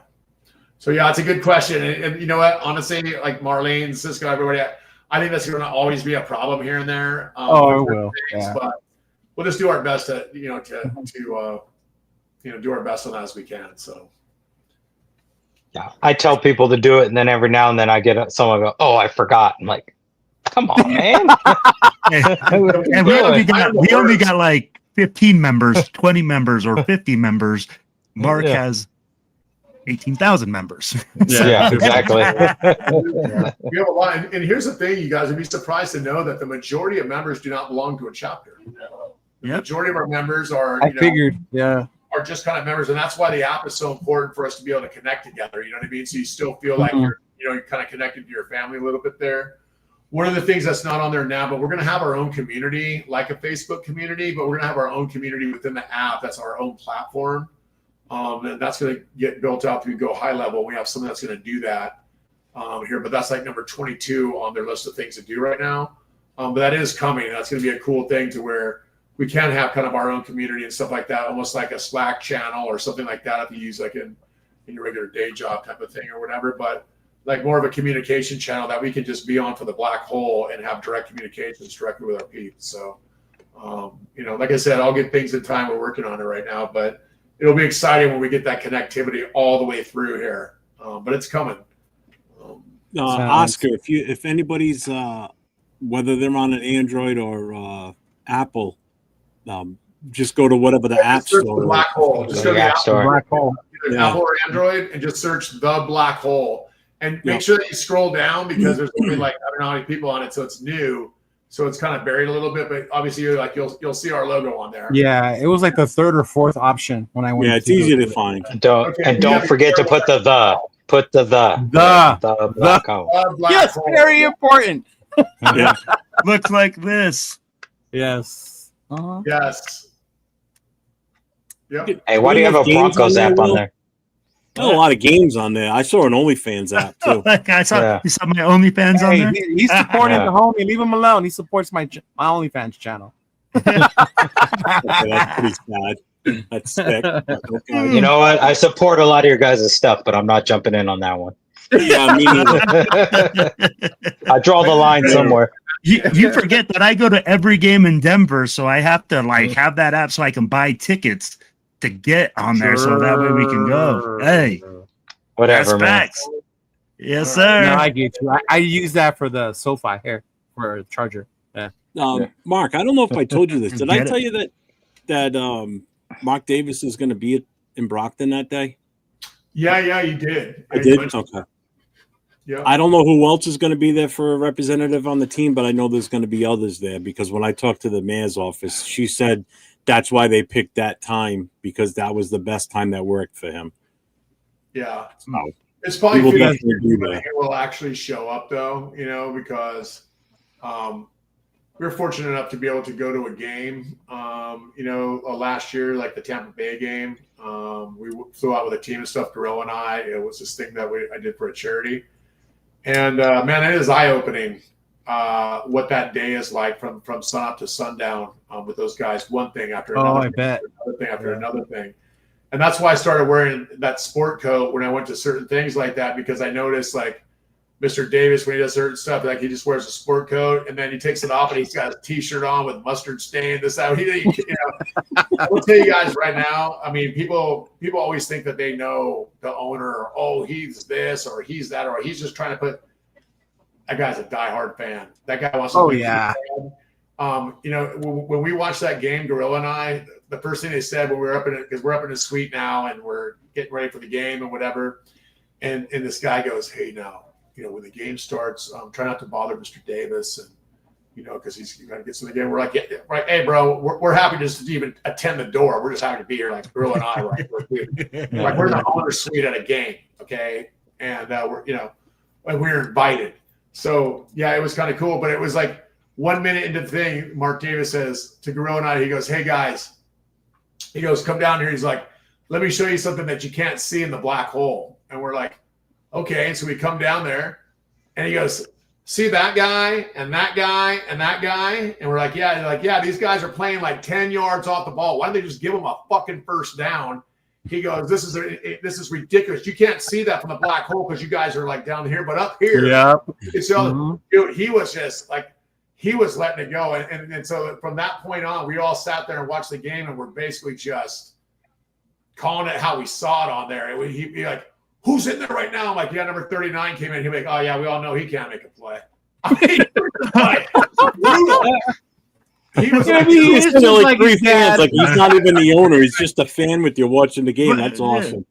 So yeah, it's a good question. And you know what? Honestly, like Marlene, Cisco, everybody, I think that's going to always be a problem here and there. It will. But we'll just do our best to do our best on that as we can. So. Yeah, I tell people to do it, and then every now and then I get someone go, "Oh, I forgot." I'm like, "Come on, man!" And we only got like 15 members, 20 members, or 50 members. Mark has 18,000 members. Yeah, exactly. We have a lot, and here's the thing: you guys would be surprised to know that the majority of members do not belong to a chapter. The majority of our members are. Are just kind of members, and that's why the app is so important for us to be able to connect together. You know what I mean? So you still feel like you're kind of connected to your family a little bit there. One of the things that's not on there now, but we're going to have our own community, like a Facebook community, but we're going to have our own community within the app. That's our own platform, and that's going to get built out to go high level. We have someone that's going to do that here, but that's like number 22 on their list of things to do right now. But that is coming. That's going to be a cool thing to where we can have kind of our own community and stuff like that, almost like a Slack channel or something like that if you use like in your regular day job type of thing or whatever, but like more of a communication channel that we can just be on for the black hole and have direct communications directly with our peeps. So, like I said, I'll get things in time. We're working on it right now, but it'll be exciting when we get that connectivity all the way through here. But it's coming. Oscar, if anybody's, whether they're on an Android or Apple, just go to whatever the app Search store. the black hole. Just go to the app store. Black hole. Either Yeah. Apple or Android, and just search the black hole. And make Yeah. sure that you scroll down because there's only like I don't know how many people on it, so it's new. So it's kind of buried a little bit, but obviously you'll see our logo on there. Yeah, it was like the third or fourth option when I went. Yeah, it's easy to find. Don't forget to put the. Put the black hole. Black Yes, hole. very important. Yeah. Looks like this. Yes. Uh-huh. Yes. Yep. Hey, why do you have a Broncos app on there? There's a lot of games on there. I saw an OnlyFans app too. Like I saw, Yeah. you saw my OnlyFans on Hey, there. he's supporting Yeah. the homie. Leave him alone. He supports my OnlyFans channel. Okay, that's pretty sad. That's sick. Okay. You know what? I support a lot of your guys' stuff, but I'm not jumping in on that one. Yeah, me neither. I draw the line somewhere. You forget that I go to every game in Denver, so I have to like have that app so I can buy tickets to get on there, so that way we can go. Hey, Whatever, that's man. facts. Yes, sir. No, I get you. I use that for the SoFi here for a charger. Yeah. Mark, I don't know if I told you this. Did I Get it. tell you that Mark Davis is going to be in Brockton that day? Yeah, you did. I did. Okay. Yeah. I don't know who else is going to be there for a representative on the team, but I know there's going to be others there because when I talked to the mayor's office, she said that's why they picked that time because that was the best time that worked for him. Yeah. So, It's probably we will 50 definitely do when that. he will actually show up, though, because we were fortunate enough to be able to go to a game, last year, like the Tampa Bay game. We flew out with a team and stuff, Gorilla and I. It was this thing that I did for a charity. And, man, it is eye-opening what that day is like from sun up to sundown with those guys, one thing after another. I bet. Another thing after another thing. And that's why I started wearing that sport coat when I went to certain things like that, because I noticed like Mr. Davis, when he does certain stuff, like he just wears a sport coat and then he takes it off and he's got a t-shirt on with mustard stain, this, that. I will tell you guys right now, I mean, people always think that they know the owner or, oh, he's this or he's that, or he's just trying to put, that guy's a diehard fan. That guy wants to be a fan. When we watched that game, Gorilla and I, the first thing they said when we were up in it, because we're up in a suite now and we're getting ready for the game and whatever. And this guy goes, hey, now, when the game starts, try not to bother Mr. Davis. And, because he's going to get to the game. We're like, yeah, right. Hey, bro, we're happy just to even attend the door. We're just happy to be here. Like Gorilla and I, right? We're in the owner suite at a game. Okay. And we're invited. So yeah, it was kind of cool, but it was like 1 minute into the thing, Mark Davis says to Gorilla and I, he goes, hey guys, he goes, come down here. He's like, let me show you something that you can't see in the black hole. And we're like, okay. And so we come down there and he goes, see that guy and that guy and that guy? And we're like, yeah. And they're like, yeah, these guys are playing like 10 yards off the ball. Why don't they just give them a fucking first down? He goes, this is ridiculous. You can't see that from the black hole because you guys are like down here, but up here. Yep. So, dude, he was just like, he was letting it go. And so from that point on, we all sat there and watched the game and we're basically just calling it how we saw it on there. He'd be like, who's in there right now? I'm like, yeah, number 39 came in. He'd be like, oh, yeah, we all know he can't make a play. I mean, he was like, He's just still like like three his fans. dad. Like he's not even the owner. He's just a fan with you watching the game. That's awesome.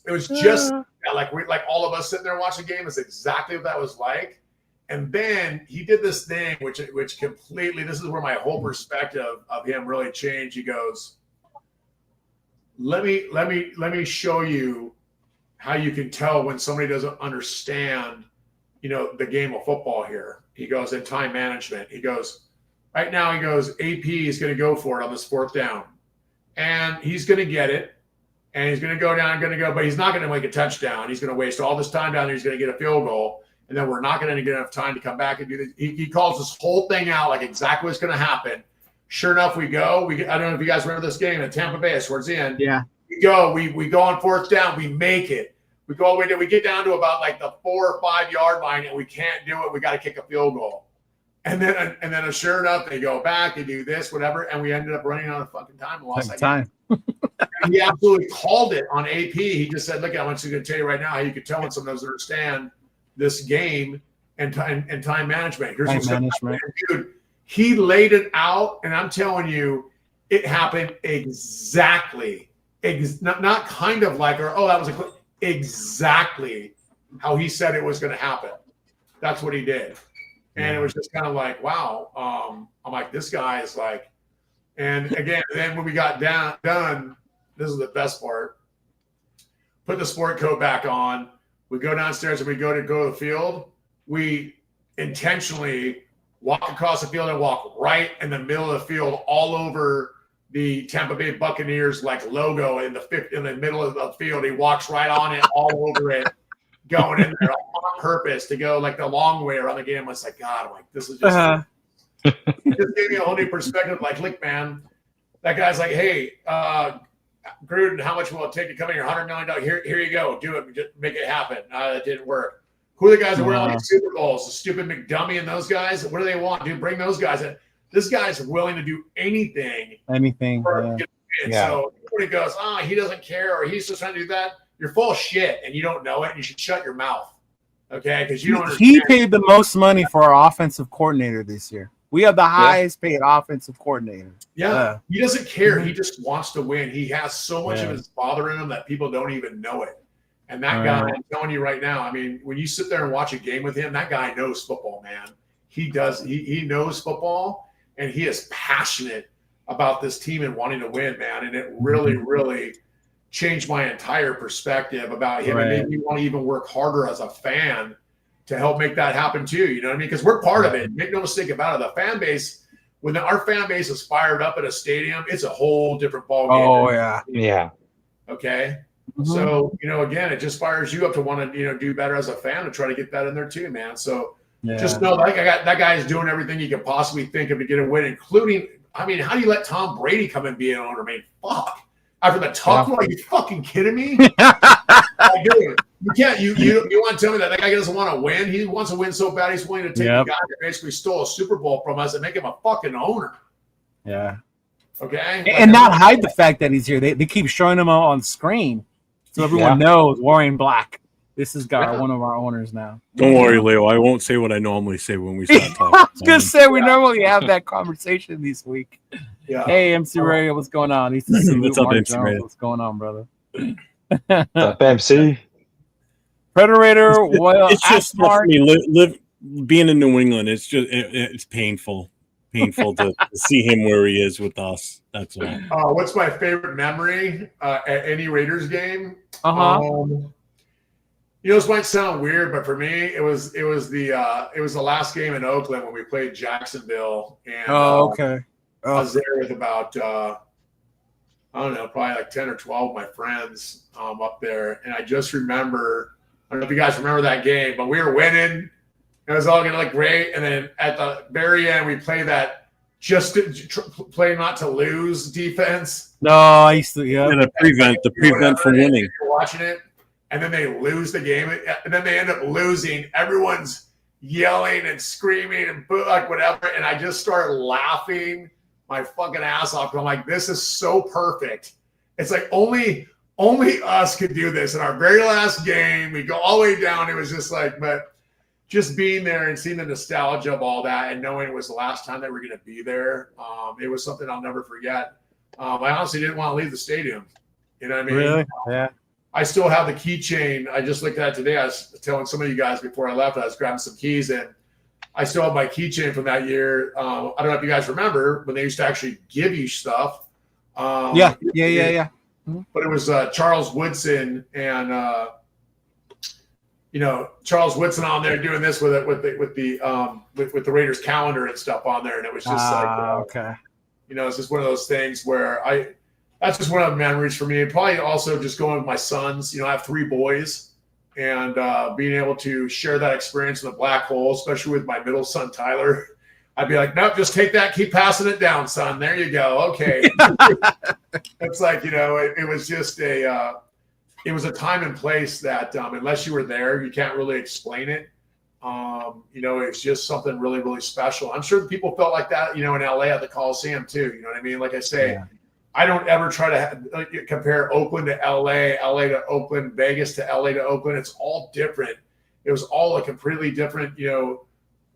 it was just like all of us sitting there watching the game is exactly what that was like. And then he did this thing, which completely, this is where my whole perspective of him really changed. He goes, let me show you how you can tell when somebody doesn't understand, the game of football here. He goes, in time management. He goes, right now, he goes, AP is going to go for it on this fourth down. And he's going to get it. And he's going to go down, but he's not going to make a touchdown. He's going to waste all this time down there. He's going to get a field goal. And then we're not going to get enough time to come back and do this. He calls this whole thing out like exactly what's going to happen. Sure enough, we go. I don't know if you guys remember this game at Tampa Bay towards the end. Yeah. We go. We go on fourth down. We make it. We go all the way down. We get down to about like the 4 or 5 yard line, and we can't do it. We got to kick a field goal. And then sure enough, they go back. They do this, whatever, and we ended up running out of fucking time and lost that game. And he absolutely called it on AP. He just said, "Look, I'm just going to tell you right now how you can tell when someone doesn't understand this game and time management." Here's Time management. Dude, he laid it out, and I'm telling you, it happened exactly, not kind of like, or, oh, that was exactly how he said it was going to happen. That's what he did. And it was just kind of like, wow. I'm like, this guy is like, and again, then when we got done, this is the best part. Put the sport coat back on. We go downstairs and we go to the field. We intentionally walk across the field and walk right in the middle of the field, all over the Tampa Bay Buccaneers like logo in the middle of the field. He walks right on it, all over it, going in there on purpose to go like the long way around the game. I was like, God, I'm like, this is just it just gave me a whole new perspective. Like, look, man, that guy's like, hey, Gruden, how much will it take to come in here? $100 million. Here you go. Do it. Just make it happen. It didn't work. Who are the guys that were on the Super Bowls? The stupid McDummy and those guys? What do they want? Dude, bring those guys in. This guy's willing to do anything. So when he goes, he doesn't care, or he's just trying to do that, you're full of shit and you don't know it, and you should shut your mouth. Okay? Because you don't understand. He paid the most money for our offensive coordinator this year. We have the highest paid offensive coordinator. Yeah. He doesn't care. He just wants to win. He has so much of his father in him that people don't even know it. And that guy, I'm telling you right now, I mean, when you sit there and watch a game with him, that guy knows football, man. He does. He knows football, and he is passionate about this team and wanting to win, man. And it really, really changed my entire perspective about him. And made me want to even work harder as a fan to help make that happen too. You know what I mean? Because we're part of it. Make no mistake about it. The fan base, when our fan base is fired up at a stadium, it's a whole different ballgame. Yeah. Okay. So, again, it just fires you up to want to, do better as a fan and try to get that in there too, man. So just know that guy is doing everything he could possibly think of to get a win, including, I mean, how do you let Tom Brady come and be an owner? I mean, fuck. After the talk, are you fucking kidding me? You can't. You want to tell me that guy doesn't want to win? He wants to win so bad he's willing to take the guy that basically stole a Super Bowl from us and make him a fucking owner. Yeah. Okay. And not hide the fact that he's here. They keep showing him on screen, so everyone knows wearing black. This is one of our owners now. Don't worry, Leo. I won't say what I normally say when we start talking. I was gonna say we normally have that conversation this week. Yeah. Hey, MC Ray, what's going on? What's up, MC Ray? What's going on, brother? What's up, MC? Predator. It's just tough for me. Being in New England, it's just it's painful to see him where he is with us. That's all. What's my favorite memory at any Raiders game? This might sound weird, but for me, it was the last game in Oakland when we played Jacksonville, and I was there with about probably like 10 or 12 of my friends up there, and I just remember. I don't know if you guys remember that game, but we were winning. It was all going to look great, and then at the very end, we played that just to play not to lose defense. No, I used to the prevent from winning. You're watching it. And then they lose the game, and then they end up losing. Everyone's yelling and screaming and like whatever, and I just started laughing my fucking ass off. I'm like, this is so perfect. It's like only us could do this. In our very last game, we go all the way down. It was just like, but just being there and seeing the nostalgia of all that, and knowing it was the last time that we're going to be there, it was something I'll never forget. I honestly didn't want to leave the stadium. You know what I mean? Really? Yeah. I still have the keychain. I just looked at it today. I was telling some of you guys before I left, I was grabbing some keys, and I still have my keychain from that year. I don't know if you guys remember when they used to actually give you stuff. Yeah. But it was Charles Woodson and Charles Woodson on there doing this with the Raiders calendar and stuff on there, and it was just it's just one of those things where that's just one of the memories for me. And probably also just going with my sons. I have 3 boys, and being able to share that experience in the black hole, especially with my middle son, Tyler. I'd be like, nope, just take that, keep passing it down, son. There you go. Okay. It's like, it was just it was a time and place that unless you were there, you can't really explain it. It's just something really, really special. I'm sure people felt like that, in LA at the Coliseum too. You know what I mean? Like I say, I don't ever try to compare Oakland to LA, LA to Oakland, Vegas to LA to Oakland. It's all different. It was all a completely different,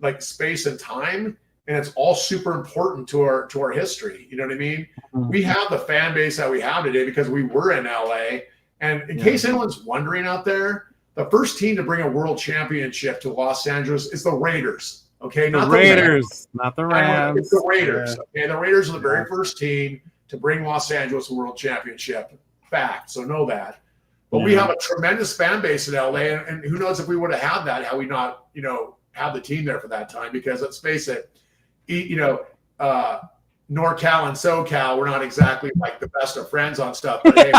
like space and time. and it's all super important to our history. You know what I mean? We have the fan base that we have today because we were in LA. And in case anyone's wondering out there, the first team to bring a world championship to Los Angeles is the Raiders. Okay, The Raiders, not the Rams. It's the Raiders. Okay, the Raiders are the very first team to bring Los Angeles a world championship. Fact. So know that. But we have a tremendous fan base in LA, and who knows if we would have had that had we not, have the team there for that time. Because let's face it, NorCal and SoCal, we're not exactly like the best of friends on stuff. But hey,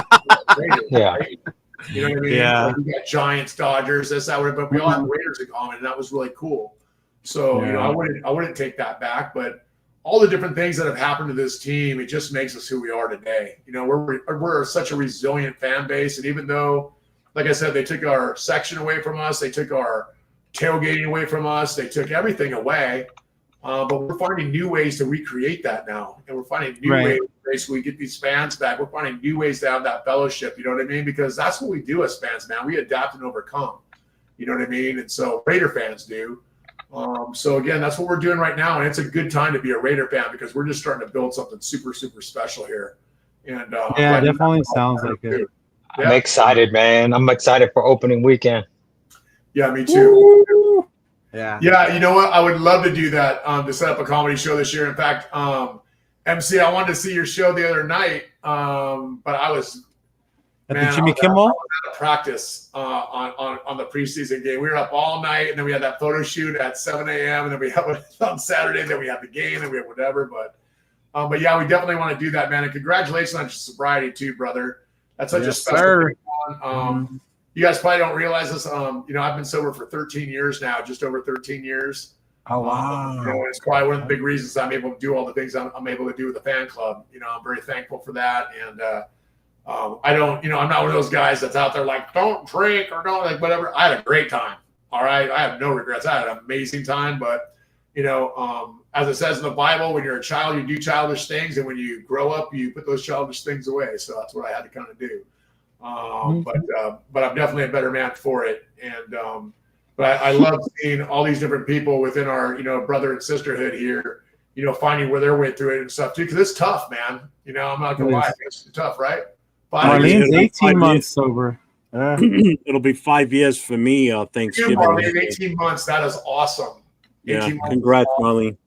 Raiders, right? You know what I mean? Yeah. Like we got Giants, Dodgers, this, that, but we all have Raiders in common, and that was really cool. So I wouldn't take that back, but all the different things that have happened to this team, it just makes us who we are today. We're such a resilient fan base, and even though, like I said, they took our section away from us, they took our tailgating away from us, they took everything away. But we're finding new ways to recreate that now, and we're finding new ways to basically get these fans back. We're finding new ways to have that fellowship. You know what I mean? Because that's what we do as fans, man. We adapt and overcome. You know what I mean? And so Raider fans do. So again, that's what we're doing right now, and it's a good time to be a Raider fan because we're just starting to build something super, super special here. And it definitely sounds like it. I'm excited, man. I'm excited for opening weekend. Yeah, me too. Yeah. Yeah, you know what? I would love to do that, to set up a comedy show this year. In fact, MC, I wanted to see your show the other night, but I was At the Jimmy Kimmel? I was out of practice on the preseason game. We were up all night, and then we had that photo shoot at 7 a.m., and then we have it on Saturday, then we have the game, and we have whatever. But yeah, we definitely want to do that, man. And congratulations on your sobriety too, brother. That's such a special thing. You guys probably don't realize this. I've been sober for 13 years now, just over 13 years. Oh, wow. It's probably one of the big reasons I'm able to do all the things I'm able to do with the fan club. I'm very thankful for that. And I'm not one of those guys that's out there like, don't drink or don't like whatever. I had a great time. All right. I have no regrets. I had an amazing time. But, as it says in the Bible, when you're a child, you do childish things. And when you grow up, you put those childish things away. So that's what I had to kind of do. But I'm definitely a better man for it. And but I love seeing all these different people within our brother and sisterhood here, finding where their way through it and stuff too, because it's tough, man. I'm not gonna lie, it's tough, right? Marlene's 18 months sober. It'll be 5 years for me. Thanksgiving. Marlene, 18 months. That is awesome. Yeah, congrats, Marlene.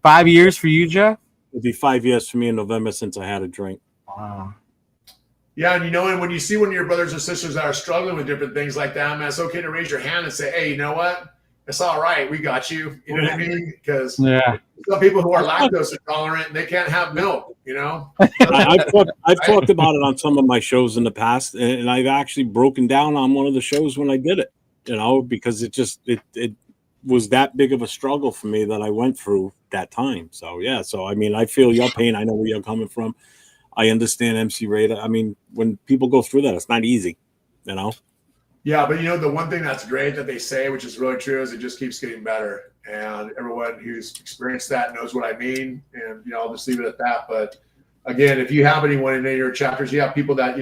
5 years for you, Jeff? It'll be 5 years for me in November since I had a drink. Wow. Yeah, and and when you see one of your brothers or sisters that are struggling with different things like that, man, it's okay to raise your hand and say, hey, you know what? It's all right. We got you. You know what I mean? Because some people who are lactose intolerant, they can't have milk, I've talked about it on some of my shows in the past, and I've actually broken down on one of the shows when I did it, because it was that big of a struggle for me that I went through that time. So, yeah. So, I mean, I feel your pain. I know where you're coming from. I understand MC Raider. I mean, when people go through that, it's not easy, Yeah, but the one thing that's great that they say, which is really true, is it just keeps getting better. And everyone who's experienced that knows what I mean. And, I'll just leave it at that. But again, if you have anyone in any of your chapters, you have people that,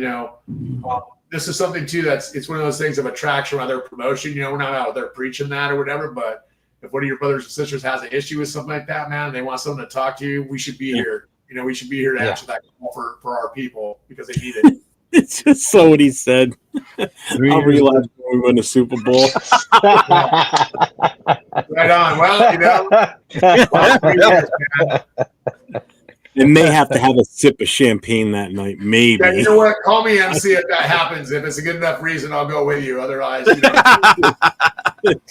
this is something too, it's one of those things of attraction rather than promotion. We're not out there preaching that or whatever, but if one of your brothers or sisters has an issue with something like that, man, and they want someone to talk to you, we should be here. We should be here to answer that call for our people because they need it. It's just so what he said. I'll realize when we win the Super Bowl. Right on. Well, It may have to have a sip of champagne that night, maybe. Yeah, you know what? Call me MC if that happens. If it's a good enough reason, I'll go with you. Otherwise,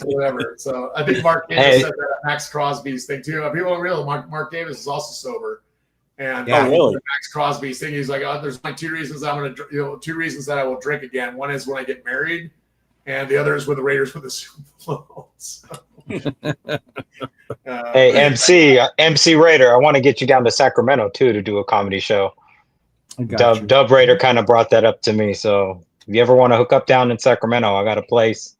whatever. So I think Mark Davis said that at Max Crosby's thing too. People don't realize Mark Davis is also sober. And really? Max Crosby's thing, he's like, there's only two reasons two reasons that I will drink again. One is when I get married, and the other is when the Raiders win the Super Bowl. So, hey, MC Raider, I want to get you down to Sacramento too to do a comedy show. Dub Raider kind of brought that up to me. So if you ever want to hook up down in Sacramento, I got a place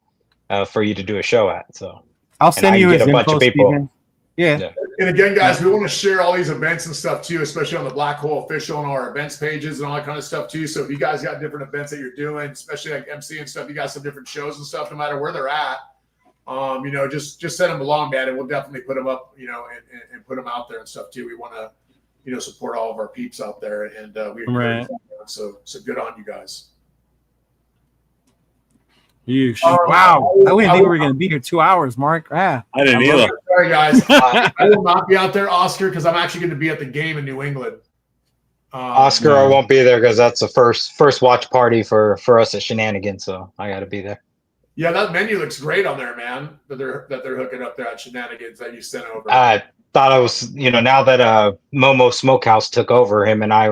for you to do a show at. So I'll send you a bunch of people. Yeah. And again, guys, we want to share all these events and stuff too, especially on the Black Hole Official and our events pages and all that kind of stuff too. So if you guys got different events that you're doing, especially like MC and stuff, you got some different shows and stuff, no matter where they're at, just send them along, man, and we'll definitely put them up, and put them out there and stuff too. We want to, support all of our peeps out there, and we Right. so good on you guys. Wow, I didn't think we were going to be here 2 hours, Mark. I didn't either. Sorry, guys. I will not be out there, Oscar, because I'm actually going to be at the game in New England. Oscar, I won't be there because that's the first watch party for us at Shenanigans, so I got to be there. Yeah, that menu looks great on there, man. That they're hooking up there at Shenanigans that you sent over. I thought I was, now that Momo Smokehouse took over, him and I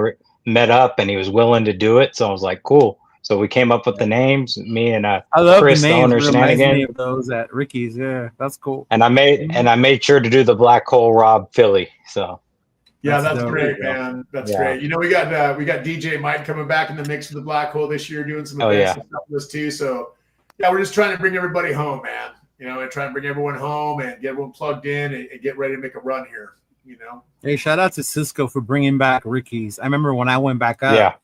met up, and he was willing to do it. So I was like, cool. So we came up with the names, me and I love Chris, the the names. owner, It reminds me Shenanigans. of those at Ricky's. Yeah, that's cool. And I made sure to do the Black Hole Rob Philly. So Yeah, that's dope. great, man. That's Yeah. great. We got DJ Mike coming back in the mix for the Black Hole this year, doing some Oh, events yeah. and stuff with us too. So yeah, we're just trying to bring everybody home, man. And trying to bring everyone home and get everyone plugged in and get ready to make a run here. Hey, shout out to Cisco for bringing back Ricky's. I remember when I went back up. yeah,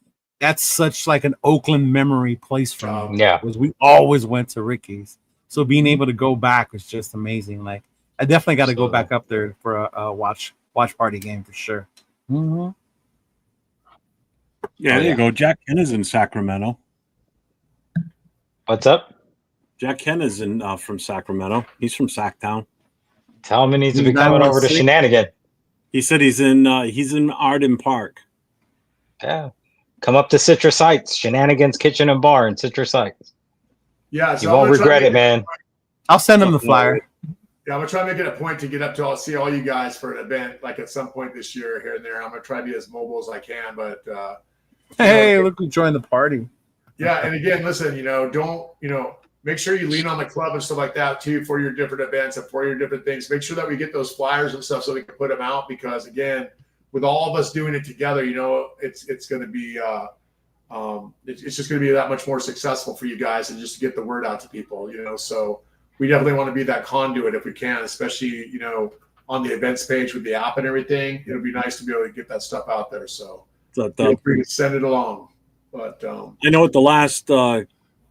That's such like an Oakland memory place for me. yeah. Because we always went to Ricky's. So being able to go back was just amazing. Like I definitely got to go back up there for a watch party game for sure. Mm-hmm. Yeah, there you go. Jack Ken is in Sacramento. What's up? Jack Ken is from Sacramento. He's from Sacktown. Tell him he needs to He's be coming over to 916. Shenanigan. He said he's in Arden Park. Yeah. Come up to Citrus Heights, Shenanigans Kitchen and Bar in Citrus Heights. Yeah, so You won't regret it, man. I'll send them the flyer. Yeah, I'm gonna try to make it a point to get up to see all you guys for an event, like at some point this year here and there. I'm gonna try to be as mobile as I can, but Hey, look who joined the party. yeah. And again, listen, don't make sure you lean on the club and stuff like that too for your different events and for your different things. Make sure that we get those flyers and stuff so we can put them out, because again, with all of us doing it together, it's going to be it's just going to be that much more successful for you guys, and just to get the word out to people. So we definitely want to be that conduit if we can, especially on the events page with the app and everything. It'll be nice to be able to get that stuff out there. So feel free to send it along. But I know at the last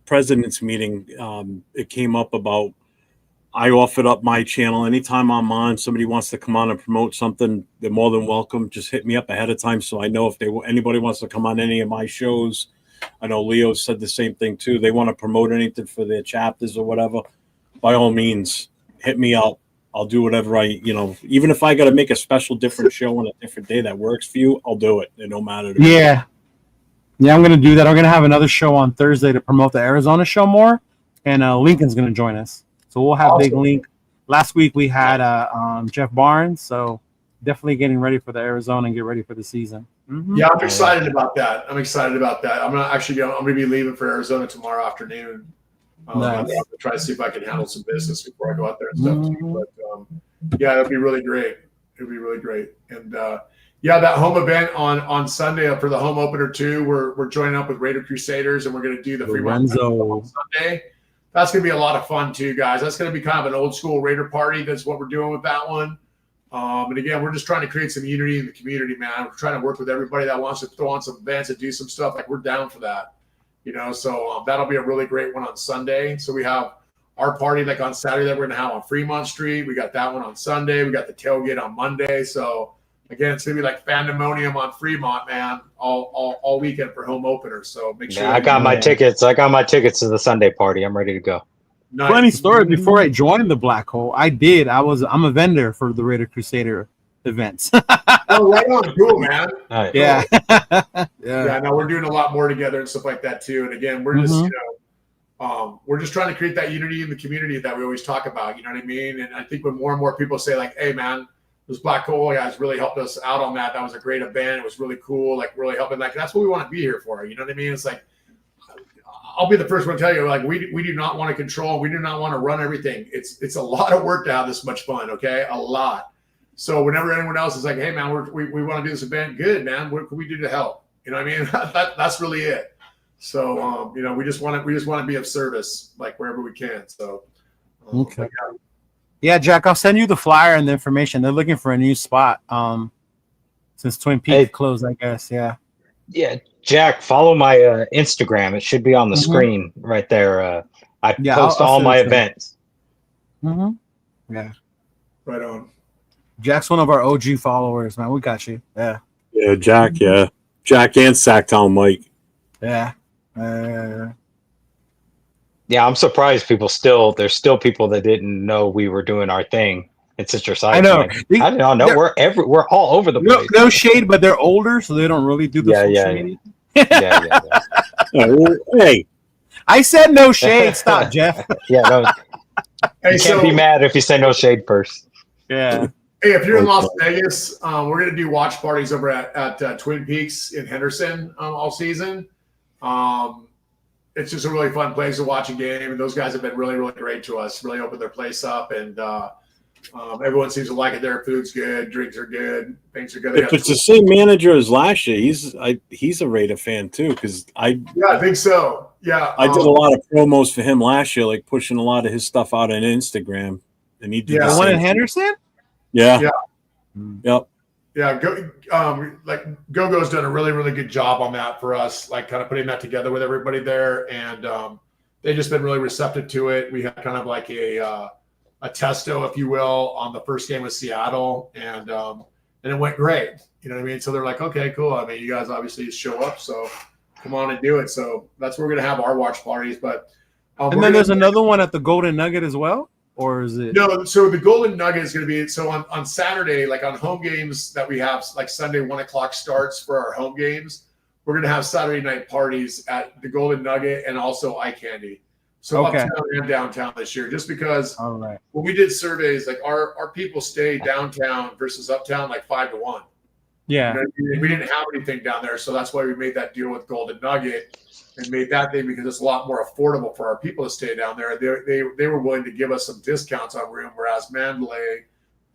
president's meeting, it came up about, I offered up my channel. Anytime I'm on, somebody wants to come on and promote something, they're more than welcome. Just hit me up ahead of time so I know if anybody wants to come on any of my shows. I know Leo said the same thing too. They want to promote anything for their chapters or whatever. By all means, hit me out. I'll do whatever even if I got to make a special different show on a different day that works for you, I'll do it. It no matter to me. Yeah, I'm going to do that. I'm going to have another show on Thursday to promote the Arizona show more, and Lincoln's going to join us. So we'll have Big Link. Last week we had Jeff Barnes, so definitely getting ready for the Arizona and get ready for the season. Mm-hmm. yeah, I'm excited about that. I'm gonna be leaving for Arizona tomorrow afternoon. Nice. I'm gonna try to see if I can handle some business before I go out there and stuff too. But yeah, it'll be really great. It'll be really great. And yeah, that home event on Sunday for the home opener too. We're joining up with Raider Crusaders, and we're gonna do the Fremont Lorenzo. on Sunday. That's going to be a lot of fun too, guys. That's going to be kind of an old school Raider party. That's what we're doing with that one. And again, we're just trying to create some unity in the community, man. We're trying to work with everybody that wants to throw on some events and do some stuff. Like, we're down for that, So that'll be a really great one on Sunday. So we have our party like on Saturday that we're going to have on Fremont Street. We got that one on Sunday. We got the tailgate on Monday. So again, it's going to be like pandemonium on Fremont, man, all weekend for home openers. So make sure. Yeah, I got my tickets. I got my tickets to the Sunday party. I'm ready to go. Nice. Funny story. Before I joined the Black Hole, I'm a vendor for the Raider Crusader events. Oh, right on. Cool, man. All right. Yeah. Yeah, no, we're doing a lot more together and stuff like that too. And again, we're just, we're just trying to create that unity in the community that we always talk about. You know what I mean? And I think when more and more people say like, "Hey, man, those Black Hole guys really helped us out on that. That was a great event. It was really cool. Like, really helping. Like, that's what we want to be here for. You know what I mean? It's like, I'll be the first one to tell you, like, we do not want to control. We do not want to run everything. It's a lot of work to have this much fun. Okay, a lot. So whenever anyone else is like, "Hey, man, we want to do this event," good, man. What can we do to help? You know what I mean? That's really it. So we just want to be of service, like, wherever we can. So Okay. Yeah, Jack, I'll send you the flyer and the information. They're looking for a new spot. Since Twin Peaks closed, I guess. Yeah. Yeah, Jack, follow my Instagram. It should be on the screen right there. I post I'll all my send it to you. events. Yeah. Right on. Jack's one of our OG followers, man. We got you. Yeah. Yeah, Jack. Yeah, Jack and Sacktown Mike. Yeah. Yeah, I'm surprised there's still people that didn't know we were doing our thing in Citrus Heights. I know. I don't know. We're all over the place. No shade, but they're older, so they don't really do the social media. Yeah. Hey, I said no shade. Stop, Jeff. Yeah, no. Hey, You can't be mad if you say no shade first. Yeah. Hey, if you're in Las Vegas, we're going to do watch parties over at Twin Peaks in Henderson all season. It's just a really fun place to watch a game, and those guys have been really, really great to us. Really opened their place up, and everyone seems to like it there. Food's good, drinks are good, things are good. if it's the same manager as last year, he's a Raider fan too. Because I think so. Yeah, I did a lot of promos for him last year, like pushing a lot of his stuff out on Instagram, and he did Yeah. the The one same in thing. Henderson? Yeah. Yep. Yeah, Go-Go's done a really, really good job on that for us, like kind of putting that together with everybody there. And they've just been really receptive to it. We had kind of like a testo, if you will, on the first game with Seattle. And it went great. You know what I mean? So they're like, okay, cool. I mean, you guys obviously show up, so come on and do it. So that's where we're going to have our watch parties. But And then there's another one at the Golden Nugget as well? Or is it? No, so the Golden Nugget is going to be on Saturday, like on home games that we have, like Sunday 1:00 starts for our home games. We're going to have Saturday night parties at the Golden Nugget and also Eye Candy. So Okay. uptown and downtown this year, just because All right. when we did surveys, like our people stay downtown versus uptown like 5-1. Yeah. You know, we didn't have anything down there, so that's why we made that deal with Golden Nugget and made that thing because it's a lot more affordable for our people to stay down there. They were willing to give us some discounts on room, whereas Mandalay,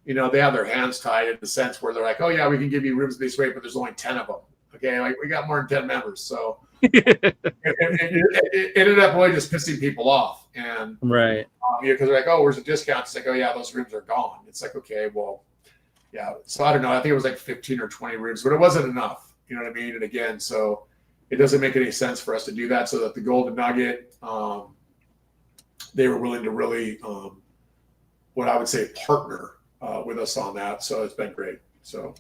you know, they have their hands tied in the sense where they're like, oh yeah, we can give you rooms this way, but there's only 10 of them. Okay, like we got more than 10 members, so it ended up really just pissing people off, and Right. because they're like, oh, where's the discount? It's like, oh yeah, those rooms are gone. It's like, okay, well, yeah. So I don't know. I think it was like 15 or 20 rooms, but it wasn't enough. You know what I mean? And again, so it doesn't make any sense for us to do that. So that the Golden Nugget, they were willing to really, what I would say, partner with us on that. So it's been great. So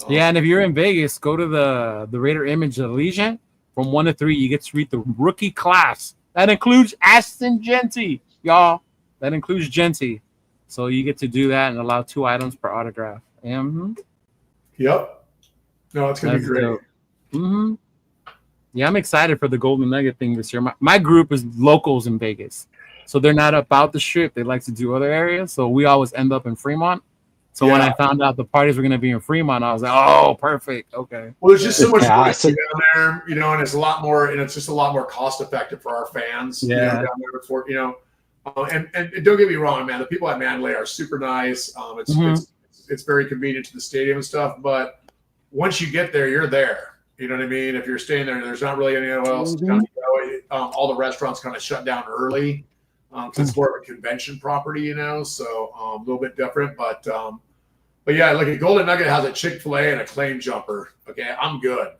Yeah, and if you're in Vegas, go to the Raider Image Legion. From 1 to 3, you get to read the rookie class. That includes Aston Genty, y'all. That includes Genty. So you get to do that and allow 2 items per autograph. Yep. No, it's gonna be great. Yeah, I'm excited for the Golden Nugget thing this year. My group is locals in Vegas, so they're not about the strip. They like to do other areas, so we always end up in Fremont. So when I found out the parties were going to be in Fremont, I was like, "Oh, perfect, okay." Well, there's just so much more to do down there, you know, and it's a lot more, and it's just a lot more cost effective for our fans. Yeah. You know, down there before, you know, and don't get me wrong, man. The people at Mandalay are super nice. It's very convenient to the stadium and stuff, but once you get there, you're there. You know what I mean? If you're staying there, there's not really anyone else to kind of go. All the restaurants kind of shut down early because it's more of a convention property, you know. So a little bit different, but yeah, like a Golden Nugget has a Chick-fil-A and a claim jumper. Okay, I'm good.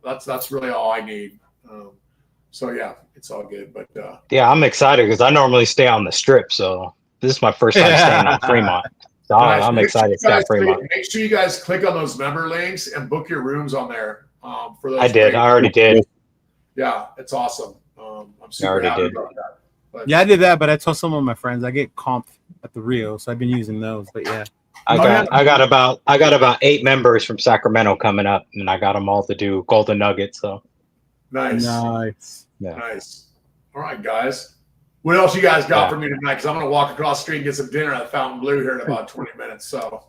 That's really all I need. So yeah, it's all good. But yeah, I'm excited because I normally stay on the strip, so this is my first time staying on Fremont. So I'm excited to stay on Fremont. Make sure you guys click on those member links and book your rooms on there. For those I did. I already did. Yeah, it's awesome. I'm super already happy did. about that. But, Yeah, I did that, but I told some of my friends I get comp at the Rio, so I've been using those. But yeah, I got about 8 members from Sacramento coming up, and I got them all to do Golden Nuggets. So nice. yeah. Nice. All right, guys. What else you guys got for me tonight? Because I'm going to walk across the street and get some dinner at Fountain Blue here in about 20 minutes. So,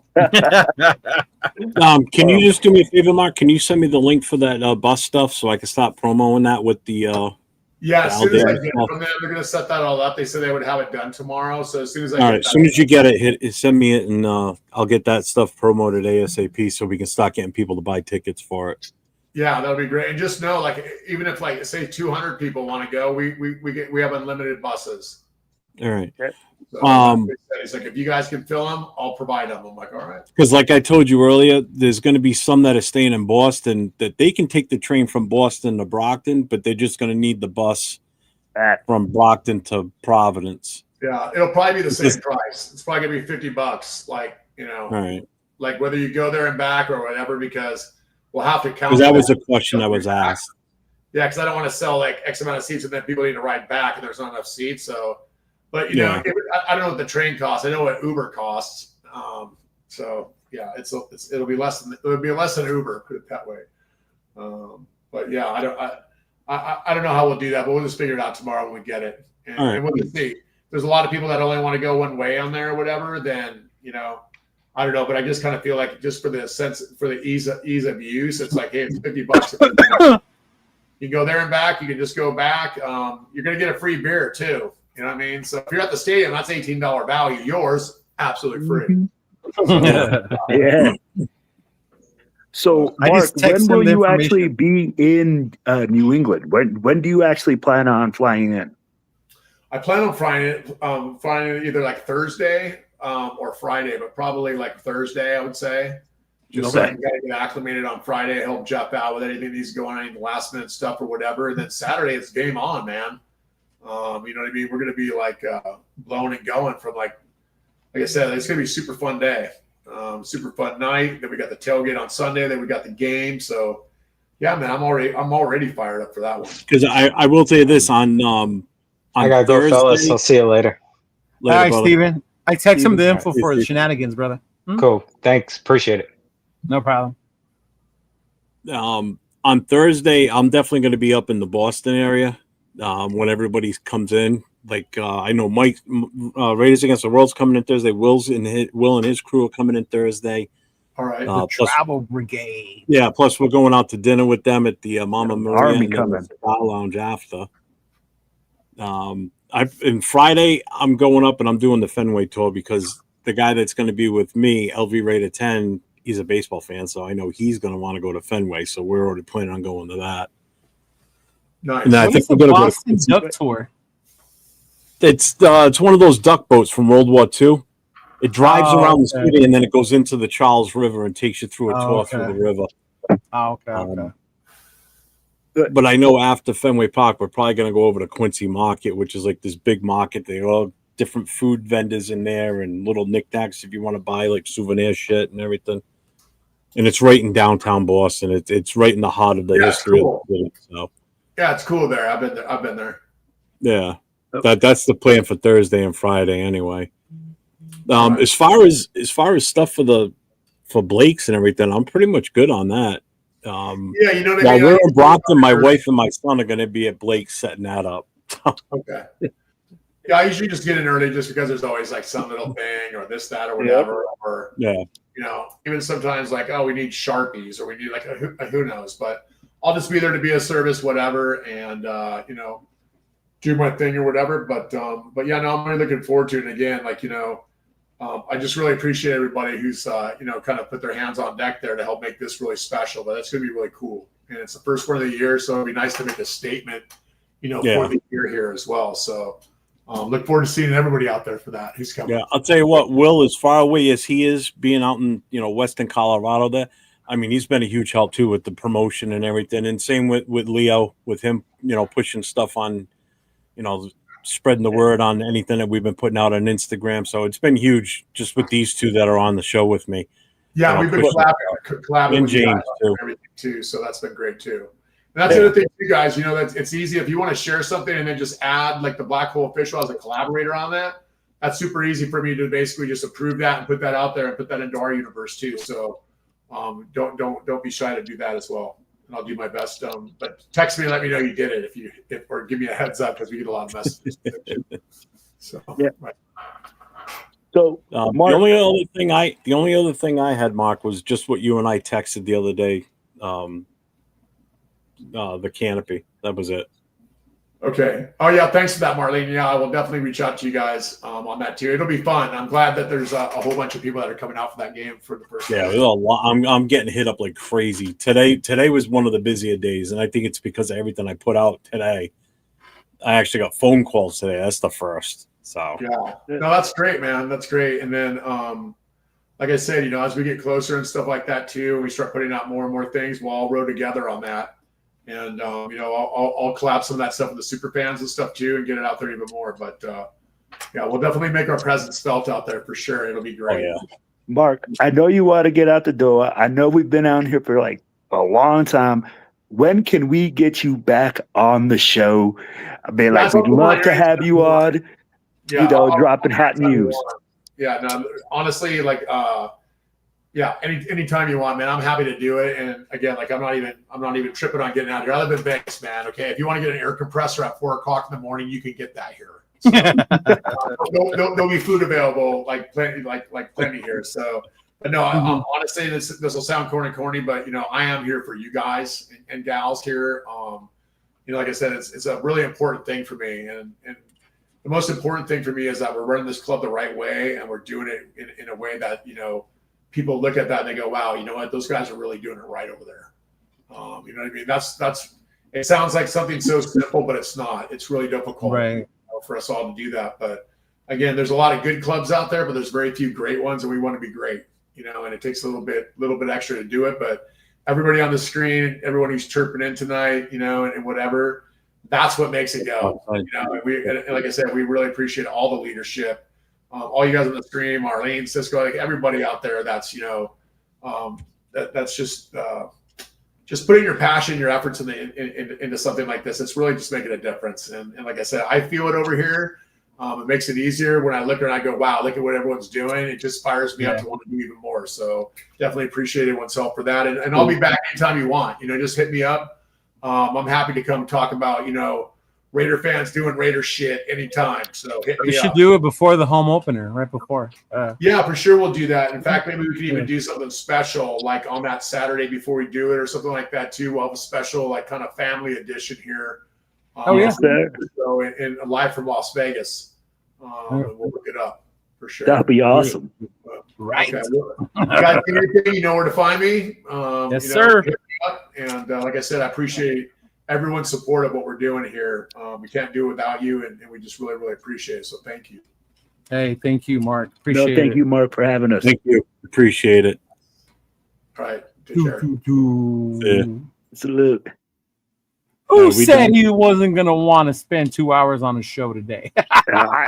Can you just do me a favor, Mark? Can you send me the link for that bus stuff so I can start promoting that with the yeah, as soon as I get it Well, from them, they're going to set that all up. They said they would have it done tomorrow. So as soon as I all right, as soon as you get it, send me it, and I'll get that stuff promoted ASAP so we can start getting people to buy tickets for it. yeah, that'll be great. And just know, like, even if like say 200 people want to go, we have unlimited buses. All right. So he's like, if you guys can fill them, I'll provide them. I'm like, all right. Because like I told you earlier, there's going to be some that are staying in Boston that they can take the train from Boston to Brockton, but they're just going to need the bus from Brockton to Providence. Yeah, it'll probably be the same Just- price. It's probably gonna be $50, like, you know, All right. like whether you go there and back or whatever, because we'll have to count. Because that was a question that was asked. Yeah, because I don't want to sell like X amount of seats and then people need to ride back and there's not enough seats. So, but you know, I don't know what the train costs. I know what Uber costs. So yeah, it'll be less than Uber. Put it that way. But yeah, I don't know how we'll do that, but we'll just figure it out tomorrow when we get it. And we'll just see. There's a lot of people that only want to go one way on there or whatever. Then you know, I don't know, but I just kind of feel like just for the ease of use, it's like, hey, it's $50. You can go there and back. You can just go back. You're going to get a free beer too. You know what I mean? So if you're at the stadium, that's $18 value. Yours, absolutely free. Yeah. So, I Mark, just text when will them the you actually be in New England? When do you actually plan on flying in? I plan on flying either like Thursday or Friday, but probably like Thursday, I would say. Just so I can get acclimated on Friday, help Jeff out with anything that needs going on, any last minute stuff or whatever. And then Saturday, it's game on, man. You know what I mean? We're going to be like blowing and going from like I said, it's going to be a super fun day, super fun night. Then we got the tailgate on Sunday. Then we got the game. So yeah, man, I'm already fired up for that one. Because I will tell you this on I gotta go, fellas. I'll see you later. All right, brother. Steven. I text him the info All right, for the Steve. shenanigans, brother. Cool. Thanks. Appreciate it. No problem. On Thursday, I'm definitely going to be up in the Boston area when everybody comes in. Like I know Mike Raiders Against the World's coming in Thursday. Will and his crew are coming in Thursday. All right. Travel Brigade. Yeah. Plus, we're going out to dinner with them at the Mama Maria Army and the coming. Cigar Lounge after. And Friday, I'm going up and I'm doing the Fenway tour because the guy that's going to be with me, LV Raider 10, he's a baseball fan, so I know he's going to want to go to Fenway. So we're already planning on going to that. Nice. And I What think is the we're going to Boston Duck Tour? It's one of those duck boats from World War II. It drives around the city and then it goes into the Charles River and takes you through a tour through the river. Oh, okay. But I know after Fenway Park, we're probably going to go over to Quincy Market, which is like this big market. They all different food vendors in there and little knickknacks if you want to buy like souvenir shit and everything. And it's right in downtown Boston. It's right in the heart of the history of the city. So Yeah, it's cool there. I've been there. yeah, that's the plan for Thursday and Friday anyway. As far as stuff for Blake's and everything, I'm pretty much good on that. Yeah, you know what I While mean? we're in Brockton, my wife and my son are going to be at Blake's setting that up. Okay. Yeah, I usually just get in early just because there's always like some little thing or this, that, or whatever. Or, Yeah. you know, even sometimes like, oh, we need Sharpies or we need like a who knows. But I'll just be there to be of service, whatever, and, you know, do my thing or whatever. But yeah, no, I'm really looking forward to it. And again, like, you know, I just really appreciate everybody who's, you know, kind of put their hands on deck there to help make this really special. But it's going to be really cool. And it's the first one of the year, so it'd be nice to make a statement, you know, for the year here as well. So look forward to seeing everybody out there for that. Who's coming? Yeah, I'll tell you what, Will, as far away as he is, being out in, you know, Western Colorado there, I mean, he's been a huge help too with the promotion and everything. And same with Leo, with him, you know, pushing stuff on, you know, spreading the word on anything that we've been putting out on Instagram. So it's been huge just with these two that are on the show with me. Yeah, we've been collabing and with James too. and everything too. So that's been great too. And that's the other thing too, guys. You know, that it's easy if you want to share something and then just add like the Black Hole Official as a collaborator on that. That's super easy for me to basically just approve that and put that out there and put that into our universe too. So don't be shy to do that as well. And I'll do my best. But text me and let me know you did it or give me a heads up because we get a lot of messages. So yeah. Right. So Mark, the only other thing I had, Mark, was just what you and I texted the other day. The canopy. That was it. Okay. Oh yeah. Thanks for that, Marlene. Yeah, I will definitely reach out to you guys on that too. It'll be fun. I'm glad that there's a whole bunch of people that are coming out for that game for the first. Yeah, there's a lot. I'm getting hit up like crazy. Today was one of the busier days, and I think it's because of everything I put out today. I actually got phone calls today. That's the first. So yeah. No, that's great, man. That's great. And then like I said, you know, as we get closer and stuff like that too, and we start putting out more and more things, we'll all row together on that. And, you know, I'll collab some of that stuff with the super fans and stuff too and get it out there even more. But Yeah, we'll definitely make our presence felt out there for sure. It'll be great. Oh, yeah. Mark, I know you want to get out the door. I know we've been out here for like a long time. When can we get you back on the show? I mean, like, we'd love to have you on, dropping hot news. Yeah, no, honestly, like, anytime you want, man, I'm happy to do it. And again, like, I'm not even tripping on getting out here. I live in Vegas, man. Okay, if you want to get an air compressor at 4:00 in the morning, you can get that here. So, there'll be food available, like plenty here. So, but no, honestly, this will sound corny, but I am here for you guys and gals here. Like I said, it's a really important thing for me, and the most important thing for me is that we're running this club the right way, and we're doing it in a way that people look at that and they go, "Wow, you know what? Those guys are really doing it right over there." You know what I mean? That's. It sounds like something so simple, but it's not. It's really difficult, right, for us all to do that. But again, there's a lot of good clubs out there, but there's very few great ones, and we want to be great. And it takes a little bit extra to do it. But everybody on the screen, everyone who's chirping in tonight, and whatever, that's what makes it go. And like I said, we really appreciate all the leadership, all you guys on the stream, Arlene, Cisco, like everybody out there. That's that's just putting your passion, your efforts into something like this. It's really just making a difference. And like I said, I feel it over here. It makes it easier when I look and I go, wow, look at what everyone's doing. It just fires me up to want to do even more. So definitely appreciate everyone's help for that. And I'll be back anytime you want. Just hit me up. I'm happy to come talk about, Raider fans doing Raider shit anytime. So hit me We should up. do it before the home opener, right before. Yeah, for sure we'll do that. In fact, maybe we could even do something special, like on that Saturday before we do it or something like that too. We'll have a special, like, kind of family edition here. So in live from Las Vegas. And we'll look it up for sure. That'll be awesome. Right. Okay. Well, you guys need anything, you know where to find me. Yes, sir. Hit me up. And like I said, I appreciate everyone's support of what we're doing here. We can't do it without you, and we just really, really appreciate it. So thank you. Hey, thank you, Mark. Appreciate it. Thank you, Mark, for having us. Thank you. Appreciate it. All right. Take care. Salute. Who said he wasn't going to want to spend 2 hours on a show today?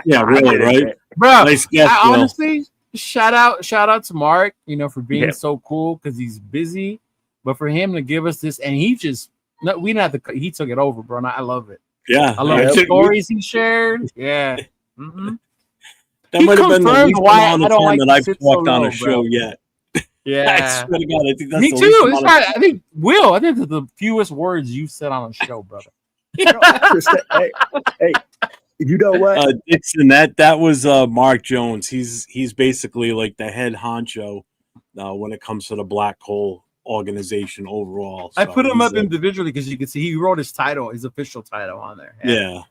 Yeah, really, right? Bro, Nice guess, Will. honestly, shout out to Mark, for being so cool, because he's busy. But for him to give us this, and he just, we didn't have to, he took it over, bro. And I love it. Yeah. I love the stories he shared. Yeah. Mm-hmm. That He might have been the confirmed least why amount I of don't time like that to I've sit talked so on low, a show bro. yet. I Yeah. swear to God, I think that's Me the too. least It's amount of not, I think that's the fewest words you've said on a show, brother. hey, you know what? Dixon, that was Mark Jones. He's basically like the head honcho when it comes to the Black Hole organization overall. I So put him he's up individually because you can see he wrote his title, his official title on there. Yeah.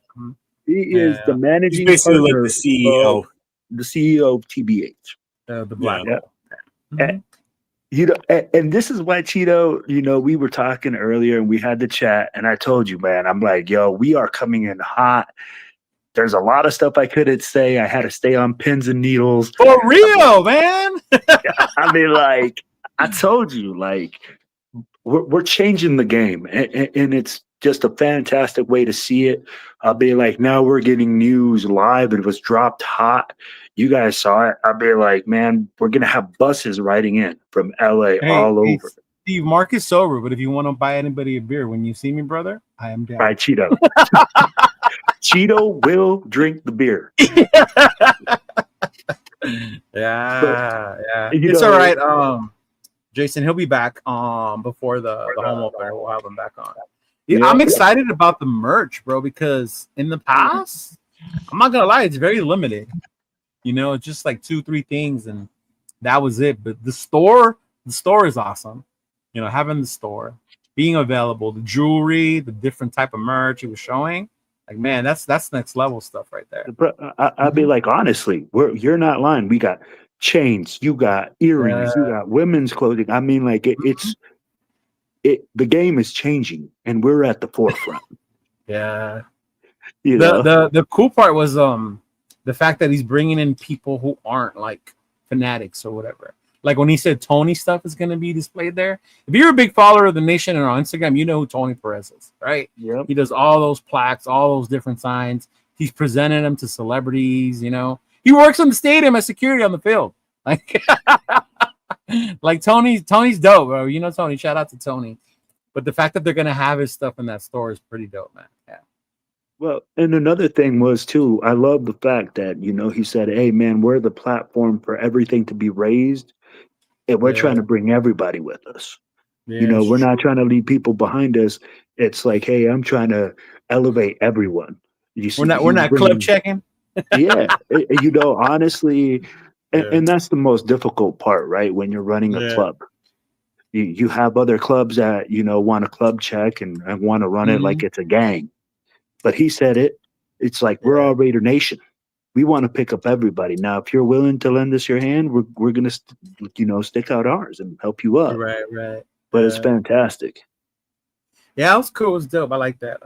He is the managing He's basically like partner the CEO. of the CEO of TBH. The Black Yeah. Hole. Mhm. And this is why, Cheeto, we were talking earlier and we had the chat, and I told you, man, I'm like, yo, we are coming in hot. There's a lot of stuff I couldn't say. I had to stay on pins and needles. For real, man. I mean, like, I told you, like, we're changing the game, and it's just a fantastic way to see it. I'll be like, now we're getting news live. It was dropped hot. You guys saw it. I'll be like, man, we're going to have buses riding in from LA all over. Steve, Mark is sober, but if you want to buy anybody a beer when you see me, brother, I am down. All right, Cheeto. Cheeto will drink the beer. Yeah. You It's know- all right. Jason, he'll be back before the home opener. We'll have him back on. Yeah, I'm excited about the merch, bro, because in the past, I'm not gonna lie, it's very limited. It's just like 2-3 things, and that was it. But the store is awesome. Having the store, being available, the jewelry, the different type of merch he was showing. Like, man, that's next level stuff right there. I'd be like, honestly, you're not lying. We got chains, you got earrings, you got women's clothing. I mean, like, the game is changing, and we're at the forefront. Yeah. You know? The cool part was the fact that he's bringing in people who aren't like fanatics or whatever. Like when he said Tony stuff is going to be displayed there. If you're a big follower of the nation and on Instagram, you know who Tony Perez is, right? Yep. He does all those plaques, all those different signs. He's presenting them to celebrities. You know, he works in the stadium as security on the field. Like, like Tony's dope, bro. You know Tony. Shout out to Tony. But the fact that they're gonna have his stuff in that store is pretty dope, man. Yeah. Well, and another thing was too, I love the fact that, he said, hey man, we're the platform for everything to be raised. And we're trying to bring everybody with us. Yeah, We're not trying to leave people behind us. It's like, hey, I'm trying to elevate everyone. You see, we're not club checking. Yeah. Honestly, and that's the most difficult part, right? When you're running a club. You have other clubs that, want a club check and want to run it like it's a gang. But he said it. It's like we're all Raider Nation. We want to pick up everybody. Now, if you're willing to lend us your hand, we're gonna stick out ours and help you up. Right. But it's fantastic. Yeah, it was cool. It was dope. I like that.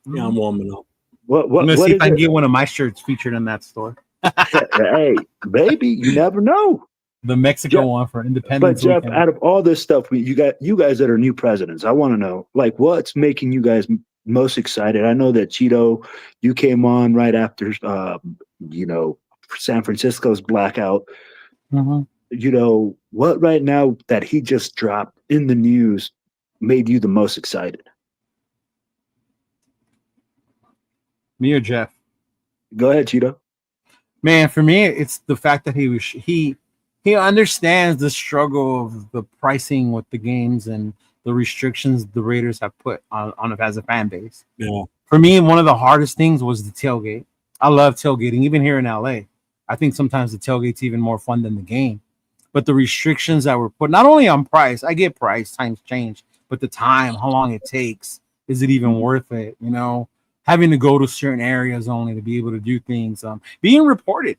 Yeah, I'm warming up. I'm gonna see if I can get one of my shirts featured in that store. Hey, baby, you never know. The Mexico one for Independence. But Jeff, weekend. out of all this stuff, you guys that are new presidents, I want to know, like, what's making you guys most excited? I know that Cheeto, you came on right after, San Francisco's blackout. What right now that he just dropped in the news made you the most excited? Me or Jeff? Go ahead, Cheeto. Man, for me, it's the fact that he understands the struggle of the pricing with the games and the restrictions the Raiders have put on it as a fan base. Yeah. For me, one of the hardest things was the tailgate. I love tailgating, even here in LA. I think sometimes the tailgate's even more fun than the game. But the restrictions that were put, not only on price, I get price, times change, but the time, how long it takes, is it even worth it? Having to go to certain areas only to be able to do things, being reported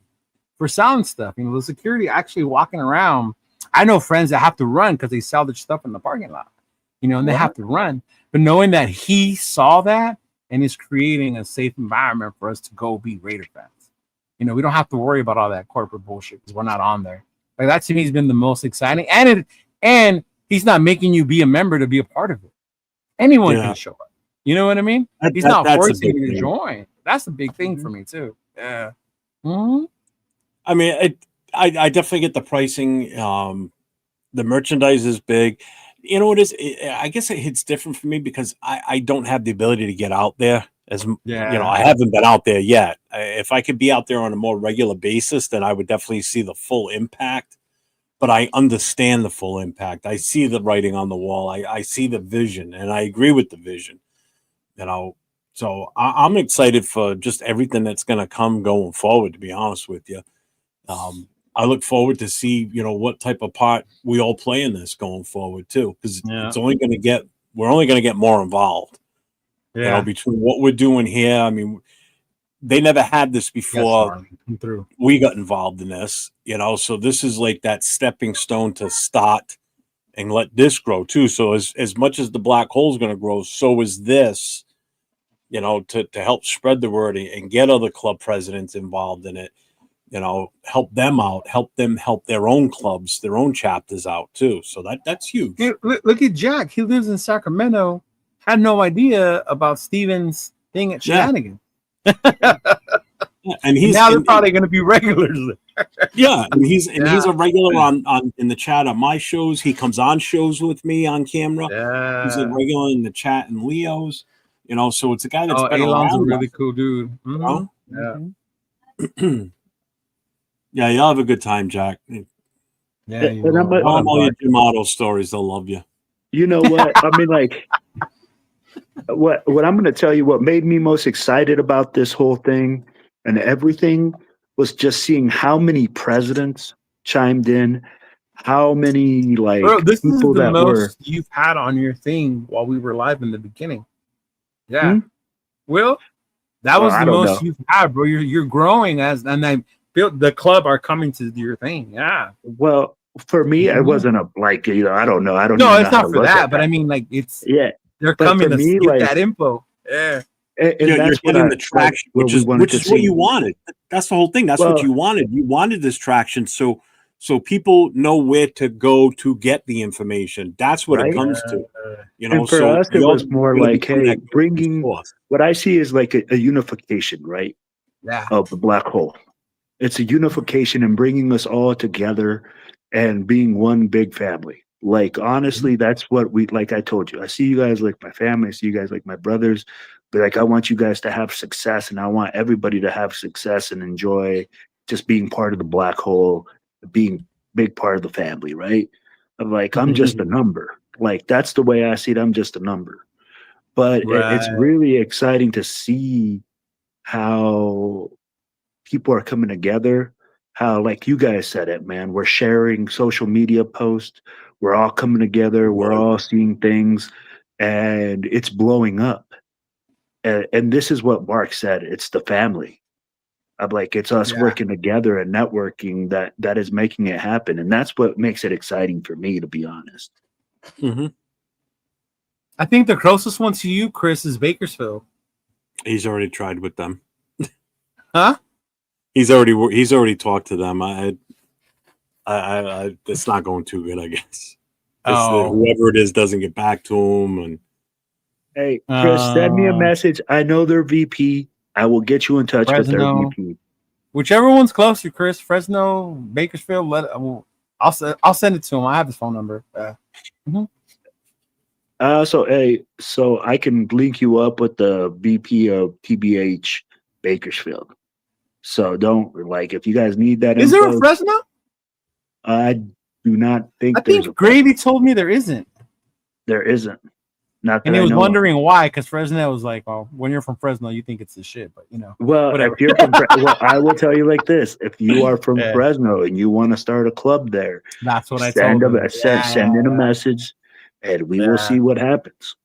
for sound stuff. The security actually walking around. I know friends that have to run because they sell their stuff in the parking lot, and they have to run. But knowing that he saw that and is creating a safe environment for us to go be Raider fans. We don't have to worry about all that corporate bullshit because we're not on there. Like, that to me has been the most exciting. And he's not making you be a member to be a part of it. Anyone can show up. You know what I mean? He's not forcing you to join. That's a big thing for me too. Yeah. Mm-hmm. I mean, I definitely get the pricing. The merchandise is big. It is. I guess it hits different for me because I don't have the ability to get out there. I haven't been out there yet. If I could be out there on a more regular basis, then I would definitely see the full impact. But I understand the full impact. I see the writing on the wall. I see the vision, and I agree with the vision. So I'm excited for just everything that's going to come going forward, to be honest with you. I look forward to see, what type of part we all play in this going forward too, because we're only going to get more involved. Yeah. Between what we're doing here. I mean, they never had this before. We got involved in this, so this is like that stepping stone to start and let this grow too. So as much as the black hole is going to grow, so is this, to help spread the word and get other club presidents involved in it, help them out, help them help their own clubs, their own chapters out too. So that's huge. Hey, look at Jack. He lives in Sacramento. Had no idea about Steven's thing at Shenanigans. And they're probably going to be regulars. Yeah, and he's a regular on in the chat on my shows. He comes on shows with me on camera. Yeah. He's a regular in the chat and Leo's. So it's a guy that's been Elon's around. A really cool dude. Mm-hmm. Yeah. Yeah, you'll have a good time, Jack. Yeah, all your Jim Otto stories. They'll love you. You know what? I mean, like, what I'm going to tell you, what made me most excited about this whole thing and everything was just seeing how many presidents chimed in, how many this is the most you've had on your thing while we were live in the beginning. Yeah, Will, that was the most you've had, bro. You're growing and then the club are coming to your thing. Yeah. Well, for me, it wasn't I don't know. No, it's not for that, but I mean, like, it's they're coming to get that info. Yeah. And you're getting the traction, which is what you wanted. That's the whole thing. That's what you wanted. You wanted this traction, so people know where to go to get the information. That's what it comes to. You know, And for so us, it we all was more gotta like, become hey, that bringing force. what I see is like a unification, right, Yeah. of the black hole. It's a unification and bringing us all together and being one big family. Like, honestly, that's what we, like I told you, I see you guys like my family, I see you guys like my brothers, but like, I want you guys to have success and I want everybody to have success and enjoy just being part of the black hole, being big part of the family, right? I'm like, I'm just a number. Like, that's the way I see it. I'm just a number. But it's Right. really exciting to see how people are coming together. How, like you guys said it, man, we're sharing social media posts. We're all coming together. We're all seeing things, and it's blowing up. And this is what Mark said. It's the family. I'm like, it's us Yeah. working together and networking that is making it happen. And that's what makes it exciting for me, to be honest. Mm-hmm. I think the closest one to you, Chris, is Bakersfield. He's already tried with them. Huh? He's already talked to them. I it's not going too good, I guess. Whoever it is doesn't get back to him, and Hey, Chris, send me a Uh, message. I know their VP. I will get you in touch with their Fresno. VP. Whichever one's closer, Chris, Fresno, Bakersfield. I'll send it to him. I have his phone number. So I can link you up with the VP of TBH Bakersfield. So don't, like, if you guys need that Is there info, a Fresno? I do not think I there's think Gravy told me there isn't. there isn't. Not that And he I was know of. wondering why, because Fresno was like, well, when you're from Fresno, you think it's the shit, but you know. Well, whatever. if you're from, well, I will tell you like this: if you are from Yeah. Fresno and you want to start a club there, That's what I send told him. send in a message, and we will see what happens.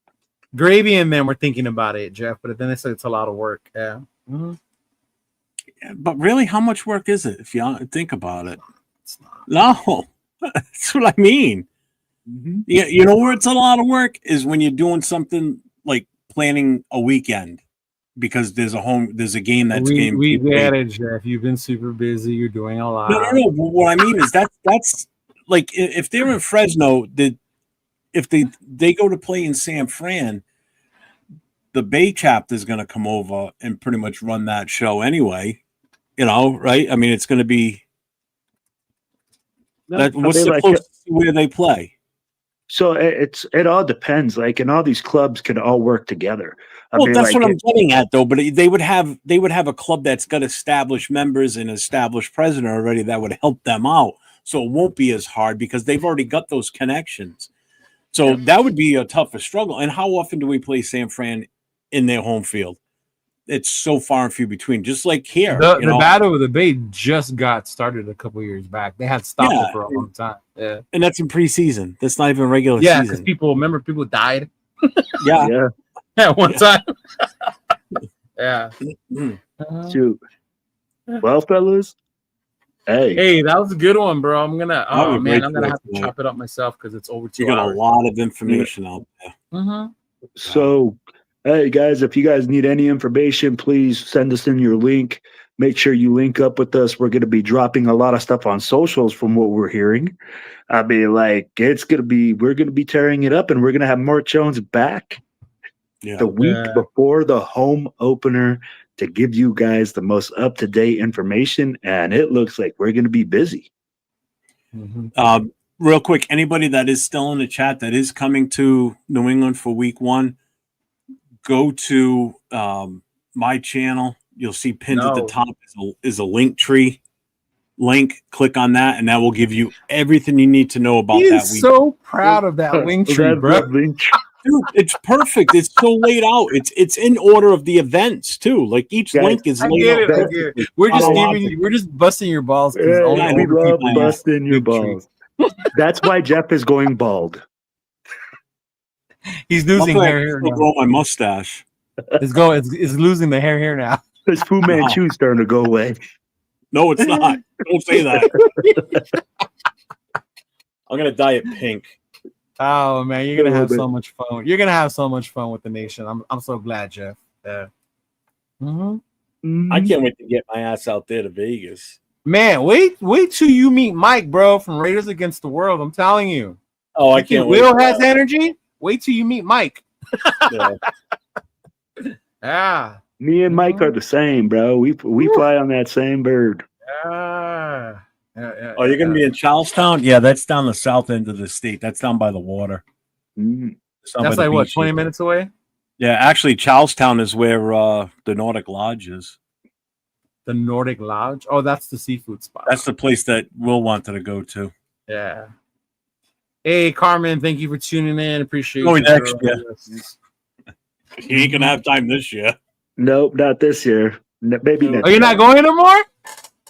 Gravy and men were thinking about it, Jeff, but then they said it's a lot of work. Yeah. Mm-hmm. but really, how much work is it if you think about it? No, that's what I mean. Mm-hmm. Yeah, you know where it's a lot of work is when you're doing something like planning a weekend because there's a game that's We get it, Jeff. You've been super busy. You're doing a lot. No. But what I mean is that's like if they're in Fresno, if they go to play in San Fran, the Bay chapter is going to come over and pretty much run that show anyway. You know, right? I mean, it's going to be what's the closest to where they play? So it all depends. Like, and all these clubs can all work together. Well, that's what I'm getting at, though. But they would have a club that's got established members and established president already that would help them out. So it won't be as hard because they've already got those connections. So that would be a tougher struggle. And how often do we play San Fran in their home field? It's so far and few between. Just like here, the Battle of the Bay just got started a couple years back. They had stopped it for a long time. Yeah, and that's in preseason. That's not even regular yeah, because season. people died. Yeah. At one time. Yeah. Shoot. Well, fellas. Hey, that was a good one, bro. I'm gonna I'm gonna have to chop it up myself because it's over 2 You got hours. a lot of information out there. Mm-hmm. So, hey guys, if you guys need any information, please send us in your link. Make sure you link up with us. We're going to be dropping a lot of stuff on socials from what we're hearing. I mean, like, we're going to be tearing it up, and we're going to have Mark Jones back the week before the home opener to give you guys the most up-to-date information. And it looks like we're going to be busy. Mm-hmm. Real quick, anybody that is still in the chat that is coming to New England for week 1, go to my channel. You'll see pinned at the top is a link tree link. Click on that, and that will give you everything you need to know about that week. So proud of that link tree, bro. Dude, it's perfect. It's so laid out. It's in order of the events too. Like each link is laid out. I get it. We're just busting your balls. We love busting your balls. That's why Jeff is going bald. He's losing hair now. Grow my mustache. It's losing the hair here now. His Fu Manchu's starting to go away. No, it's not. Don't say that. I'm gonna dye it pink. Oh man, you're gonna have so much fun. You're gonna have so much fun with the nation. I'm so glad, Jeff. Yeah. I can't wait to get my ass out there to Vegas. Man, wait till you meet Mike, bro, from Raiders Against the World. I'm telling you. Oh, I can't wait. Will has energy. Wait till you meet Mike. Yeah. Yeah. Me and Mike are the same, bro. We fly on that same bird. Yeah. Oh, you're gonna be in Charlestown? Yeah, that's down the south end of the state. That's down by the water. Mm. It's down by That's the like what, beach. 20 minutes away? Yeah, actually, Charlestown is where the Nordic Lodge is. The Nordic Lodge. Oh, that's the seafood spot. That's the place that Will wanted to go to. Yeah. Hey, Carmen, thank you for tuning in. Appreciate Oh, you. next girl. year. He ain't gonna have time this year. Nope, not this year. Maybe next. Are you not going anymore?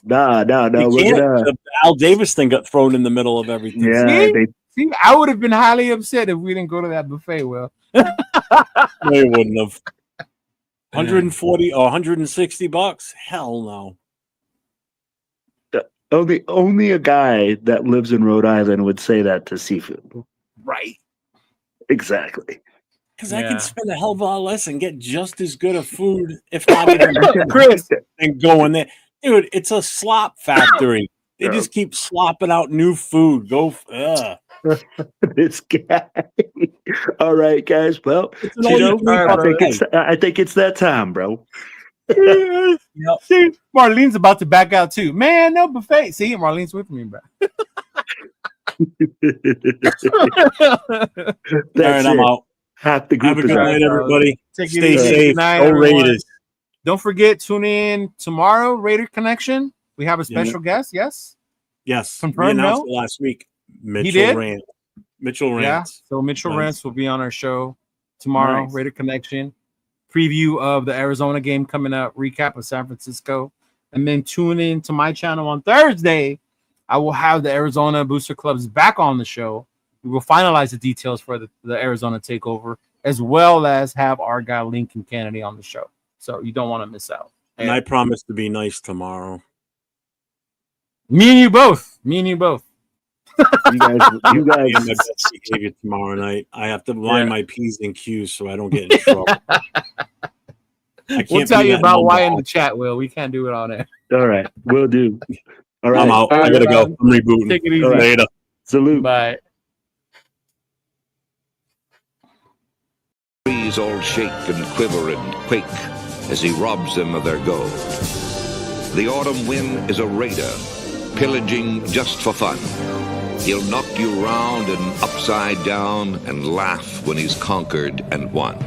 No. You We're can't. gonna. The Al Davis thing got thrown in the middle of everything. Yeah, See? See, I would have been highly upset if we didn't go to that buffet, Will. No, you wouldn't have. 140 or 160 bucks? Hell no. only a guy that lives in Rhode Island would say that to seafood. Right. Exactly. Because I Yeah. can spend a hell of a lot less and get just as good of food, if not even better, Chris, and go in there. Dude, it's a slop factory. They Yeah. just keep slopping out new food. This guy. All right, guys. Well, It's an Tito, all-you-can-eat I think it's that time, bro. see, Marlene's about to back out too. Man, no buffet. See, Marlene's with me, bro. That's All right, I'm it. out. Half the group Have a is good out. night, everybody. Take it Stay easy. safe. Good night, Go everyone. Raiders. Don't forget, tune in tomorrow, Raider Connection. We have a special guest, yes? Yes. Confirmed, we announced no? it last week. Mitchell did? Rand. Mitchell Yeah. Rand. So Mitchell Nice. Rance will be on our show tomorrow, Nice. Raider Connection. Preview of the Arizona game coming up, recap of San Francisco. And then tune in to my channel on Thursday. I will have the Arizona Booster Clubs back on the show. We will finalize the details for the Arizona takeover, as well as have our guy Lincoln Kennedy on the show. So you don't want to miss out. And I promise to be nice tomorrow. Me and you both. Me and you both. You guys, Be my best behavior tomorrow night. I have to line my P's and Q's so I don't get in trouble. I We'll can't tell be you that about why in no-ball. the chat, Will. We can't do it on air. All right, will do. All right, I'm out. All I gotta right, go. man. I'm rebooting. Take it easy. All right. Later. Salute. Bye. Trees all shake and quiver and quake as he robs them of their gold. The autumn wind is a raider, pillaging just for fun. He'll knock you round and upside down and laugh when he's conquered and won.